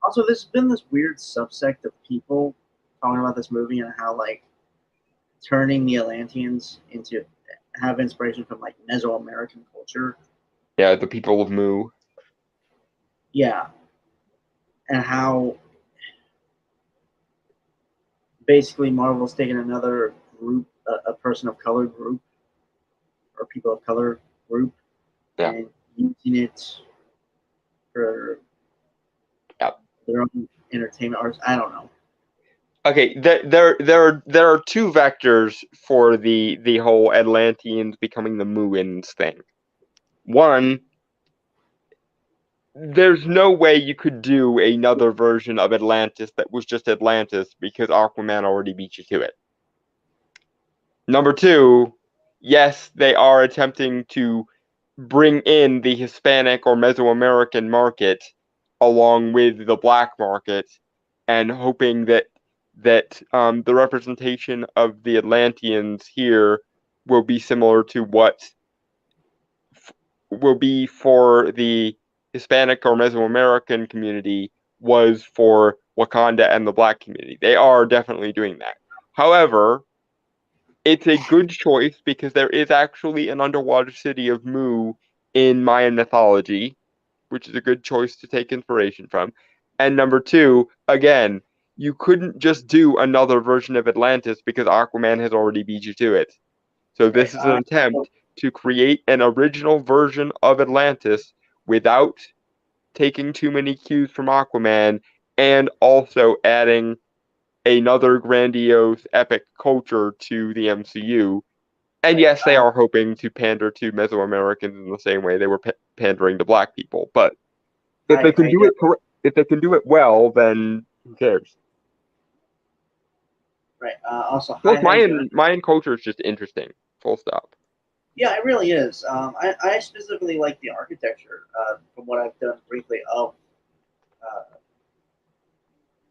Speaker 1: Also, there's been this weird subsect of people talking about this movie and how like turning the Atlanteans into have inspiration from like Mesoamerican culture.
Speaker 2: Yeah, the people of Mu.
Speaker 1: Yeah, and how basically Marvel's taken another group, a person of color group, or people of color group,
Speaker 2: yeah,
Speaker 1: and using it for their own entertainment arts. I don't know.
Speaker 2: Okay, there are two vectors for the whole Atlanteans becoming the Muins thing. One, there's no way you could do another version of Atlantis that was just Atlantis because Aquaman already beat you to it. Number two, yes, they are attempting to bring in the Hispanic or Mesoamerican market along with the black market, and hoping that the representation of the Atlanteans here will be similar to what will be for the Hispanic or Mesoamerican community was for Wakanda and the black community. They are definitely doing that. However, it's a good choice because there is actually an underwater city of Mu in Mayan mythology, which is a good choice to take inspiration from. And number two, again, you couldn't just do another version of Atlantis because Aquaman has already beat you to it. So this is an attempt to create an original version of Atlantis without taking too many cues from Aquaman and also adding another grandiose epic culture to the MCU. And yes, they are hoping to pander to Mesoamericans in the same way they were pandering to black people. But if they can do it well, then who cares?
Speaker 1: Right. Also,
Speaker 2: Plus, Mayan culture is just interesting. Full stop.
Speaker 1: Yeah, it really is. I specifically like the architecture from what I've done briefly of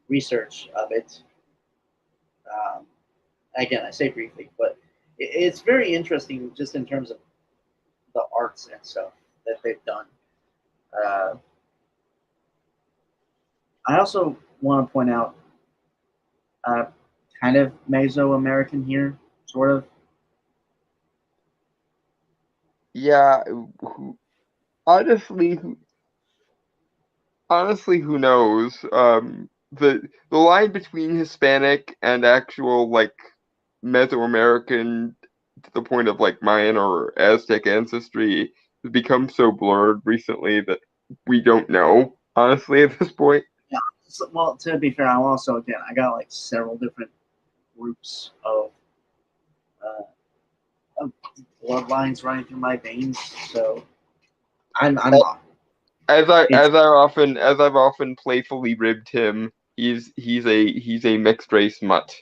Speaker 1: research of it. Again, I say briefly, but it's very interesting just in terms of the arts and stuff that they've done. I also want to point out kind of Mesoamerican here, sort of.
Speaker 2: Yeah, honestly, who knows? The line between Hispanic and actual like Mesoamerican to the point of like Mayan or Aztec ancestry has become so blurred recently that we don't know, honestly, at this point.
Speaker 1: Yeah. So, well, to be fair, I got like several different groups of bloodlines running through my veins, so I'm
Speaker 2: as I've often playfully ribbed him, he's a mixed race mutt.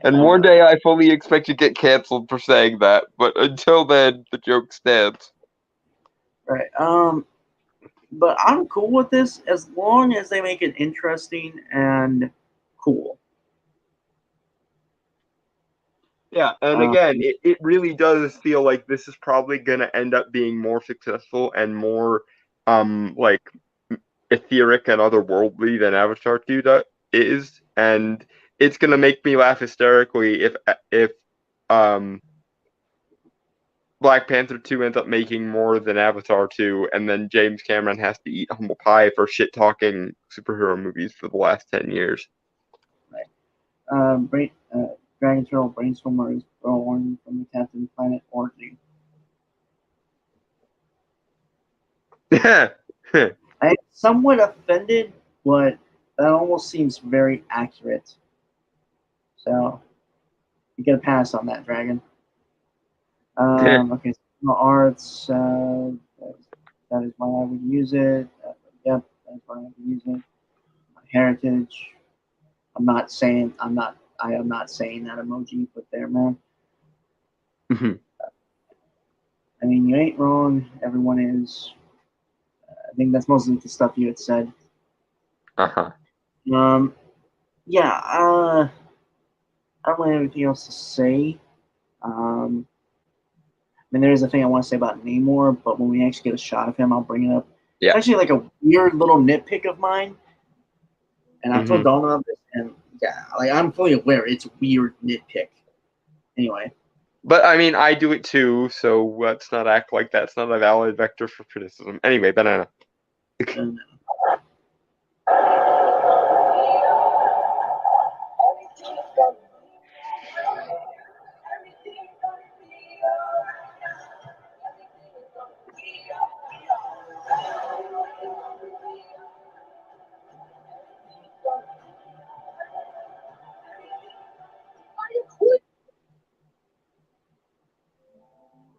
Speaker 2: And one day I fully expect to get canceled for saying that, but until then, the joke stands.
Speaker 1: Right. But I'm cool with this as long as they make it interesting and cool.
Speaker 2: Yeah, and again, it really does feel like this is probably going to end up being more successful and more like etheric and otherworldly than Avatar 2 is, and it's going to make me laugh hysterically if Black Panther 2 ends up making more than Avatar 2, and then James Cameron has to eat humble pie for shit talking superhero movies for the last 10 years.
Speaker 1: Right. Dragon Turtle Brainstormer is born from the Captain Planet orgy. I'm somewhat offended, but that almost seems very accurate. So you get a pass on that, Dragon. Okay, so arts. That is why I would use it. Yep, that's why I would use it. My heritage. I am not saying that emoji you put there, man. I mean, you ain't wrong. Everyone is. I think that's mostly the stuff you had said. Yeah. I don't really have anything else to say. I mean, there is a thing I want to say about Namor, but when we actually get a shot of him, I'll bring it up.
Speaker 2: Yeah.
Speaker 1: It's actually like a weird little nitpick of mine, and I've told Dawn about this, and yeah, like I'm fully aware it's a weird nitpick. Anyway.
Speaker 2: But I mean, I do it too, so let's not act like that's not a valid vector for criticism. Anyway, Banana.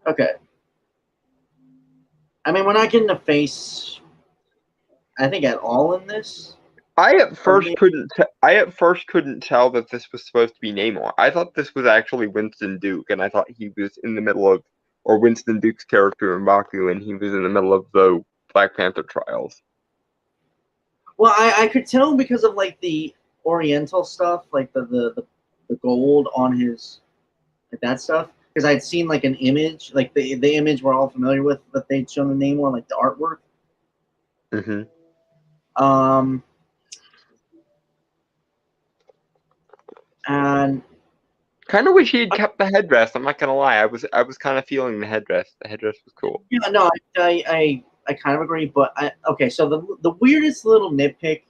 Speaker 1: Okay. I mean, we're not getting a face, I think, at all in this.
Speaker 2: I at first couldn't tell that this was supposed to be Namor. I thought this was actually Winston Duke, and I thought he was in the middle of, or Winston Duke's character in Baku, and he was in the middle of the Black Panther trials.
Speaker 1: Well, I could tell because of like the Oriental stuff, like the gold on his, like that stuff. Because I'd seen like an image, like the image we're all familiar with that they'd shown the Namor, like the artwork. And
Speaker 2: kind of wish he had kept the headdress. I'm not gonna lie. I was kind of feeling the headdress. The headdress was cool.
Speaker 1: Yeah, no, I kind of agree. But okay, so the weirdest little nitpick,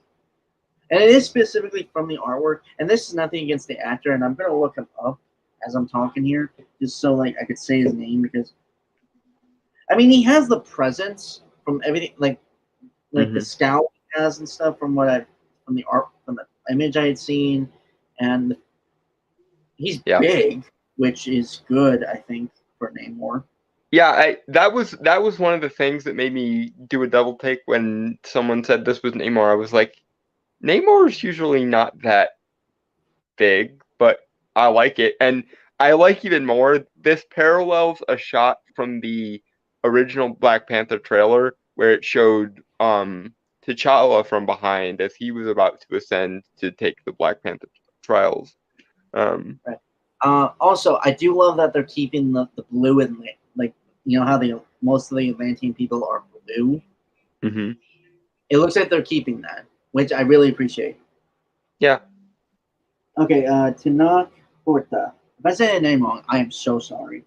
Speaker 1: and it is specifically from the artwork, and this is nothing against the actor, and I'm gonna look him up as I'm talking here, just so like I could say his name, because I mean he has the presence from everything, like the scout he has and stuff from the image I had seen, and he's big, which is good, I think, for Namor.
Speaker 2: Yeah, that was one of the things that made me do a double take when someone said this was Namor. I was like, Namor is usually not that big, but I like it. And I like even more, this parallels a shot from the original Black Panther trailer where it showed T'Challa from behind as he was about to ascend to take the Black Panther trials.
Speaker 1: Right. Also, I do love that they're keeping the blue and like, you know how most of the Atlantean people are blue. It looks like they're keeping that, which I really appreciate.
Speaker 2: Yeah.
Speaker 1: Okay, Tanak Porta. If I say the name wrong, I am so sorry.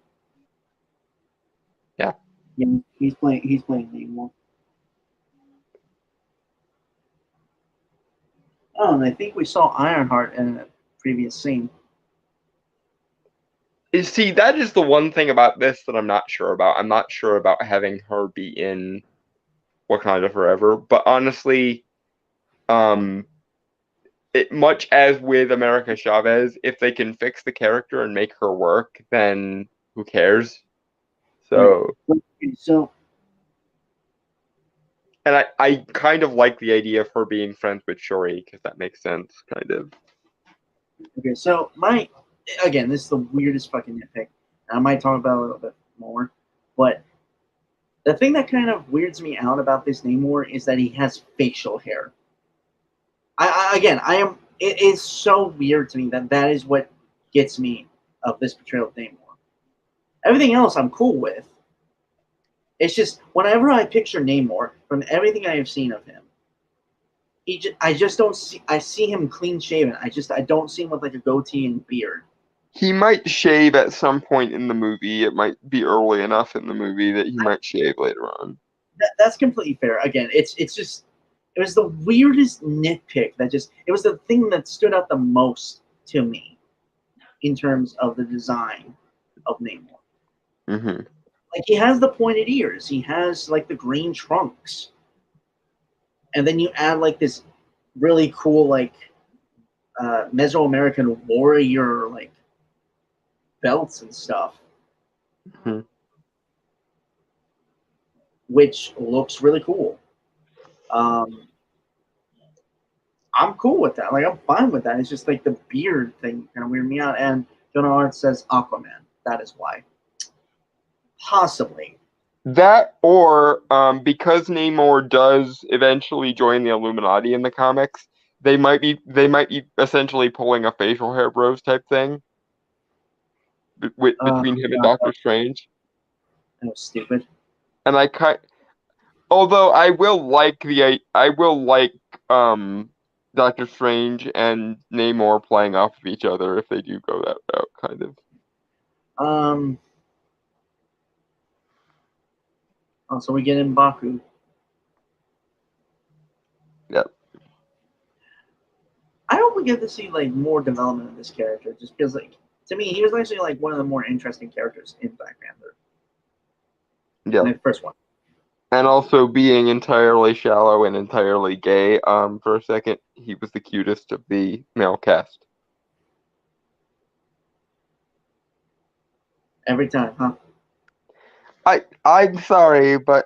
Speaker 2: Yeah.
Speaker 1: Yeah, he's playing Namor. Oh, and I think we saw Ironheart in a previous scene.
Speaker 2: See, that is the one thing about this that I'm not sure about. I'm not sure about having her be in Wakanda Forever, but honestly, much as with America Chavez, if they can fix the character and make her work, then who cares? So,
Speaker 1: so,
Speaker 2: and I kind of like the idea of her being friends with Shuri because that makes sense, kind of.
Speaker 1: Okay, so again, this is the weirdest fucking nitpick. I might talk about it a little bit more, but the thing that kind of weirds me out about this Namor is that he has facial hair. It is so weird to me that is what gets me of this portrayal of Namor. Everything else I'm cool with. It's just whenever I picture Namor, from everything I have seen of him, I just don't see. I see him clean shaven. I don't see him with like a goatee and beard.
Speaker 2: He might shave at some point in the movie. It might be early enough in the movie that he might shave later on.
Speaker 1: That's completely fair. Again, it was the weirdest nitpick it was the thing that stood out the most to me in terms of the design of Namor.
Speaker 2: Mm-hmm.
Speaker 1: Like he has the pointed ears, he has like the green trunks, and then you add like this really cool like Mesoamerican warrior like belts and stuff,
Speaker 2: mm-hmm.
Speaker 1: which looks really cool. I'm cool with that. Like, I'm fine with that. It's just like the beard thing kind of weirded me out. And Jonah Art says Aquaman. That is why. Possibly.
Speaker 2: That or because Namor does eventually join the Illuminati in the comics, they might be essentially pulling a facial hair bros type thing between him and Doctor Strange.
Speaker 1: That was stupid.
Speaker 2: And although I will like Doctor Strange and Namor playing off of each other if they do go that route, kind of.
Speaker 1: So we get in Baku.
Speaker 2: Yep.
Speaker 1: I hope we get to see like more development of this character, just because like to me he was actually like one of the more interesting characters in Black Panther.
Speaker 2: Yeah.
Speaker 1: The first one.
Speaker 2: And also being entirely shallow and entirely gay, for a second, he was the cutest of the male cast.
Speaker 1: Every time, huh?
Speaker 2: I'm sorry, but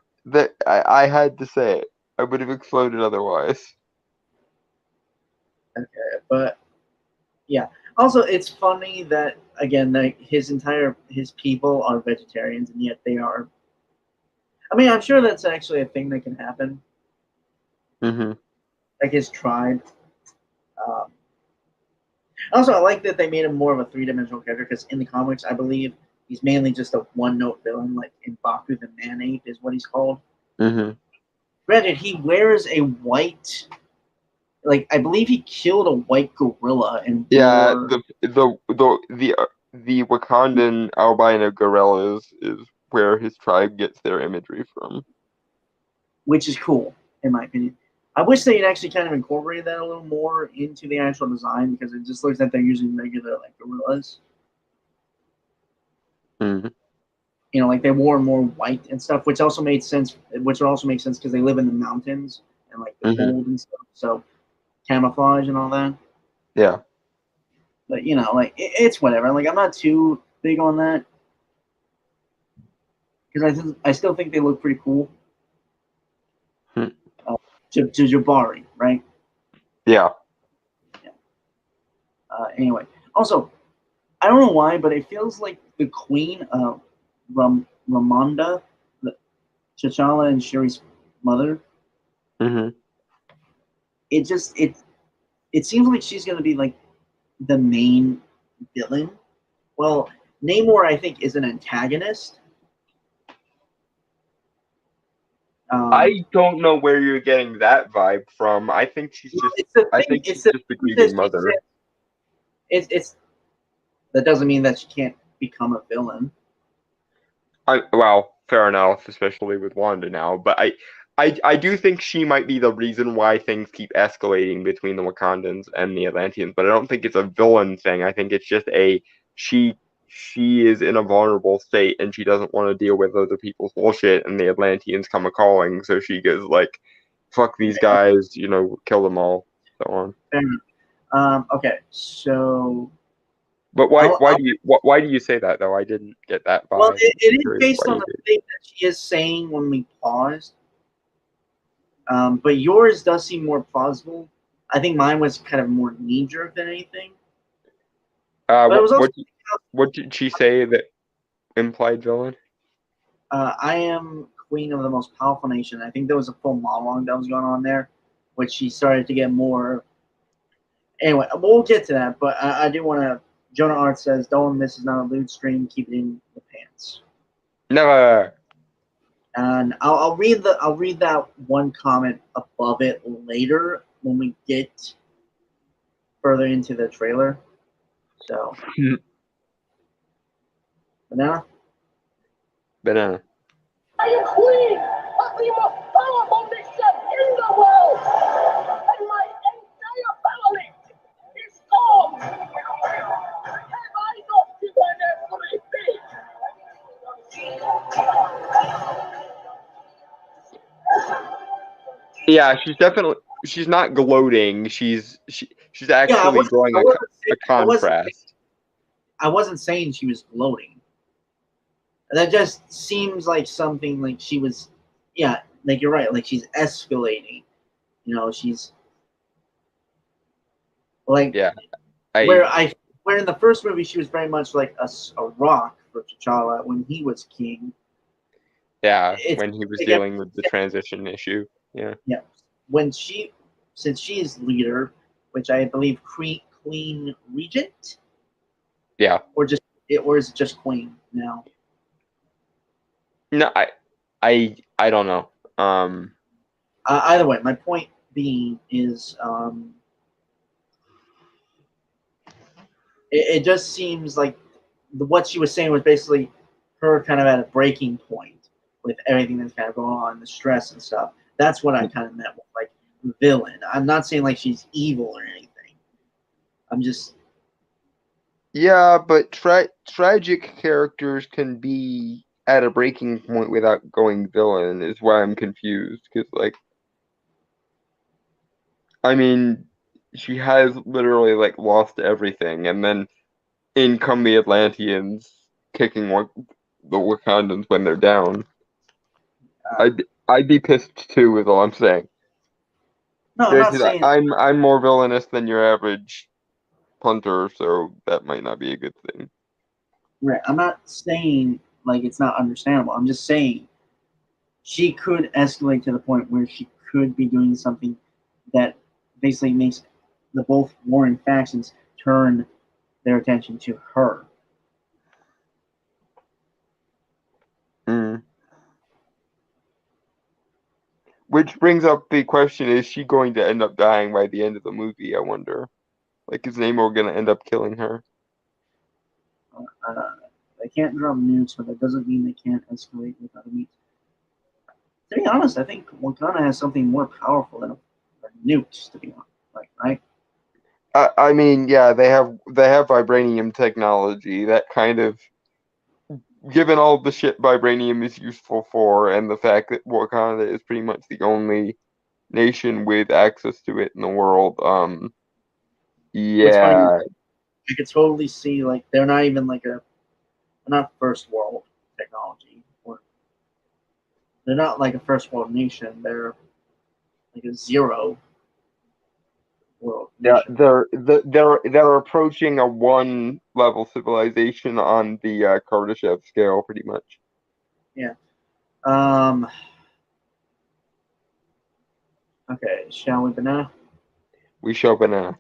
Speaker 2: I had to say it. I would have exploded otherwise.
Speaker 1: Okay, but yeah. Also, it's funny that again, like his people are vegetarians, and yet they are. I mean, I'm sure that's actually a thing that can happen.
Speaker 2: Mm-hmm.
Speaker 1: Like his tribe. Also, I like that they made him more of a three-dimensional character because in the comics, I believe he's mainly just a one-note villain. Like in Baku, the Man-Ape is what he's called.
Speaker 2: Mm-hmm.
Speaker 1: Granted, he wears a white. Like I believe he killed a white gorilla and
Speaker 2: the Wakandan albino gorillas is where his tribe gets their imagery from,
Speaker 1: which is cool in my opinion. I wish they had actually kind of incorporated that a little more into the actual design because it just looks like they're using regular like gorillas.
Speaker 2: Mm-hmm.
Speaker 1: You know, like they wore more white and stuff, which also made sense. Which would also make sense because they live in the mountains and like the cold and stuff. So camouflage and all that.
Speaker 2: Yeah.
Speaker 1: But you know, like it's whatever. Like I'm not too big on that because I still think they look pretty cool. To Jabari, right?
Speaker 2: Yeah.
Speaker 1: Anyway, also, I don't know why, but it feels like the Queen of Ramonda, T'Challa and Shuri's mother.
Speaker 2: Mm-hmm.
Speaker 1: It seems like she's gonna be like the main villain. Well, Namor, I think, is an antagonist.
Speaker 2: I don't know where you're getting that vibe from. I think she's just. I think she's just a grieving mother.
Speaker 1: It's that doesn't mean that she can't become a villain.
Speaker 2: Well, fair enough, especially with Wanda now. But I do think she might be the reason why things keep escalating between the Wakandans and the Atlanteans. But I don't think it's a villain thing. I think it's just she is in a vulnerable state and she doesn't want to deal with other people's bullshit, and the Atlanteans come a calling, so she goes like, "Fuck these guys," kill them all, so on.
Speaker 1: Okay, so.
Speaker 2: But why do you say that though? I didn't get that vibe.
Speaker 1: Well, it is based on the thing that she is saying when we paused. But yours does seem more plausible. I think mine was kind of more knee-jerk than anything.
Speaker 2: What did she say that implied villain?
Speaker 1: I am queen of the most powerful nation. I think there was a full monologue that was going on there, which she started to get more. Anyway, we'll get to that, but I do want to. Jonah Art says, "Dolan, this is not a lewd stream. Keep it in the pants."
Speaker 2: Never.
Speaker 1: And I'll read that one comment above it later when we get further into the trailer. So, Banana.
Speaker 6: I am queen of the most powerful nation in the world, and my entire family is gone. Have I not given everything?
Speaker 2: Yeah, she's not gloating. She's actually drawing a contrast.
Speaker 1: I wasn't saying she was gloating. That just seems like something like she was, yeah, like you're right, like she's escalating. You know, she's like,
Speaker 2: yeah,
Speaker 1: where in the first movie she was very much like a rock for T'Challa when he was king.
Speaker 2: Yeah, when he was dealing with the transition issue. Yeah.
Speaker 1: Yeah. Since she is leader, which I believe Queen Regent.
Speaker 2: Yeah.
Speaker 1: Or is it just Queen now?
Speaker 2: No, I don't know.
Speaker 1: Either way, my point being is, it just seems like what she was saying was basically her kind of at a breaking point with everything that's kind of going on, the stress and stuff. That's what I kind of meant with like villain. I'm not saying like she's evil or anything. I'm just.
Speaker 2: Yeah, but tragic characters can be at a breaking point without going villain is why I'm confused. Because, like, I mean, she has literally, like, lost everything. And then in come the Atlanteans kicking the Wakandans when they're down. I'd be pissed too, is all I'm saying.
Speaker 1: No, I'm not saying.
Speaker 2: I'm more villainous than your average punter, so that might not be a good thing.
Speaker 1: Right. I'm not saying like it's not understandable. I'm just saying she could escalate to the point where she could be doing something that basically makes the both warring factions turn their attention to her.
Speaker 2: Which brings up the question, is she going to end up dying by the end of the movie, I wonder? Like, is Namor going to end up killing her?
Speaker 1: They can't drop nukes, but that doesn't mean they can't escalate without a means. To be honest, I think Wakanda has something more powerful than nukes, to be honest. Like, right?
Speaker 2: I mean, yeah, they have vibranium technology that kind of, given all the shit vibranium is useful for, and the fact that Wakanda is pretty much the only nation with access to it in the world, yeah.
Speaker 1: I could totally see, like, they're not even like they're not first world technology, or they're not like a first world nation. They're like a zero world.
Speaker 2: Yeah, they're approaching a 1 level civilization on the Kardashev scale, pretty much.
Speaker 1: Yeah. Okay, shall we banana?
Speaker 2: We shall banana.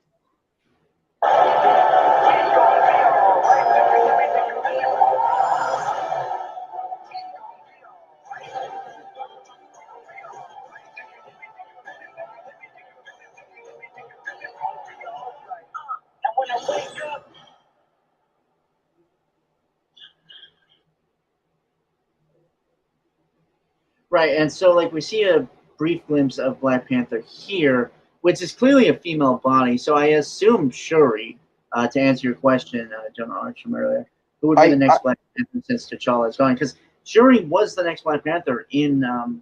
Speaker 1: Right, and so like we see a brief glimpse of Black Panther here, which is clearly a female body. So I assume Shuri, to answer your question, John Arch from earlier, who would be the next Black Panther since T'Challa is gone? Because Shuri was the next Black Panther in the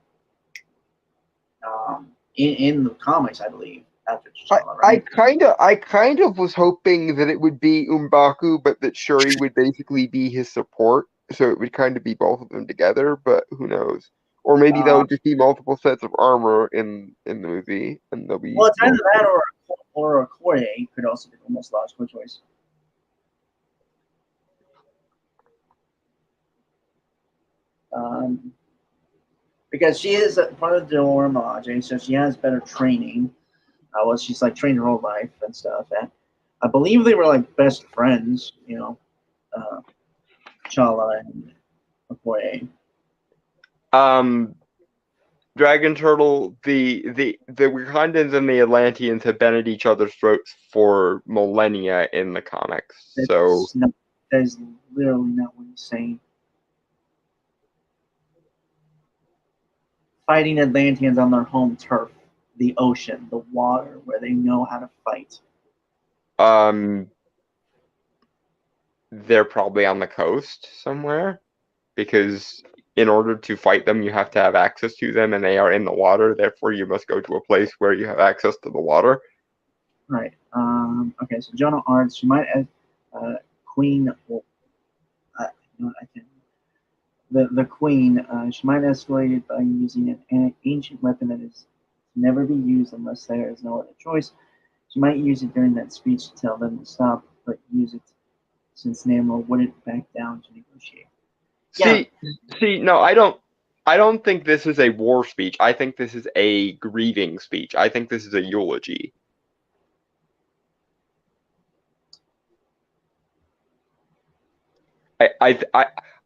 Speaker 1: comics, I believe. after T'Challa, right?
Speaker 2: I kind of was hoping that it would be M'Baku, but that Shuri would basically be his support, so it would kind of be both of them together. But who knows? Or maybe that would just be multiple sets of armor in the movie, and they'll be.
Speaker 1: Well, it's either that or a Okoye could also be the most logical choice. Because she is part of the Dora Milaje, so she has better training. Well, she's like trained her whole life and stuff. And I believe they were like best friends, T'Challa and Okoye.
Speaker 2: Dragon Turtle, the Wakandans and the Atlanteans have been at each other's throats for millennia in the comics.
Speaker 1: That is literally not what he's saying. Fighting Atlanteans on their home turf, the ocean, the water, where they know how to fight.
Speaker 2: They're probably on the coast somewhere, because in order to fight them, you have to have access to them, and they are in the water. Therefore, you must go to a place where you have access to the water.
Speaker 1: Right. Okay. So Jonah Arts, she might as Queen. Well, I can't. The Queen, she might escalate it by using an ancient weapon that is never be used unless there is no other choice. She might use it during that speech to tell them to stop, but use it since Namor wouldn't back down to negotiate.
Speaker 2: See, no, I don't think this is a war speech. I think this is a grieving speech. I think this is a eulogy.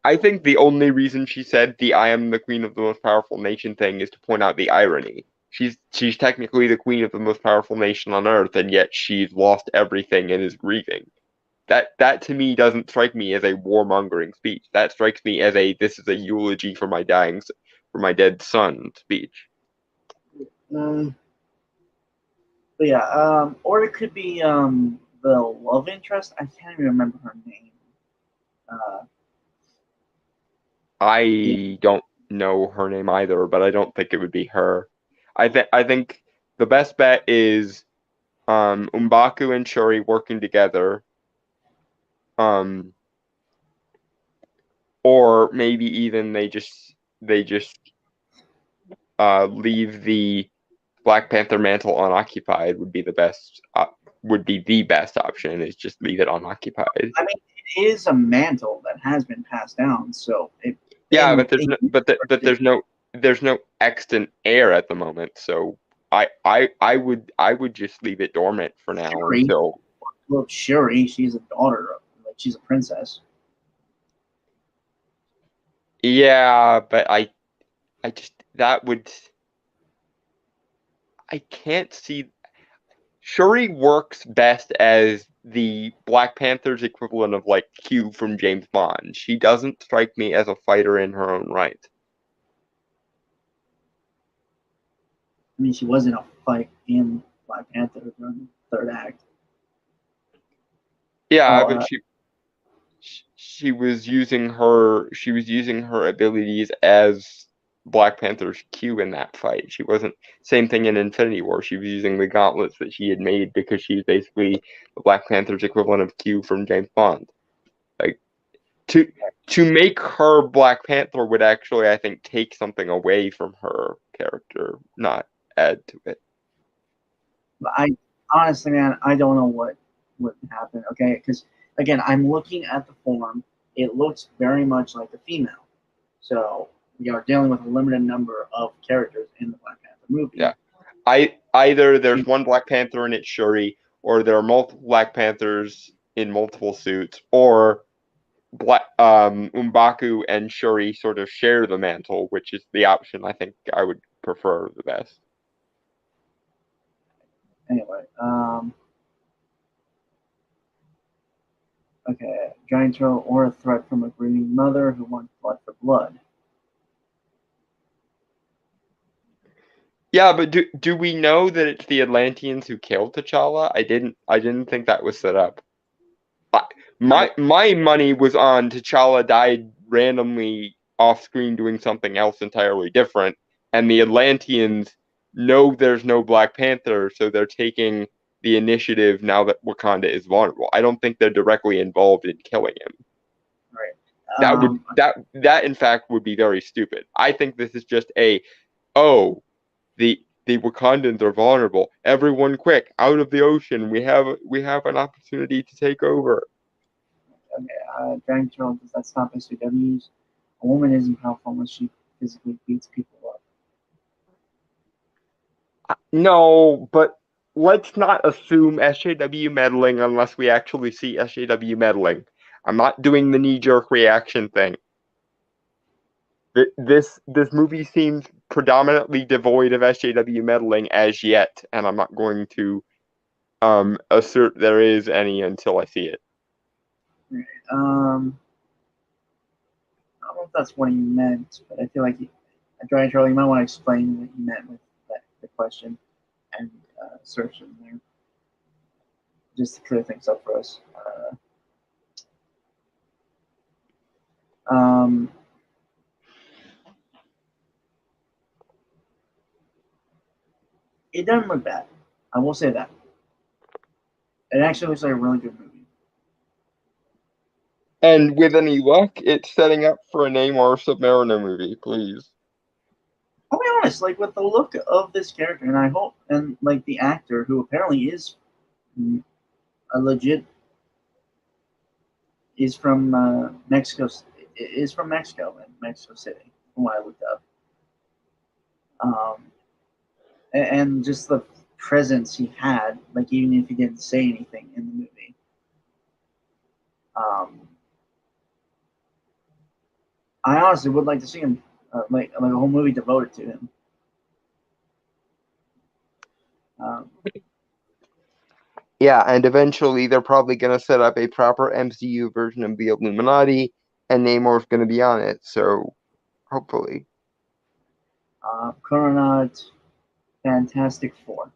Speaker 2: I think the only reason she said the "I am the queen of the most powerful nation" thing is to point out the irony. She's technically the queen of the most powerful nation on earth, and yet she's lost everything and is grieving. That to me doesn't strike me as a warmongering speech. That strikes me as this is a eulogy for my dead son speech.
Speaker 1: But yeah, or it could be the love interest. I can't even remember her name.
Speaker 2: I don't know her name either, but I don't think it would be her. I think the best bet is M'Baku and Shuri working together. Or maybe even they just leave the Black Panther mantle unoccupied would be the best option, is just leave it unoccupied.
Speaker 1: I mean, it is a mantle that has been passed down, so
Speaker 2: but there's no extant heir at the moment, so I would just leave it dormant for now until.
Speaker 1: Well, Shuri, she's a daughter, she's a princess.
Speaker 2: Yeah, but I can't see. Shuri works best as the Black Panther's equivalent of like Q from James Bond. She doesn't strike me as a fighter in her own right.
Speaker 1: I mean, she was in a fight in Black Panther during the third act.
Speaker 2: Yeah, but she was using her abilities as Black Panther's Q in that fight. She wasn't. Same thing in Infinity War. She was using the gauntlets that she had made because she's basically the Black Panther's equivalent of Q from James Bond. Like to make her Black Panther would actually, I think, take something away from her character, not add to it.
Speaker 1: I honestly, man, I don't know what would happen. Okay, because again, I'm looking at the form. It looks very much like a female. So we are dealing with a limited number of characters in the Black Panther movie.
Speaker 2: Yeah. Either there's one Black Panther and it's Shuri, or there are multiple Black Panthers in multiple suits, or M'Baku and Shuri sort of share the mantle, which is the option I think I would prefer the best.
Speaker 1: Anyway, okay, giant turtle or a threat from a grieving mother who wants blood for blood.
Speaker 2: Yeah, but do we know that it's the Atlanteans who killed T'Challa? I didn't think that was set up. My money was on T'Challa died randomly off screen doing something else entirely different, and the Atlanteans no, there's no Black Panther, so they're taking the initiative now that Wakanda is vulnerable. I don't think they're directly involved in killing him.
Speaker 1: Right.
Speaker 2: That in fact would be very stupid. I think this is just the Wakandans are vulnerable. Everyone quick, out of the ocean. We have an opportunity to take over.
Speaker 1: Okay, Dragon Turtle, does that stop SJWs? A woman isn't powerful unless she physically beats people up.
Speaker 2: No, but let's not assume SJW meddling unless we actually see SJW meddling. I'm not doing the knee-jerk reaction thing. This movie seems predominantly devoid of SJW meddling as yet, and I'm not going to assert there is any until I see it.
Speaker 1: Right. I don't know if that's what he meant, but I feel like Dragon Turtle, you might want to explain what you meant with the question and search in there, just to clear things up for us. It doesn't look bad. I will say that. It actually looks like a really good movie.
Speaker 2: And with any luck, it's setting up for a Namor Submariner movie, please.
Speaker 1: I'll be honest, like with the look of this character, and I hope, and like the actor who apparently is a legit, is from Mexico, is from Mexico and Mexico City, from what I looked up. And just the presence he had, like even if he didn't say anything in the movie. I honestly would like to see him, like a whole movie devoted to him.
Speaker 2: Yeah, and eventually they're probably going to set up a proper MCU version of the Illuminati, and Namor's going to be on it, so hopefully.
Speaker 1: Chrononaut, Fantastic Four.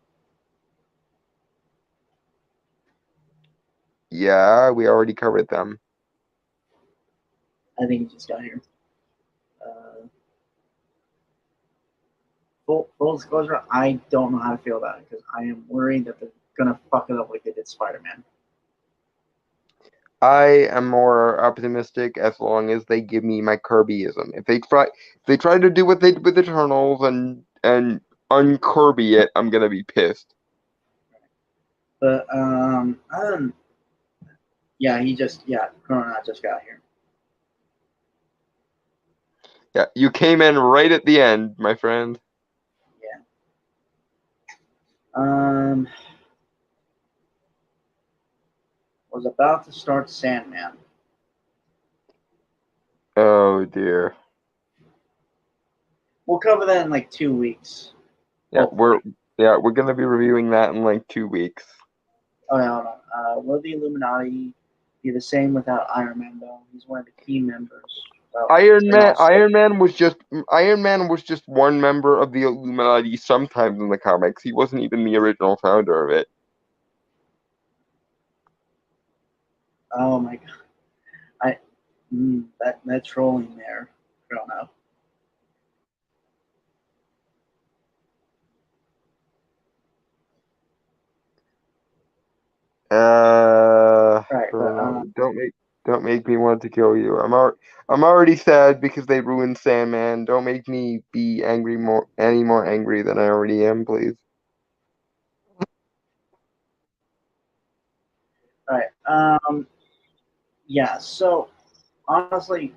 Speaker 2: Yeah, we already covered them.
Speaker 1: I think he just got here. Full disclosure, I don't know how to feel about it because I am worried that they're gonna fuck it up like they did Spider-Man.
Speaker 2: I am more optimistic as long as they give me my Kirbyism. If they try to do what they did with Eternals and unkirby it, I'm gonna be pissed.
Speaker 1: But Chrononaut just got here.
Speaker 2: Yeah, you came in right at the end, my friend.
Speaker 1: Yeah. Was about to start Sandman.
Speaker 2: Oh dear.
Speaker 1: We'll cover that in like 2 weeks.
Speaker 2: Yeah, we're gonna be reviewing that in like 2 weeks.
Speaker 1: Oh no, hold on. Will the Illuminati be the same without Iron Man though? He's one of the key members. Well,
Speaker 2: Iron Man was just one member of the Illuminati sometimes in the comics. He wasn't even the original founder of it.
Speaker 1: Oh my god. That trolling there. I don't know. Right,
Speaker 2: don't make me want to kill you. I'm already sad because they ruined Sandman. Don't make me be any more angry than I already am, please.
Speaker 1: All right. Yeah. So honestly,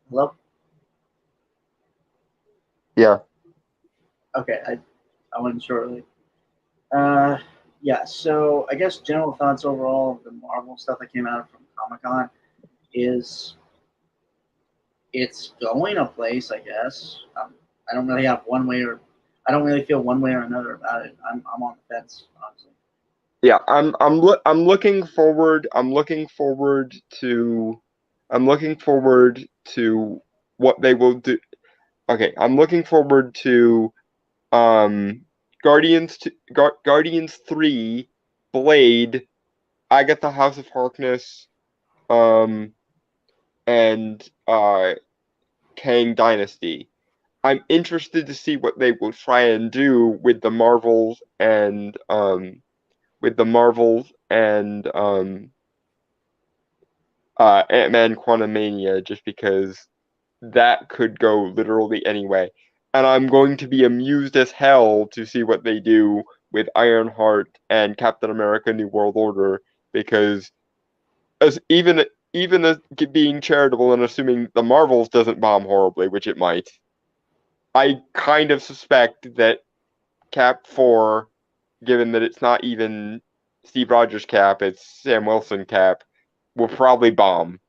Speaker 1: hello.
Speaker 2: Yeah.
Speaker 1: Okay. I wasn't sure. Really. Yeah. So I guess general thoughts overall of the Marvel stuff that came out from Comic-Con is it's going a place. I guess. I don't really have one way or I don't really feel one way or another about it. I'm on the fence, honestly.
Speaker 2: Yeah, I'm looking forward to what they will do. Okay, I'm looking forward to Guardians 3, Blade, Agatha House of Harkness, and Kang Dynasty. I'm interested to see what they will try and do with the Marvels and Ant-Man Quantumania, just because that could go literally anyway. And I'm going to be amused as hell to see what they do with Ironheart and Captain America New World Order, because even as being charitable and assuming the Marvels doesn't bomb horribly, which it might, I kind of suspect that Cap 4, given that it's not even Steve Rogers Cap, it's Sam Wilson Cap, will probably bomb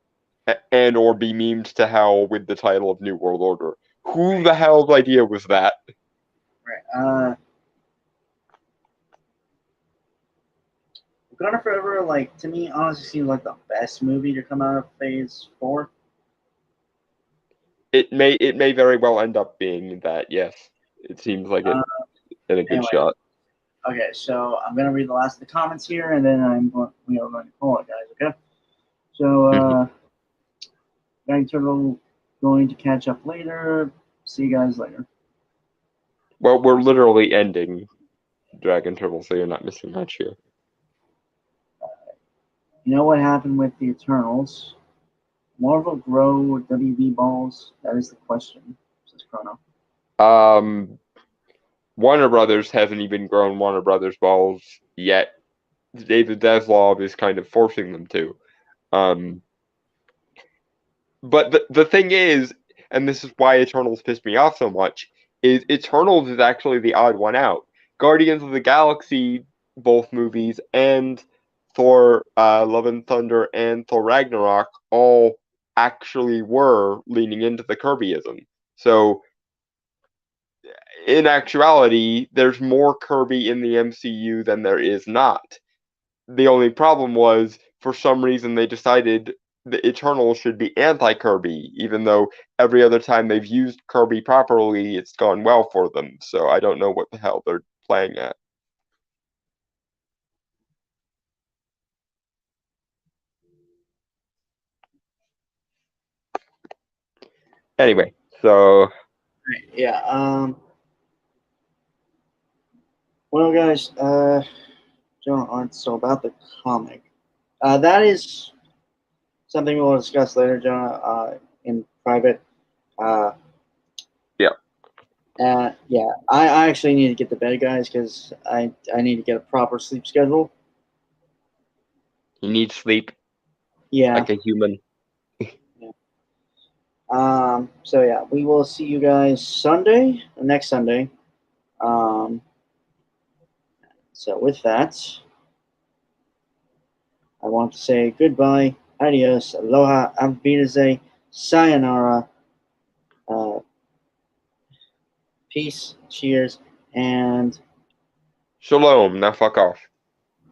Speaker 2: and or be memed to hell with the title of New World Order. Who the hell's idea was that?
Speaker 1: Right. Wakanda Forever, like, to me, honestly seems like the best movie to come out of Phase 4.
Speaker 2: It may very well end up being that, yes. It seems like it in a good
Speaker 1: anyway,
Speaker 2: shot.
Speaker 1: Okay, so I'm going to read the last of the comments here, and then we are going to call it, guys, okay? So, Dragon Turtle going to catch up later. See you guys later.
Speaker 2: Well, we're literally ending Dragon Turtle, so you're not missing much here.
Speaker 1: You know what happened with the Eternals? Marvel grow WB balls? That is the question, says Chrono.
Speaker 2: Warner Brothers hasn't even grown Warner Brothers balls yet. David Zaslav is kind of forcing them to. But the thing is, and this is why Eternals pissed me off so much, is Eternals is actually the odd one out. Guardians of the Galaxy, both movies, and Thor Love and Thunder and Thor Ragnarok all actually were leaning into the Kirbyism. So in actuality, there's more Kirby in the MCU than there is not. The only problem was, for some reason, they decided the Eternals should be anti-Kirby, even though every other time they've used Kirby properly, it's gone well for them. So I don't know what the hell they're playing at. Anyway, so...
Speaker 1: Yeah, well, guys, John, so about the comic. That is something we'll discuss later, Jonah, in private.
Speaker 2: Yeah.
Speaker 1: Yeah, I actually need to get to bed, guys, because I need to get a proper sleep schedule.
Speaker 2: You need sleep.
Speaker 1: Yeah.
Speaker 2: Like a human.
Speaker 1: So yeah, we will see you guys next Sunday. So with that, I want to say goodbye, adios, aloha, auf Wiedersehen, sayonara, peace, cheers, and
Speaker 2: Shalom. Now fuck off.